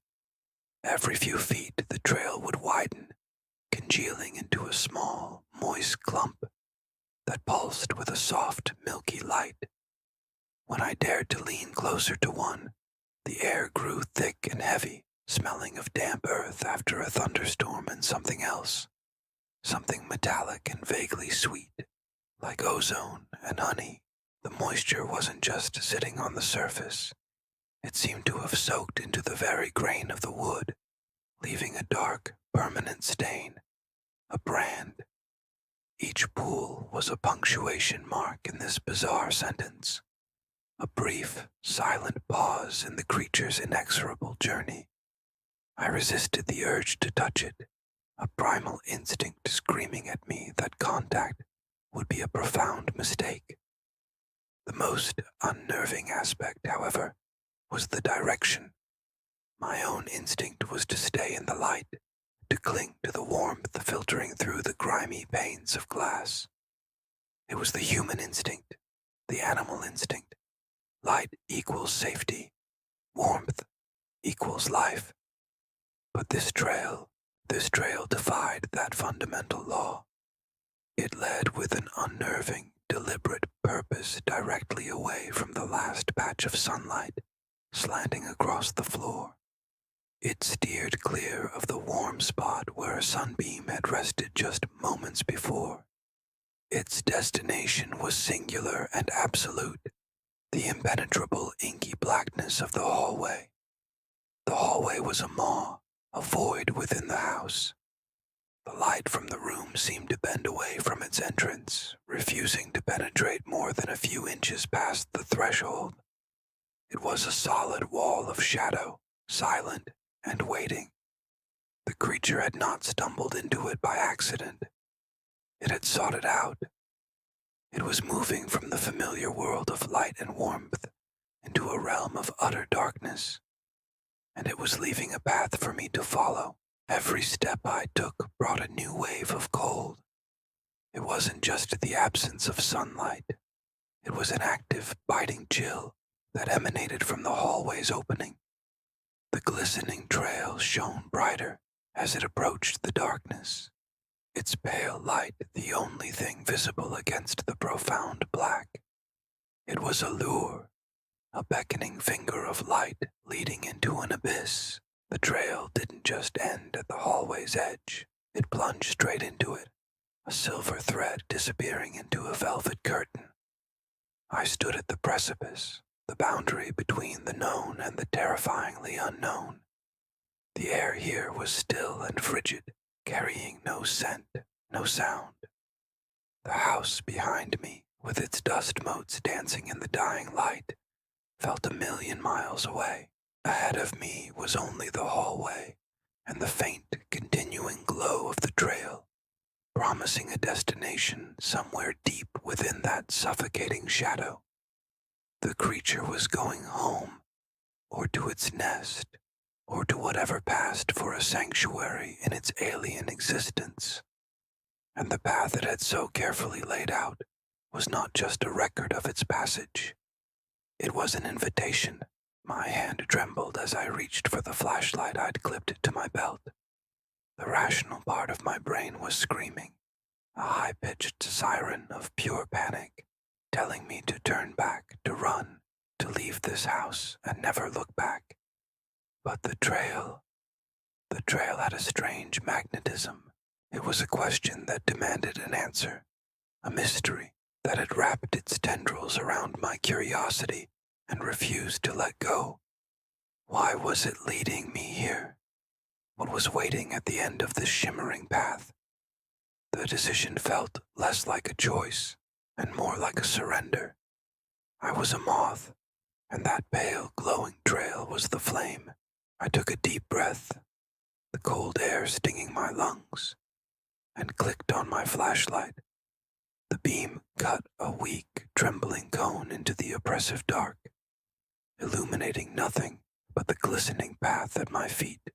Every few feet the trail would widen, congealing into a small, moist clump that pulsed with a soft, milky light. When I dared to lean closer to one, the air grew thick and heavy, smelling of damp earth after a thunderstorm and something else, something metallic and vaguely sweet, like ozone and honey. The moisture wasn't just sitting on the surface. It seemed to have soaked into the very grain of the wood, leaving a dark, permanent stain, a brand. Each pool was a punctuation mark in this bizarre sentence, a brief, silent pause in the creature's inexorable journey. I resisted the urge to touch it, a primal instinct screaming at me that contact would be a profound mistake. The most unnerving aspect, however, was the direction. My own instinct was to stay in the light, to cling to the warmth filtering through the grimy panes of glass. It was the human instinct, the animal instinct. Light equals safety, warmth equals life. But this trail defied that fundamental law. It led with an unnerving, deliberate purpose directly away from the last patch of sunlight, slanting across the floor. It steered clear of the warm spot where a sunbeam had rested just moments before. Its destination was singular and absolute, the impenetrable inky blackness of the hallway. The hallway was a maw, a void within the house. The light from the room seemed to bend away from its entrance, refusing to penetrate more than a few inches past the threshold. It was a solid wall of shadow, silent and waiting. The creature had not stumbled into it by accident. It had sought it out. It was moving from the familiar world of light and warmth into a realm of utter darkness, and it was leaving a path for me to follow. Every step I took brought a new wave of cold. It wasn't just the absence of sunlight. It was an active, biting chill that emanated from the hallway's opening. The glistening trail shone brighter as it approached the darkness, its pale light the only thing visible against the profound black. It was a lure, a beckoning finger of light leading into an abyss. The trail didn't just end at the hallway's edge. It plunged straight into it, a silver thread disappearing into a velvet curtain. I stood at the precipice, the boundary between the known and the terrifyingly unknown. The air here was still and frigid, carrying no scent, no sound. The house behind me, with its dust motes dancing in the dying light, felt 1,000,000 miles away. Ahead of me was only the hallway and the faint, continuing glow of the trail, promising a destination somewhere deep within that suffocating shadow. The creature was going home, or to its nest, or to whatever passed for a sanctuary in its alien existence. And the path it had so carefully laid out was not just a record of its passage. It was an invitation. My hand trembled as I reached for the flashlight I'd clipped to my belt. The rational part of my brain was screaming, a high-pitched siren of pure panic, telling me to turn back, to run, to leave this house and never look back. But the trail had a strange magnetism. It was a question that demanded an answer, a mystery that had wrapped its tendrils around my curiosity and refused to let go. Why was it leading me here? What was waiting at the end of this shimmering path? The decision felt less like a choice and more like a surrender. I was a moth, and that pale, glowing trail was the flame. I took a deep breath, the cold air stinging my lungs, and clicked on my flashlight. The beam cut a weak, trembling cone into the oppressive dark, illuminating nothing but the glistening path at my feet.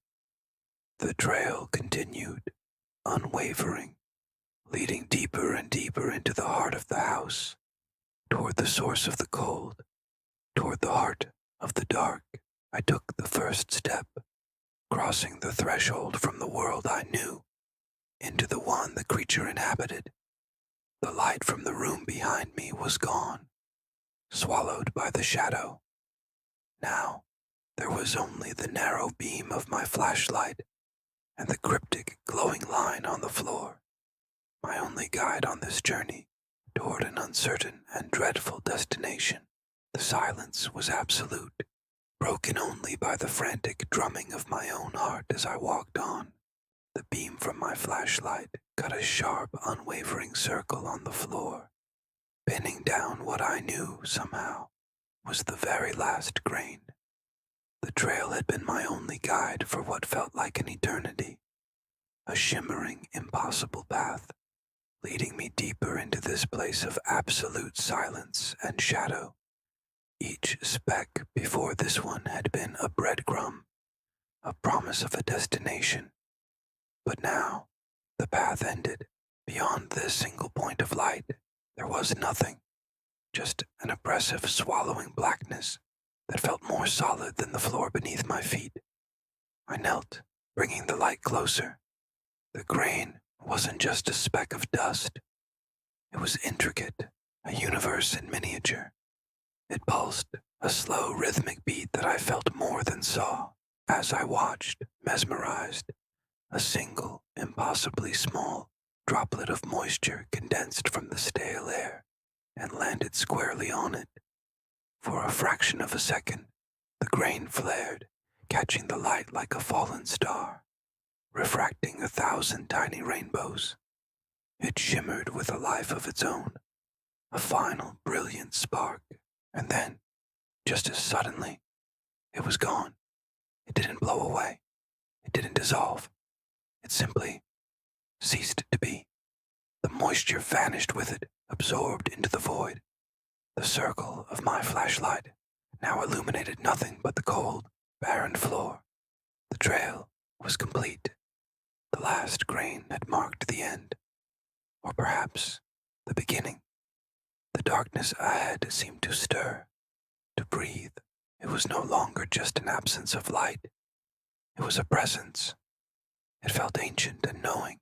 The trail continued, unwavering, leading deeper and deeper into the heart of the house, toward the source of the cold, toward the heart of the dark. I took the first step, crossing the threshold from the world I knew into the one the creature inhabited. The light from the room behind me was gone, swallowed by the shadow. Now, there was only the narrow beam of my flashlight and the cryptic, glowing line on the floor, my only guide on this journey toward an uncertain and dreadful destination. The silence was absolute, broken only by the frantic drumming of my own heart as I walked on. The beam from my flashlight cut a sharp, unwavering circle on the floor, pinning down what I knew, somehow, was the very last grain. The trail had been my only guide for what felt like an eternity, a shimmering, impossible path, leading me deeper into this place of absolute silence and shadow. Each speck before this one had been a breadcrumb, a promise of a destination. But now, the path ended. Beyond this single point of light, there was nothing, just an oppressive, swallowing blackness that felt more solid than the floor beneath my feet. I knelt, bringing the light closer. The grain wasn't just a speck of dust. It was intricate, a universe in miniature. It pulsed, a slow, rhythmic beat that I felt more than saw. As I watched, mesmerized, a single, impossibly small droplet of moisture condensed from the stale air and landed squarely on it. For a fraction of a second, the grain flared, catching the light like a fallen star, refracting 1,000 tiny rainbows. It shimmered with a life of its own, a final brilliant spark, and then, just as suddenly, it was gone. It didn't blow away. It didn't dissolve. It simply ceased to be. The moisture vanished with it, absorbed into the void. The circle of my flashlight now illuminated nothing but the cold, barren floor. The trail was complete. The last grain had marked the end, or perhaps the beginning. The darkness ahead seemed to stir, to breathe. It was no longer just an absence of light. It was a presence. It felt ancient and knowing.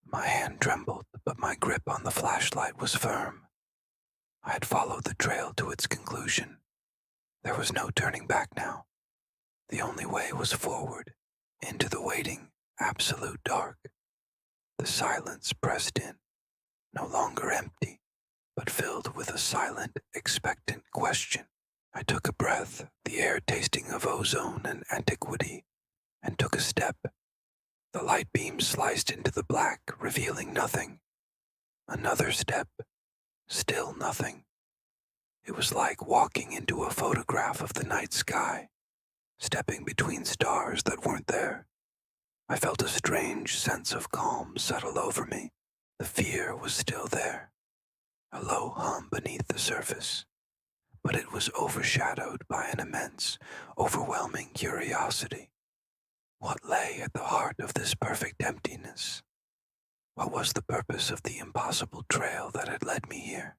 My hand trembled, but my grip on the flashlight was firm. I had followed the trail to its conclusion. There was no turning back now. The only way was forward, into the waiting, absolute dark. The silence pressed in, no longer empty, but filled with a silent, expectant question. I took a breath, the air tasting of ozone and antiquity, and took a step. The light beam sliced into the black, revealing nothing. Another step, still nothing. It was like walking into a photograph of the night sky, stepping between stars that weren't there. I felt a strange sense of calm settle over me. The fear was still there, a low hum beneath the surface, but it was overshadowed by an immense, overwhelming curiosity. What lay at the heart of this perfect emptiness? What was the purpose of the impossible trail that had led me here?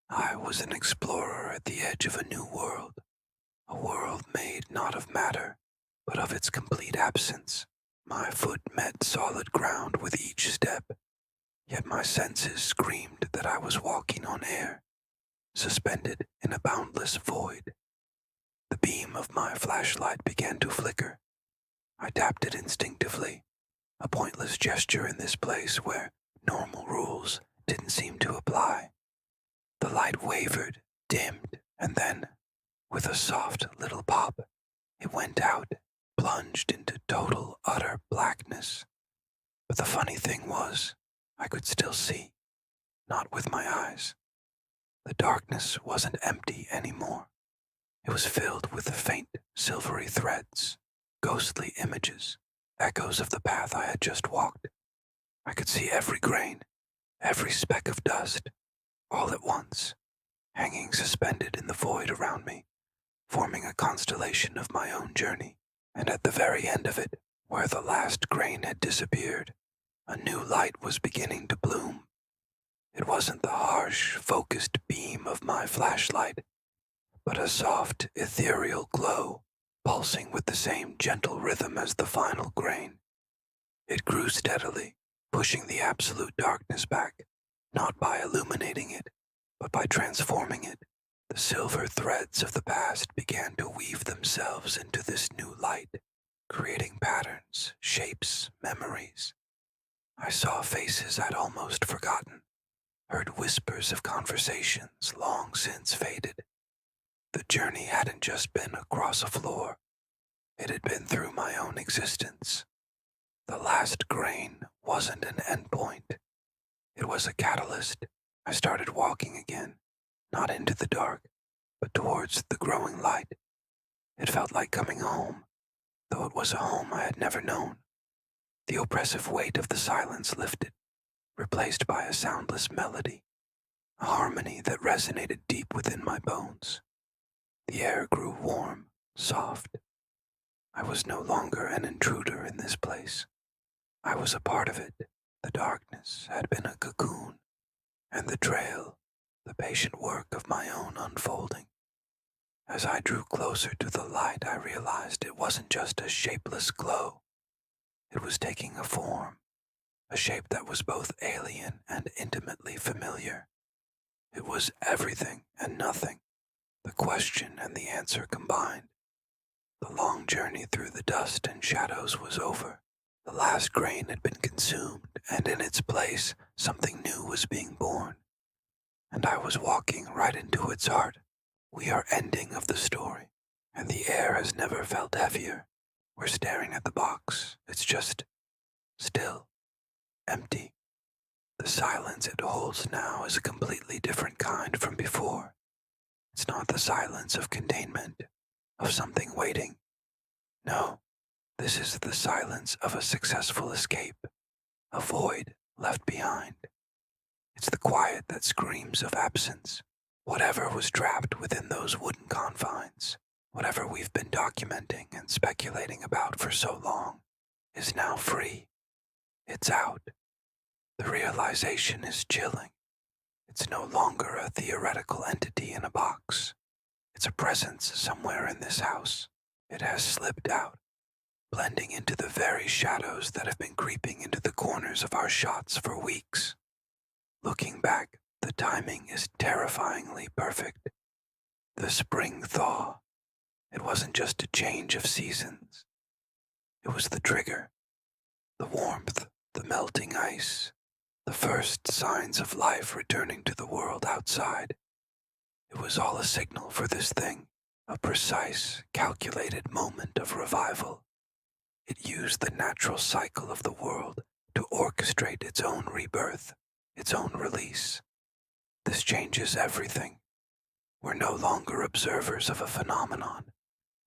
I was an explorer at the edge of a new world, a world made not of matter, but of its complete absence. My foot met solid ground with each step, yet my senses screamed that I was walking on air, suspended in a boundless void. The beam of my flashlight began to flicker. I tapped it instinctively, a pointless gesture in this place where normal rules didn't seem to apply. The light wavered, dimmed, and then, with a soft little pop, it went out, plunged into total, utter blackness. But the funny thing was, I could still see, not with my eyes. The darkness wasn't empty anymore. It was filled with faint, silvery threads, ghostly images, echoes of the path I had just walked. I could see every grain, every speck of dust, all at once, hanging suspended in the void around me, forming a constellation of my own journey. And at the very end of it, where the last grain had disappeared, a new light was beginning to bloom. It wasn't the harsh, focused beam of my flashlight, but a soft, ethereal glow, pulsing with the same gentle rhythm as the final grain. It grew steadily, pushing the absolute darkness back, not by illuminating it, but by transforming it. The silver threads of the past began to weave themselves into this new light, creating patterns, shapes, memories. I saw faces I'd almost forgotten, heard whispers of conversations long since faded. The journey hadn't just been across a floor, it had been through my own existence. The last grain wasn't an endpoint. It was a catalyst. I started walking again, not into the dark, but towards the growing light. It felt like coming home, though it was a home I had never known. The oppressive weight of the silence lifted, replaced by a soundless melody, a harmony that resonated deep within my bones. The air grew warm, soft. I was no longer an intruder in this place. I was a part of it. The darkness had been a cocoon, and the trail, the patient work of my own unfolding. As I drew closer to the light, I realized it wasn't just a shapeless glow. It was taking a form, a shape that was both alien and intimately familiar. It was everything and nothing, the question and the answer combined. The long journey through the dust and shadows was over. The last grain had been consumed, and in its place, something new was being born. And I was walking right into its heart. We are ending of the story. and the air has never felt heavier. We're staring at the box. It's just still, empty. The silence it holds now is a completely different kind from before. It's not the silence of containment, of something waiting. No, this is the silence of a successful escape, a void left behind. It's the quiet that screams of absence. Whatever was trapped within those wooden confines, whatever we've been documenting and speculating about for so long, is now free. It's out. The realization is chilling. It's no longer a theoretical entity in a box. It's a presence somewhere in this house. It has slipped out, blending into the very shadows that have been creeping into the corners of our shots for weeks. Looking back, the timing is terrifyingly perfect. The spring thaw. It wasn't just a change of seasons. It was the trigger. The warmth, the melting ice, the first signs of life returning to the world outside. It was all a signal for this thing, a precise, calculated moment of revival. It used the natural cycle of the world to orchestrate its own rebirth, its own release. This changes everything. We're no longer observers of a phenomenon.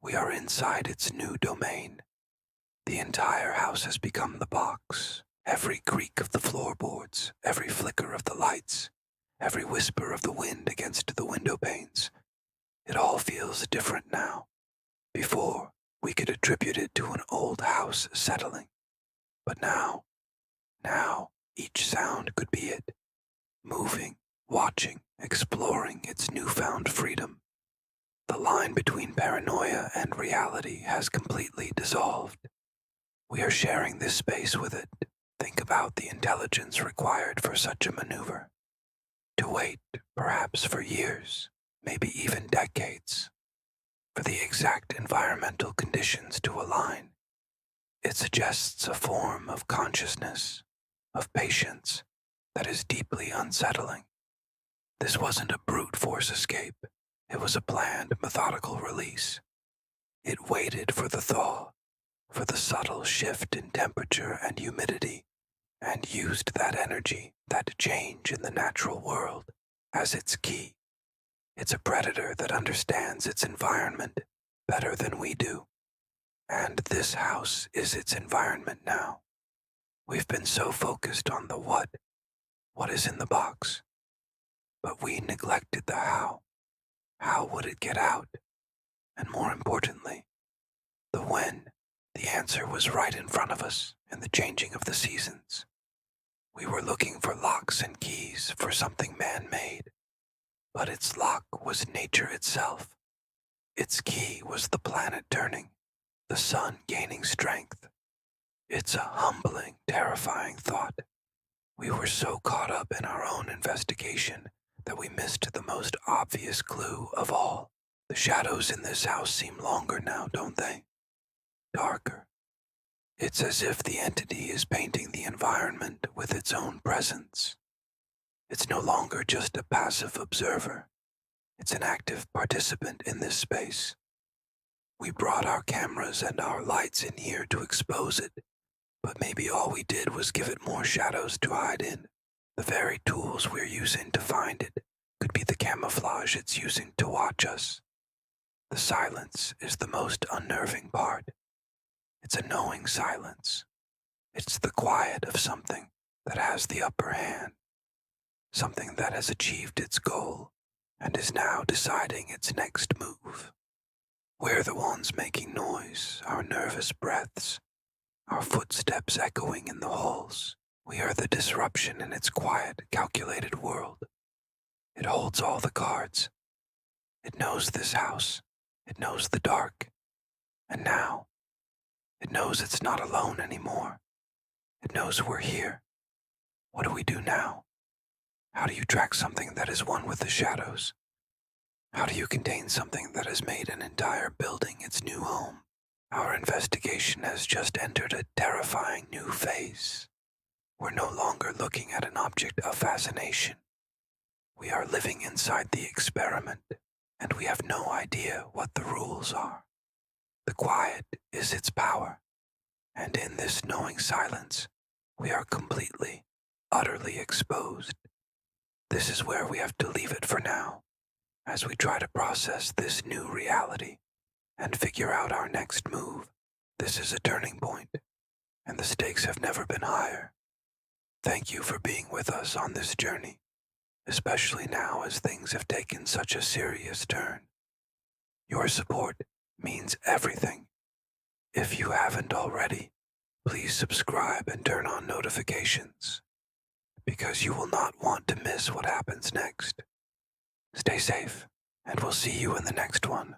We are inside its new domain. The entire house has become the box. Every creak of the floorboards, every flicker of the lights, every whisper of the wind against the window panes. It all feels different now. Before, we could attribute it to an old house settling. But now, each sound could be it. Moving, watching, exploring its newfound freedom. The line between paranoia and reality has completely dissolved. We are sharing this space with it. Think about the intelligence required for such a maneuver. To wait, perhaps for years, maybe even decades, for the exact environmental conditions to align. It suggests a form of consciousness, of patience, that is deeply unsettling. This wasn't a brute force escape. It was a planned, methodical release. It waited for the thaw, for the subtle shift in temperature and humidity, and used that energy, that change in the natural world, as its key. It's a predator that understands its environment better than we do. And this house is its environment now. We've been so focused on the what is in the box, but we neglected the how. How would it get out? And more importantly, the when. The answer was right in front of us in the changing of the seasons. We were looking for locks and keys for something man-made, but its lock was nature itself. Its key was the planet turning, the sun gaining strength. It's a humbling, terrifying thought. We were so caught up in our own investigation that we missed the most obvious clue of all. The shadows in this house seem longer now, don't they? Darker. It's as if the entity is painting the environment with its own presence. It's no longer just a passive observer. It's an active participant in this space. We brought our cameras and our lights in here to expose it, but maybe all we did was give it more shadows to hide in. The very tools we're using to find it could be the camouflage it's using to watch us. The silence is the most unnerving part. It's a knowing silence. It's the quiet of something that has the upper hand, something that has achieved its goal and is now deciding its next move. We're the ones making noise, our nervous breaths, our footsteps echoing in the halls. We are the disruption in its quiet, calculated world. It holds all the cards. It knows this house. It knows the dark. And now, it knows it's not alone anymore. It knows we're here. What do we do now? How do you track something that is one with the shadows? How do you contain something that has made an entire building its new home? Our investigation has just entered a terrifying new phase. We're no longer looking at an object of fascination. We are living inside the experiment, and we have no idea what the rules are. The quiet is its power, and in this knowing silence, we are completely, utterly exposed. This is where we have to leave it for now, as we try to process this new reality and figure out our next move. This is a turning point, and the stakes have never been higher. Thank you for being with us on this journey, especially now as things have taken such a serious turn. Your support means everything. If you haven't already, please subscribe and turn on notifications, because you will not want to miss what happens next. Stay safe, and we'll see you in the next one.